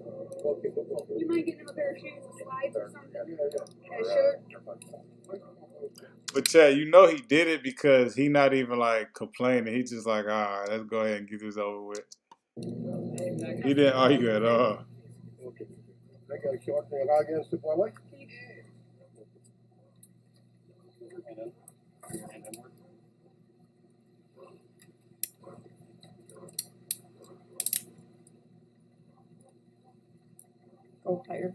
You mind getting him a pair of shoes, slides or something? And a shirt? But Chad, you know he did it because he not even like complaining. He just like, all right, let's go ahead and get this over with. He didn't argue at all. I got a short thing against the boy. Go tighter.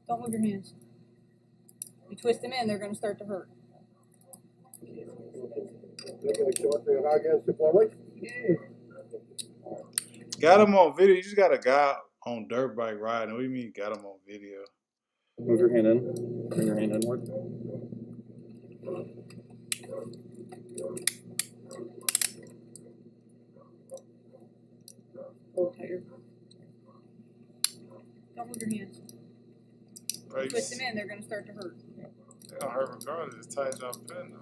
Don't move your hands. You twist them in, they're going to start to hurt. Got him on video. You just got a guy on dirt bike riding. What do you mean got him on video? Move your hand in. Bring your hand inward. Go tighter. Don't move your hands. Right. Twist them in, they're going to start to hurt. They don't hurt regardless. It's tight as y'all putting them.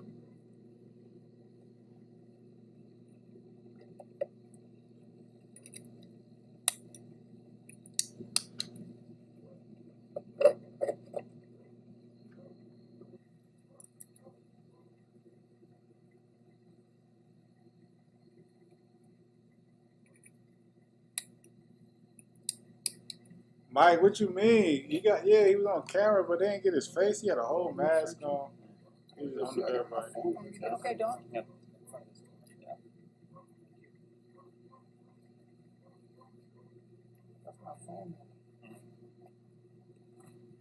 Mike, what you mean? He was on camera, but they didn't get his face. He had a whole mask on. He was on the dirt bike. Okay, don't. Yep. That's my phone. Do you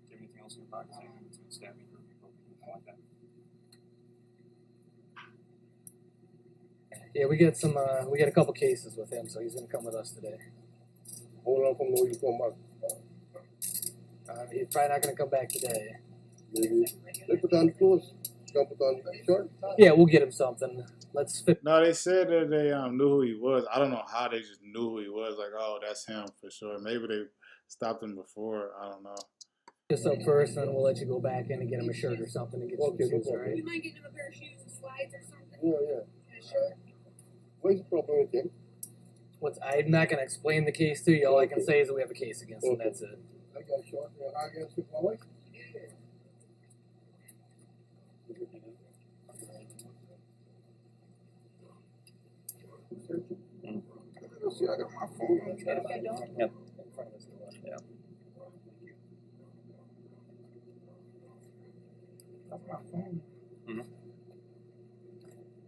have anything else in your pocket? Anything that's going to stab you or anything like that? Yeah, we got some. We got a couple cases with him, so he's gonna come with us today. Hold on from where you come back. He's probably not gonna come back today. Maybe they put on clothes. Don't put on shirt. Yeah, we'll get him something. Let's fit. No, they said that they knew who he was. I don't know how they just knew who he was. Like, oh, that's him for sure. Maybe they stopped him before. I don't know. Just up first, and then we'll let you go back in and get him a shirt or something to get some shoes, all right? You mind getting him a pair of shoes and slides or something? Yeah. And a shirt? Where's the problem with him? I'm not gonna explain the case to you. All I can say is that we have a case against him. That's it. I got a short thing against the boy. See, I got my phone. Okay, don't. Yep. Yeah. That's my phone. Mm-hmm.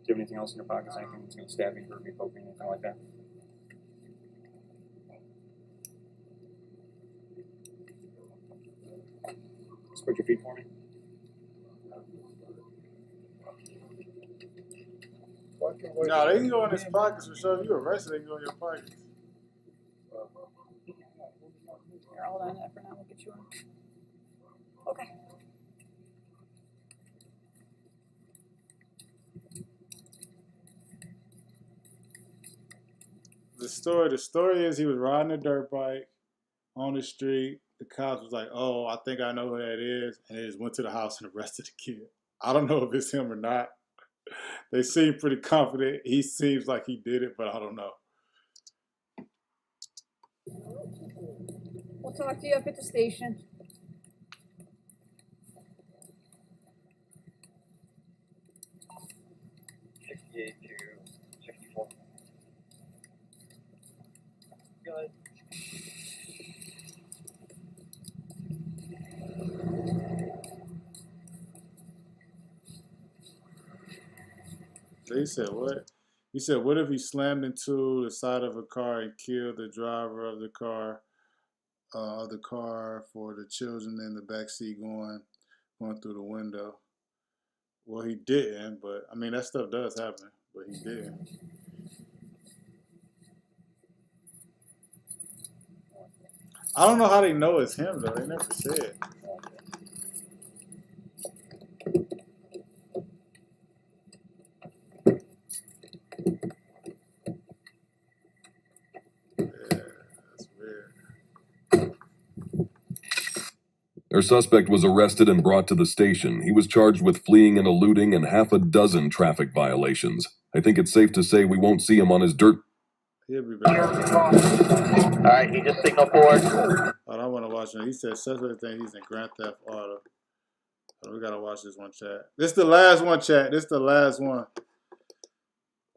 Do you have anything else in your pockets? Anything that's going to stab you, hurt you, poke you, anything like that? Spread your feet for me. No, they can go in his pockets for sure. If you're arrested, they can go in your pockets. Here, hold on that for now. We'll get you on. Okay. The story is he was riding a dirt bike on the street. The cops was like, oh, I think I know who that is. And they just went to the house and arrested the kid. I don't know if it's him or not. They seem pretty confident. He seems like he did it, but I don't know. We'll talk to you up at the station. Good. They said what? He said, what if he slammed into the side of a car and killed the driver of the car for the children in the backseat going through the window? Well, he didn't, but I mean, that stuff does happen, but he didn't. I don't know how they know it's him, though. They never said. Yeah, that's Their suspect was arrested and brought to the station. He was charged with fleeing and eluding and half a dozen traffic violations. I think it's safe to say we won't see him on his dirt. He'll be back. All right, he just signaled forward. Oh, I want to watch him. He said suspect thing. He's in Grand Theft Auto. Oh, we gotta watch this one, chat. This the last one, chat. This the last one.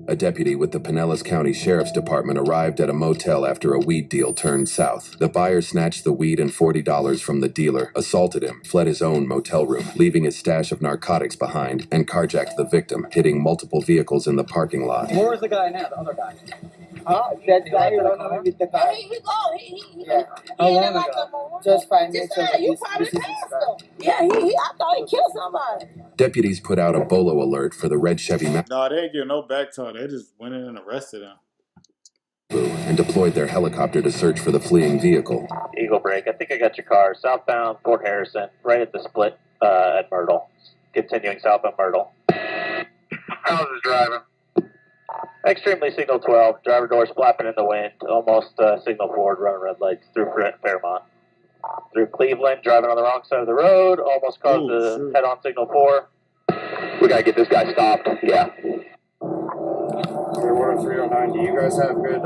A deputy with the Pinellas County Sheriff's Department arrived at a motel after a weed deal turned south. The buyer snatched the weed and $40 from the dealer, assaulted him, fled his own motel room, leaving his stash of narcotics behind, and carjacked the victim, hitting multiple vehicles in the parking lot. Where was the guy now, the other guy? That guy running with the car. He go. Yeah. How long ago? Just 5 minutes ago. You probably passed him. Yeah, I thought he killed somebody. Deputies put out a BOLO alert for the red Chevy No, they didn't give no back talk. They just went in and arrested him. and deployed their helicopter to search for the fleeing vehicle. Eagle Break, I think I got your car. Southbound Fort Harrison, right at the split at Myrtle. Continuing southbound Myrtle. How's this driving? Extremely signal 12. Driver doors flapping in the wind. Almost signal forward, running red lights through Fairmont. Through Cleveland, driving on the wrong side of the road. Almost caused a head-on signal 4. We gotta get this guy stopped. Yeah. Clearwater 309, do you guys have good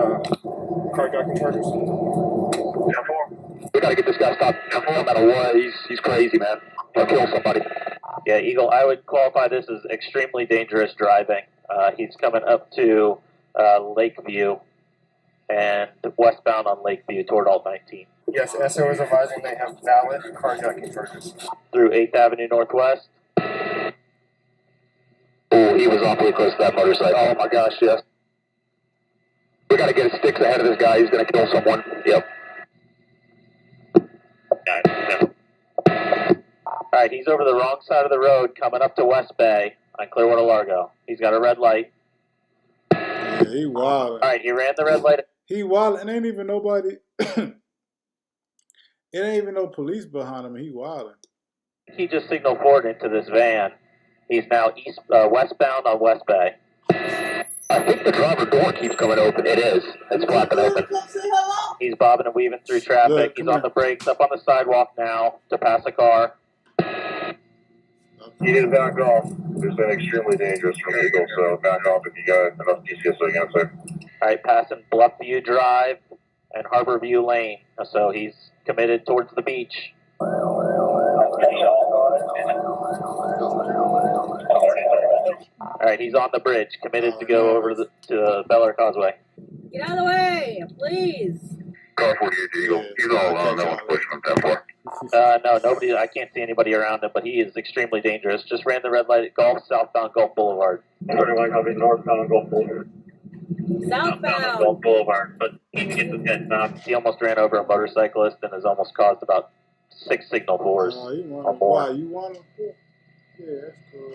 carjacking charges? We gotta get this guy stopped. No matter what, he's crazy, man. He'll kill somebody. Yeah, Eagle, I would qualify this as extremely dangerous driving. He's coming up to Lakeview and westbound on Lakeview toward Alt 19. Yes, SO is advising they have valid carjacking charges. Through 8th Avenue Northwest. Oh, he was awfully close to that motorcycle. Oh my gosh, yes. We gotta get his sticks ahead of this guy. He's gonna kill someone. Yep. Alright, he's over the wrong side of the road coming up to West Bay on Clearwater Largo. He's got a red light. Yeah, he wild. Alright, he ran the red light. He wild, and ain't even nobody. It ain't even no police behind him. He wilding. He just signaled forward into this van. He's now westbound on West Bay. I think the driver door keeps coming open. It is. It's flapping open. He's bobbing and weaving through traffic. He's on the brakes, up on the sidewalk now to pass a car. You need to back off. It's been extremely dangerous from Eagle, so back off if you got enough DCSO against it. Alright, passing Bluffview Drive and Harborview Lane. So he's committed towards the beach. Alright, he's on the bridge, committed to go over to Bel Air Causeway. Get out of the way, please. Car 48 Eagle. He's all alone. No one's pushing him that far. No, nobody. I can't see anybody around him, but he is extremely dangerous. Just ran the red light at Gulf, southbound Gulf Boulevard. 31 copy, northbound Gulf Boulevard. Southbound Gulf Boulevard, but he can get this guy stopped. He almost ran over a motorcyclist and has almost caused about 6 signal 4s or more. You want him? Yeah, that's cool.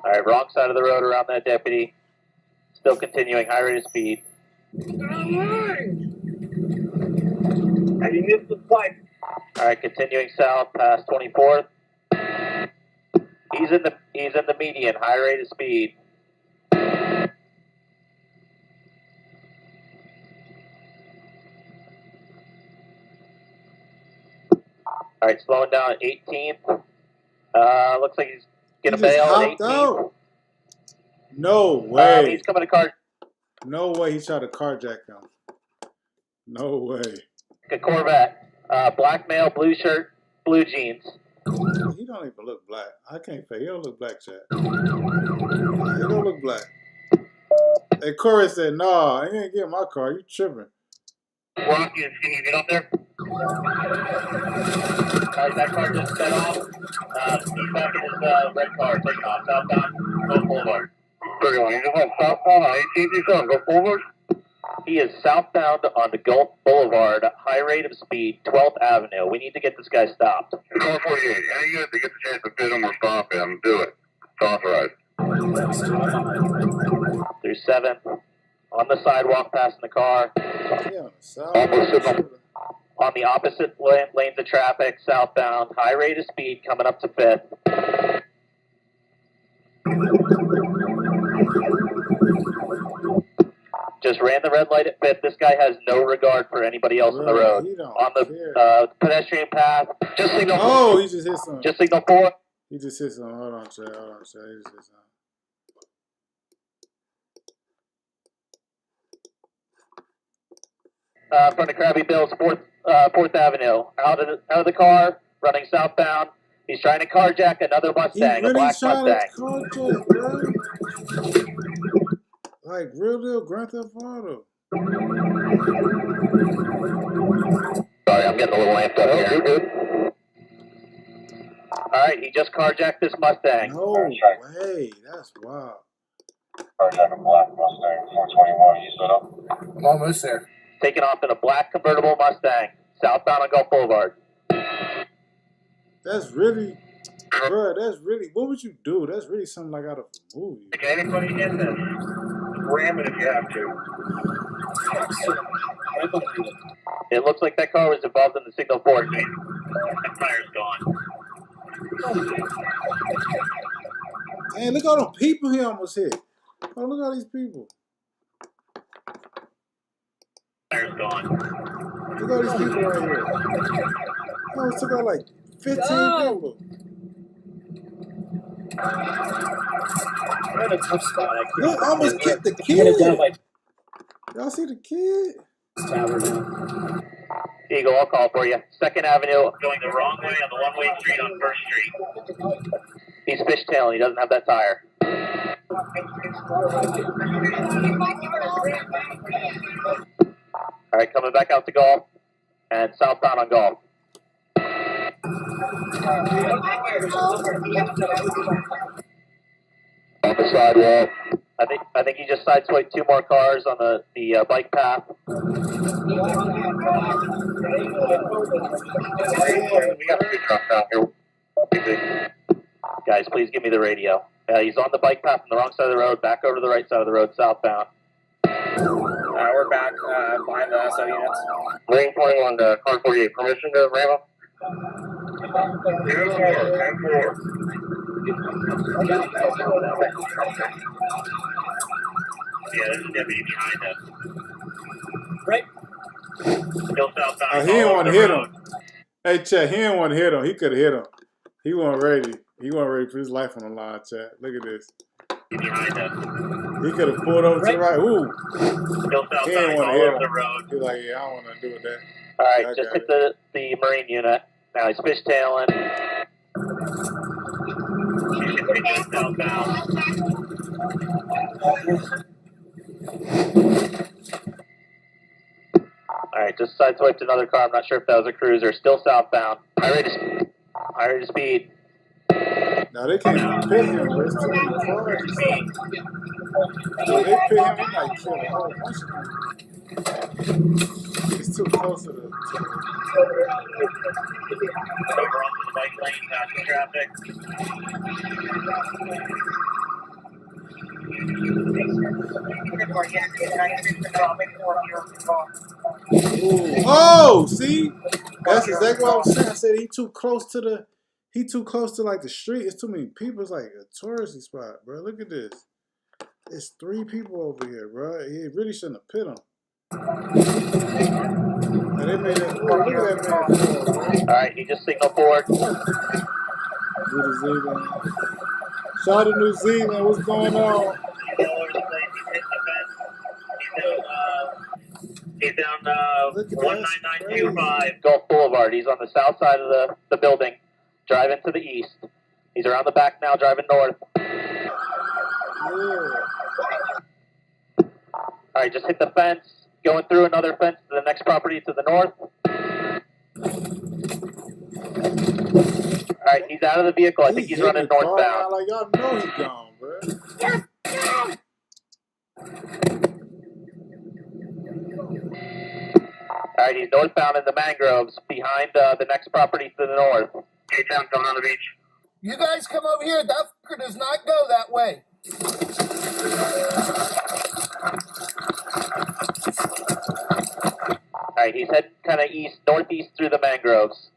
Alright, wrong side of the road around that deputy. Still continuing high rate of speed. And he missed the pipe. Alright, continuing south past 24th. He's in the median, high rate of speed. Alright, slowing down at 18th. Looks like he's gonna bail at 18th. No way. He's coming to car. No way he tried to carjack him. No way. A Corvette. Black male, blue shirt, blue jeans. He don't even look black. I can't say he don't look black, Chad. He don't look black. And Corey said, "Nah, he ain't getting my car. You tripping." Rocky, can you get up there? That car just set off. He's back in his red car, taking off southbound Gulf Boulevard. 31, you just went southbound on 18th Gulf Boulevard? He is southbound on the Gulf Boulevard, high rate of speed, 12th Avenue. We need to get this guy stopped. Car 48, any unit that gets a chance to fit him or stop him, do it. It's authorized. Through 7th, on the sidewalk, passing the car. On the opposite lanes of traffic, southbound, high rate of speed, coming up to 5th. just ran the red light at 5th. This guy has no regard for anybody else on the road. On the pedestrian path, just signal. Oh, he just hit something. Just signal 4. He just hit something. Hold on, Chad. He just hit something. In front of Krabby Bill's 4th Avenue. Out of the car, running southbound. He's trying to carjack another Mustang, a black Mustang. Carjack, bro. Like real deal Grand Theft Auto. Sorry, I'm getting a little amped up here. Good. All right, he just carjacked this Mustang. No way, that's wild. Carjacking black Mustang 421. You stood up? I'm almost there. Taking off in a black convertible Mustang, southbound on Gulf Boulevard. That's really, bro, what would you do? That's really something like out of a movie. Can anybody get that? Ram it if you have to. It looks like that car was involved in the signal 4. That tire's gone. Hey, look at all them people he almost hit. Oh, look at all these people. Tire's gone. Look at all these people right here. Oh, it took out like 15 people. I'm in a tough spot. Look, almost kicked the kid. Y'all see the kid? Eagle, I'll call for you. 2nd Avenue, going the wrong way on the one-way street on 1st Street. He's fishtailing. He doesn't have that tire. All right, coming back out to Gulf and southbound on Gulf. On the sidewalk. I think he just sideswiped 2 more cars on the bike path. We got 3 trucks out here. Guys, please give me the radio. He's on the bike path on the wrong side of the road, back over to the right side of the road, southbound. We're back behind the SO units. Lane 21 to car 48. Permission to ram up? 10-4. Yeah, there's a deputy behind us. Right. Still southbound. He didn't want to hit him. Hey, Chet, he didn't want to hit him. He could have hit him. He wasn't ready. He wasn't ready for his life on the line, Chet. Look at this. Behind us. He could have pulled over to the right. Ooh. Still southbound. He didn't want to hit him. The road. He's like, yeah, I don't want to do with that. All right, just hit the Marine unit. Now he's fishtailing. He's southbound. All right, just sideswiped another car. I'm not sure if that was a cruiser. Still southbound. High rate of speed. Now they can't pit him. There's too many cars. So they pit him, he might kill a whole bunch of people. He's too close to the. Over onto the bike lane, passing traffic. Oh, see, that's exactly what I was saying. I said he too close to like the street. It's too many people. It's like a touristy spot, bro. Look at this. It's 3 people over here, bro. He really shouldn't have pit him. And they made it. Look at that man. All right, he just signaled forward. New Zealand. Shout out to New Zealand. What's going on? He's down 19925 Gulf Boulevard. He's on the south side of the building, driving to the east. He's around the back now, driving north. Yeah. All right, just hit the fence, going through another fence to the next property to the north. All right, he's out of the vehicle. I think he's running northbound. Like y'all know he's gone, bro. All right, he's northbound in the mangroves behind the next property to the north. K-Town coming on the beach. You guys come over here. That fucker does not go that way. All right, he's heading kind of northeast through the mangroves.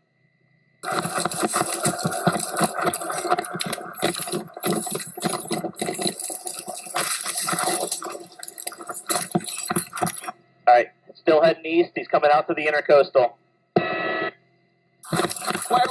heading east. He's coming out to the intercoastal. Wait.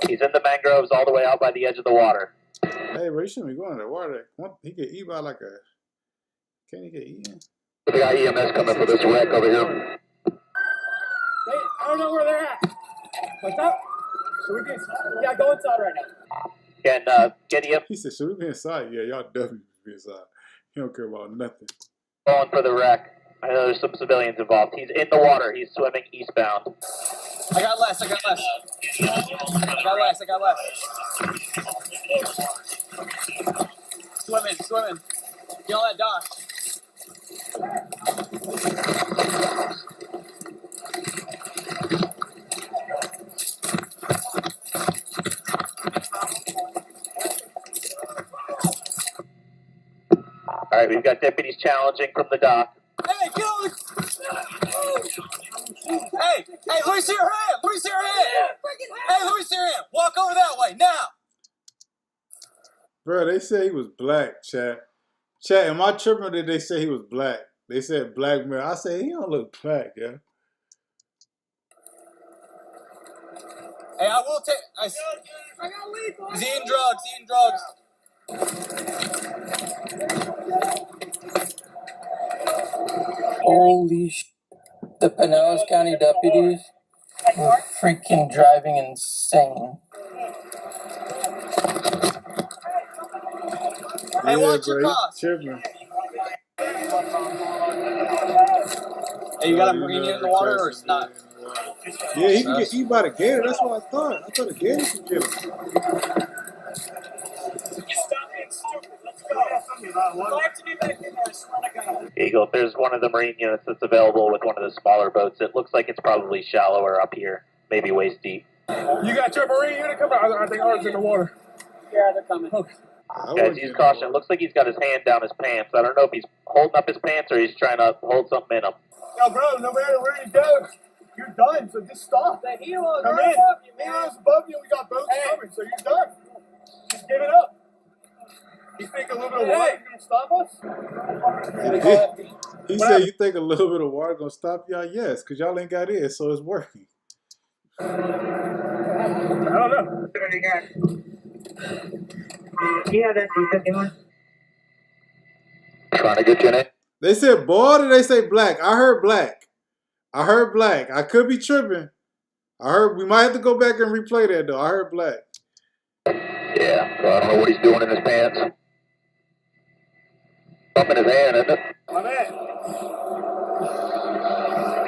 He's in the mangroves all the way out by the edge of the water. Hey, bro, you shouldn't be going in the water. He get eaten by like a... Can he get eaten? We got EMS coming for this wreck over here. Hey, I don't know where they're at. What's up? Should we be inside? Yeah, go inside right now. Can get him. He said, should we be inside? Yeah, y'all definitely be inside. He don't care about nothing. Going for the wreck. I know there's some civilians involved. He's in the water. He's swimming eastbound. I got less. Swimming. Get on that dock. All right, we've got deputies challenging from the dock. Hey, get on Hey, let me see your hand. Hey, let me see your hand. Walk over that way now. Bro, they said he was black, chat. Chat, am I tripping or did they say he was black? They said black man. I said, he don't look black, yeah. Hey, I will take. He's eating drugs. Holy sh! The Pinellas County deputies were freaking driving insane. Hey, watch your cost. Hey, you got a marine in the water or it's not? Yeah, he can get eaten by the gator. That's what I thought. I thought the gator could get him. Eagle, if there's one of the marine units that's available with one of the smaller boats, it looks like it's probably shallower up here, maybe waist deep. You got your marine unit coming? I think ours in the water. Yeah, they're coming. Okay. Guys, use caution. It looks like he's got his hand down his pants. I don't know if he's holding up his pants or he's trying to hold something in him. Yo, bro, no matter where you go, you're done, so just stop. The hero's above you, man. Hero's above you, we got boats coming, so you're done. Just give it up. You think a little bit of water is going to stop us? He said, you think a little bit of water going to stop y'all? Yes, because y'all ain't got it, so it's working. I don't know. Trying to get you in it. They said boy, or did they say black? I heard black. I could be tripping. I heard we might have to go back and replay that though. I heard black. Yeah, so I don't know what he's doing in his pants. Up in his hand, isn't it? My man.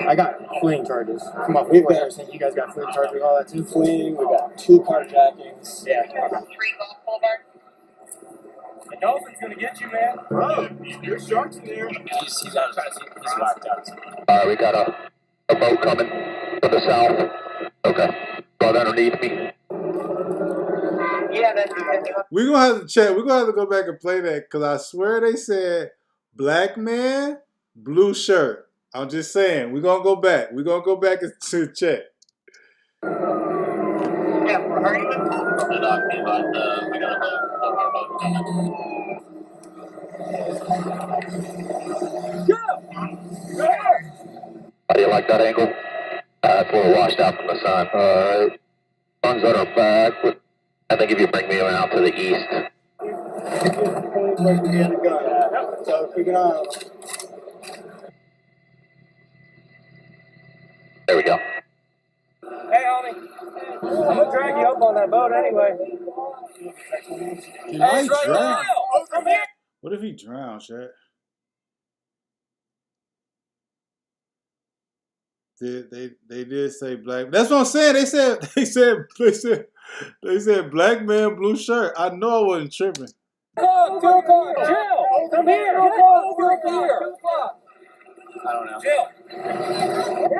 I got fleeing charges. Come on, you guys got fleeing charges, all that too? Fleeing, we got 2 carjackings. Yeah. The dolphin's going to get you, man. Bro, there's sharks in there. He's out. He's whacked out. All right, we got a boat coming from the south. Okay. Right underneath me. Yeah, that's We're going to have to check. We're going to have to go back and play that because I swear they said black man, blue shirt. I'm just saying. We're going to go back. We're going to go back and to check. Yeah, we're hurrying. We got a boat coming. How do you like that angle? That's a little washed out from the sun. All right. Sun's on our back. I think if you bring me out to the east. So keep an eye on him. There we go. Hey, homie. I'm going to drag you up on that boat anyway. He might right drown. now. Oh, from here. What if he drowns, Shaq? They did say black. That's what I'm saying. They said black man, blue shirt. I know I wasn't tripping. Chill. From here. Over here. I don't know. Chill.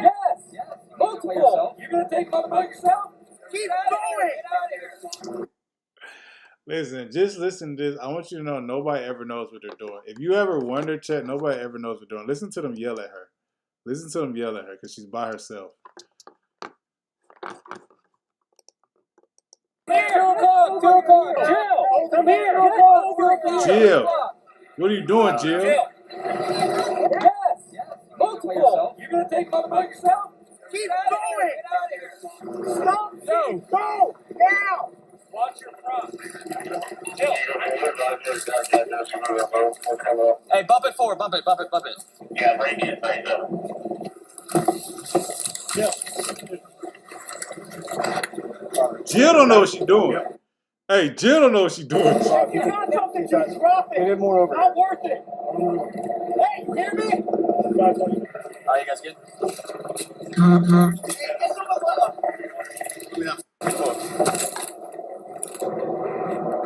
Yes. Multiple. You're going to take on the boat yourself? Keep going. Listen, just listen to this. I want you to know nobody ever knows what they're doing. If you ever wonder, Chet, nobody ever knows what they're doing. Listen to them yell at her. Listen to them yell at her because she's by herself. Come to a car. Jill, come here. Jill, what are you doing, Jill? Yes. Multiple. You're gonna take them by yourself? Keep going. Get out of here. Stop. No. Go. Now. Watch your front. Jill. Hey, bump it forward. Bump it. Yeah, bring it. Right there. Jill don't know what she's doing. Hey, Jill don't know what she's doing. You got something to drop it. Get more over. Not worth it. Hey, you hear me? All right, you guys good?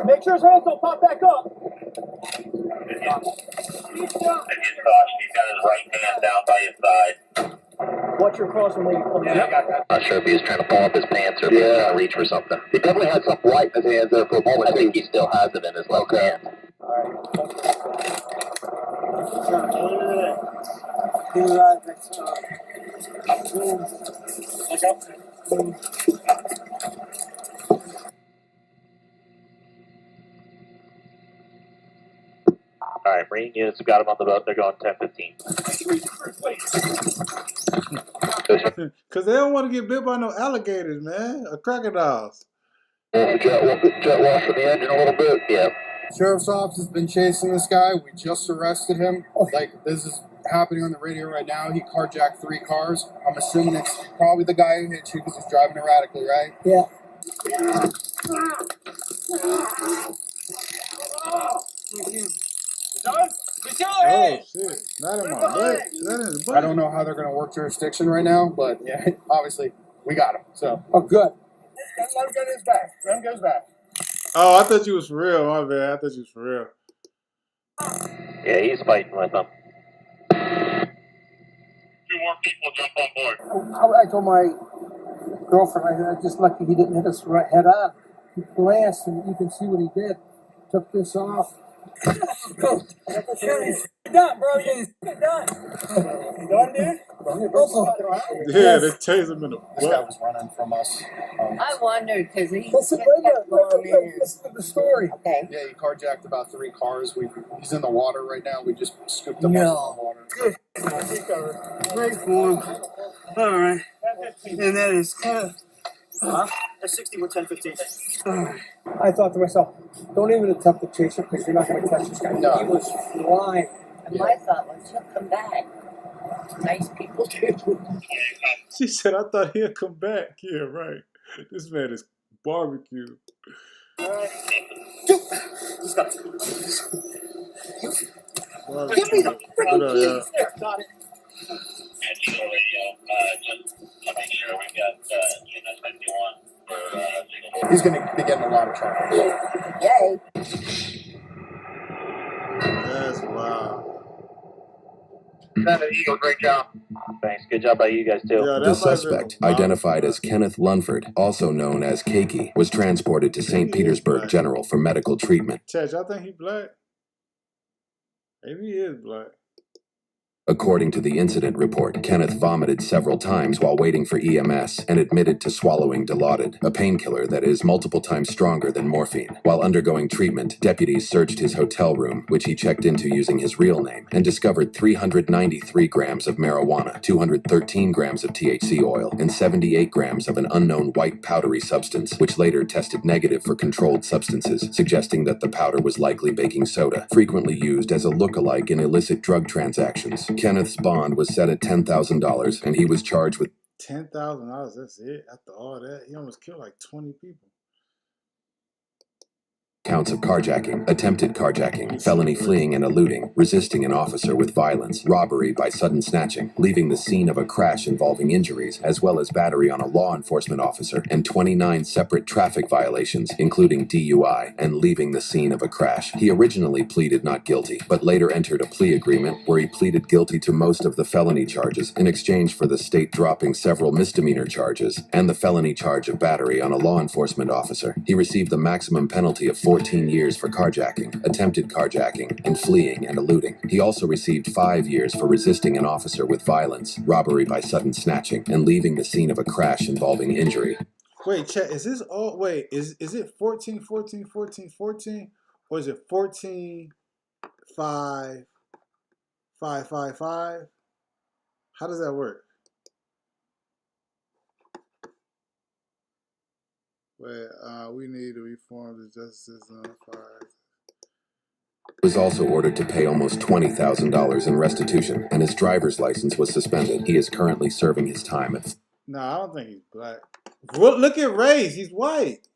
Make sure his hands don't pop back up. He's got his right hand down by his side. Watch your cross when you come down. Not sure if he was trying to pull up his pants or if he was trying to reach for something. He definitely had something white in his hands there for a moment. I think he still has it in his left hand. All right, Marine units have got him on the boat. They're going 10-15. Because they don't want to get bit by no alligators, man, or crocodiles. Jet wash from the engine a little bit. Yeah. Sheriff's office has been chasing this guy. We just arrested him. Like, this is happening on the radio right now. He carjacked 3 cars. I'm assuming it's probably the guy who hit you because he's driving erratically, right? Yeah. Done? Get your Oh, head. shit. Not in my butt. That is I don't know how they're going to work jurisdiction right now, but yeah, obviously we got him. So, Oh, good. Let him get his back. Let him get his back. Oh, I thought you was for real. My bad. I thought you was for real. Yeah, he's fighting with them. 2 more people jump on board. I told my girlfriend, I'm just lucky he didn't hit us right head on. He glanced, and you can see what he did. Took this off. Go. Done, bro. You're done. You done, dude? Yeah, they chased him in the this guy butt. was running from us. I wondered because he. Listen to the story. Okay. Yeah, he carjacked about 3 cars. He's in the water right now. We just scooped him No. up in the water. Great form. All right. And that is kind of. That's 60 with 10-15. I thought to myself, don't even attempt to chase him because you're not going to catch this guy. No. He was flying. And my thought was, he'll come back. Nice people do. She said, I thought he'd come back. Yeah, right. This man is barbecue. Let's go. Give me the freaking Yeah. keys. There, got it. And Eagle Radio, just to make sure we've got unit 51 for Signal 4. He's going to be getting a lot of trouble. Yay. That's wild. Eagle, great job. Thanks. Good job by you guys, too. Yeah, The that might have been suspect, a- identified as Kenneth Lunford, also known as Keiki, was transported to St. Petersburg General for medical treatment. Chad, y'all think he black? Maybe he is black. According to the incident report, Kenneth vomited several times while waiting for EMS and admitted to swallowing Dilaudid, a painkiller that is multiple times stronger than morphine. While undergoing treatment, deputies searched his hotel room, which he checked into using his real name, and discovered 393 grams of marijuana, 213 grams of THC oil, and 78 grams of an unknown white powdery substance, which later tested negative for controlled substances, suggesting that the powder was likely baking soda, frequently used as a look-alike in illicit drug transactions. Kenneth's bond was set at $10,000, and he was charged with $10,000. That's it. After all that, he almost killed like 20 people. counts of carjacking, attempted carjacking, felony fleeing and eluding, resisting an officer with violence, robbery by sudden snatching, leaving the scene of a crash involving injuries, as well as battery on a law enforcement officer, and 29 separate traffic violations, including DUI, and leaving the scene of a crash. He originally pleaded not guilty, but later entered a plea agreement where he pleaded guilty to most of the felony charges in exchange for the state dropping several misdemeanor charges and the felony charge of battery on a law enforcement officer. He received the maximum penalty of 14 years for carjacking, attempted carjacking, and fleeing and eluding. He also received 5 years for resisting an officer with violence, robbery by sudden snatching, and leaving the scene of a crash involving injury. Wait, chat, is this all? Wait, is it 14, 14, 14, 14? Or is it 14, 5, 5, 5, 5? How does that work? Wait, we need to reform the justice system. Was also ordered to pay almost $20,000 in restitution, and his driver's license was suspended. He is currently serving his time at... No, I don't think he's black. Look at race. He's white.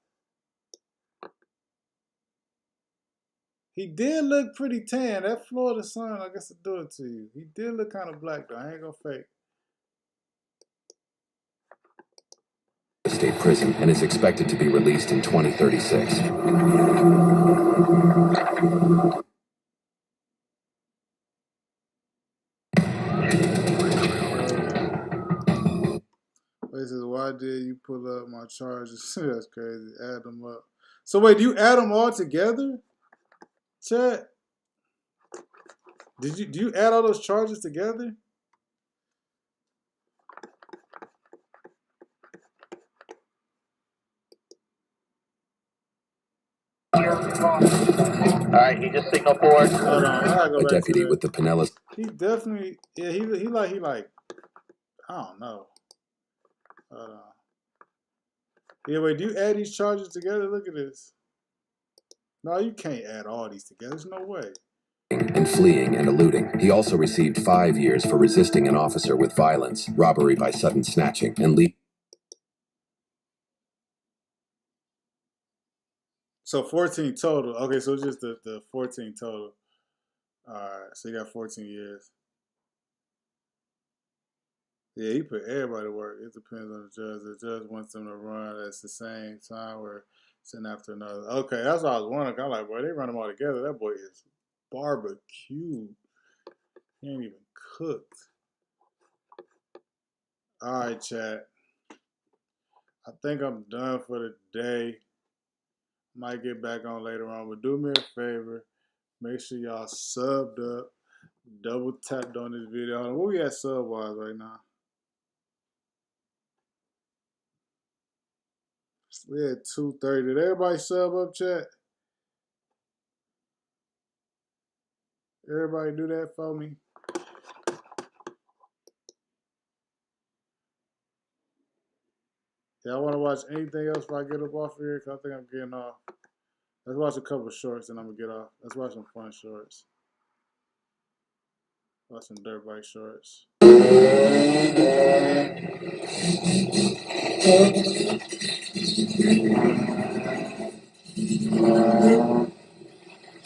He did look pretty tan. That Florida sun, I guess, will do it to you. He did look kind of black, though. I ain't gonna fake. State prison and is expected to be released in 2036. Wait, says, why did you pull up my charges? That's crazy. Add them up. So wait, do you add them all together? Chat. Do you add all those charges together? Alright, he just signaled forward. Hold on, I gotta go A back deputy to that. with the Pinellas... He definitely, yeah, he like, I don't know. Hold on. Yeah, wait, do you add these charges together? Look at this. No, you can't add all these together. There's no way. and fleeing and eluding. He also received 5 years for resisting an officer with violence, robbery by sudden snatching, and So 14 total. Okay, so it's just the 14 total. Alright, so you got 14 years. Yeah, he put everybody to work. It depends on the judge. The judge wants them to run at the same time or send after another. Okay, that's what I was wondering. I'm like, boy, they run them all together. That boy is barbecued. He ain't even cooked. Alright, chat. I think I'm done for the day. Might get back on later on, but do me a favor. Make sure y'all subbed up. Double tapped on this video. What we at sub-wise right now? We at 230. Did everybody sub up, chat? Everybody do that for me. Y'all want to watch anything else before I get up off here? Because I think I'm getting off. Let's watch a couple shorts and I'm going to get off. Let's watch some fun shorts. Watch some dirt bike shorts.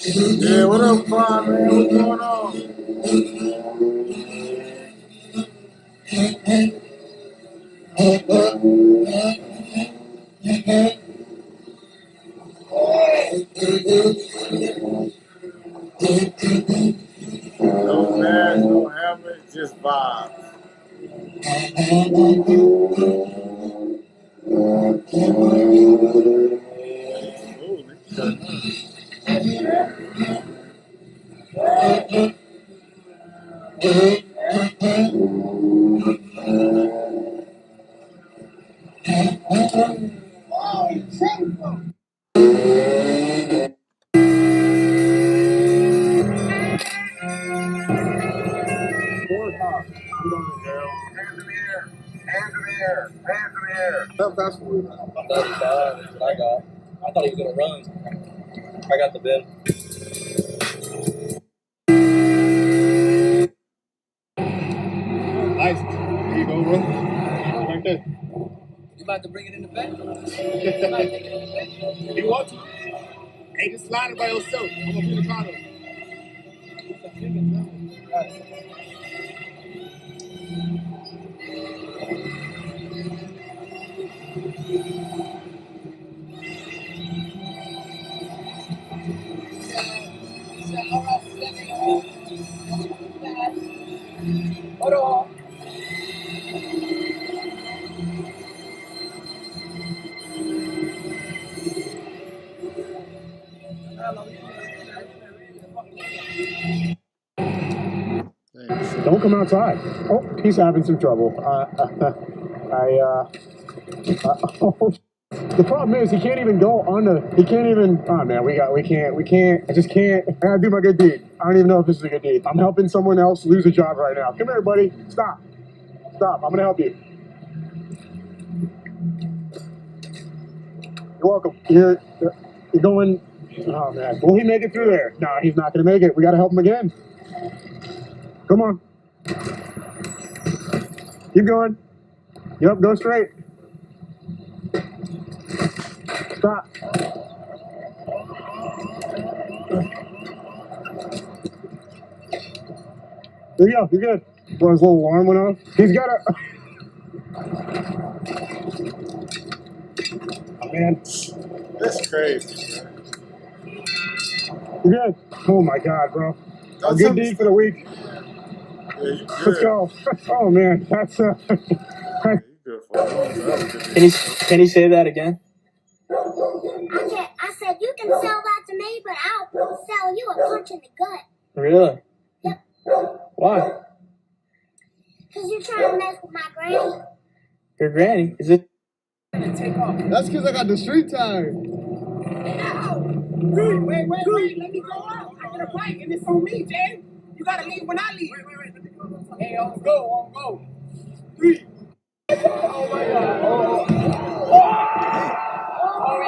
Yeah, what up, Prime, man? What's going on? No mask, no helmet, just vibes. How fast were we? 35, that's what I got. I thought he was going to run. I got the bid. License. There you go, bro. Right there. You about to bring it in the back? If you want to. Hey, just line it by yourself. I'm going to put the car on. Hold on. Don't come outside. Oh, he's having some trouble. The problem is he can't even go on the. He can't even. Oh man, we can't. I just can't. I gotta do my good deed. I don't even know if this is a good deed. I'm helping someone else lose a job right now. Come here, buddy. Stop. Stop. I'm gonna help you. You're welcome. You're going. Oh man, will he make it through there? No, he's not gonna make it. We gotta help him again. Come on. Keep going. Yep, go straight. Stop. There you go. You're good. Well, his little alarm went off. He's got a. Oh man. That's crazy, bro. You're good. Oh my God, bro. A good deed for the week. Yeah, you good. Let's go. Oh man, that's you good for a long time. Can you say that again? I said you can sell that to me, but I'll sell you a punch in the gut. Really? Yep. Why? Because you're trying to mess with my granny. Your granny? Is it? take off. That's because I got the street time. Wait, let me go out. I get a bike and it's on me, Jay. You gotta leave when I leave. Wait, let me go. Hey, on go. 3. Oh my God.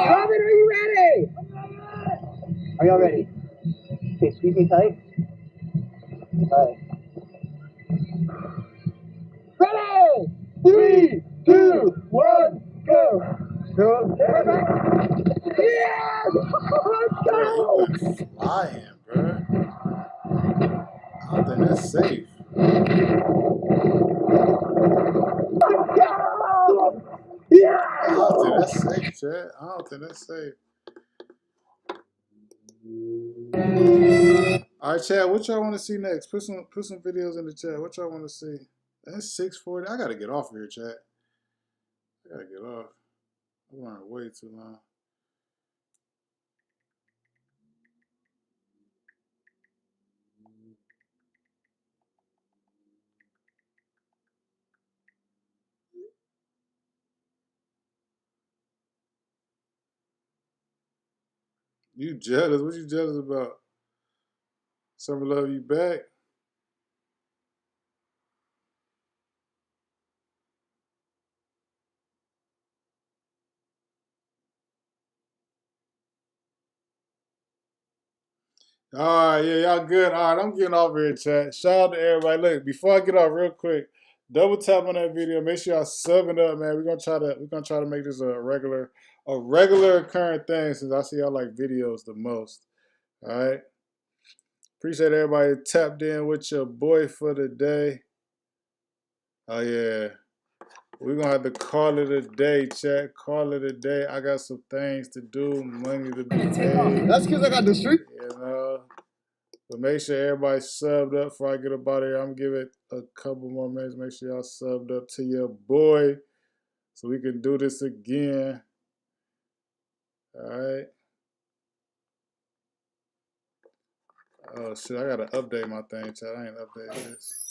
Robin, are you ready? Are y'all ready? Okay, squeeze me tight. All right. Ready? 3, 2, 1, go. Go. Yes! Let's go! Flying, bro. I don't think that's safe. Yeah! I don't think that's safe, Chad. I don't think that's safe. All right, Chad, what y'all want to see next? Put some videos in the chat. What y'all want to see? That's 6:40. I gotta get off here, Chad. I gotta get off. I'm running way too long. You jealous? What you jealous about? Summer Love, you back? All right, yeah, y'all good. All right, I'm getting off here, chat. Shout out to everybody. Look, before I get off real quick, double tap on that video. Make sure y'all subbing up, man. We're gonna try to make this a regular occurring thing since I see y'all like videos the most. All right. Appreciate everybody tapped in with your boy for the day. Oh yeah. We're gonna have to call it a day, chat. Call it a day. I got some things to do, money to be paid. That's because I got the street. You know. But make sure everybody subbed up before I get up out of here. I'm gonna give it a couple more minutes. Make sure y'all subbed up to your boy so we can do this again. Alright. Oh shit, I gotta update my thing, chat. I ain't updated this.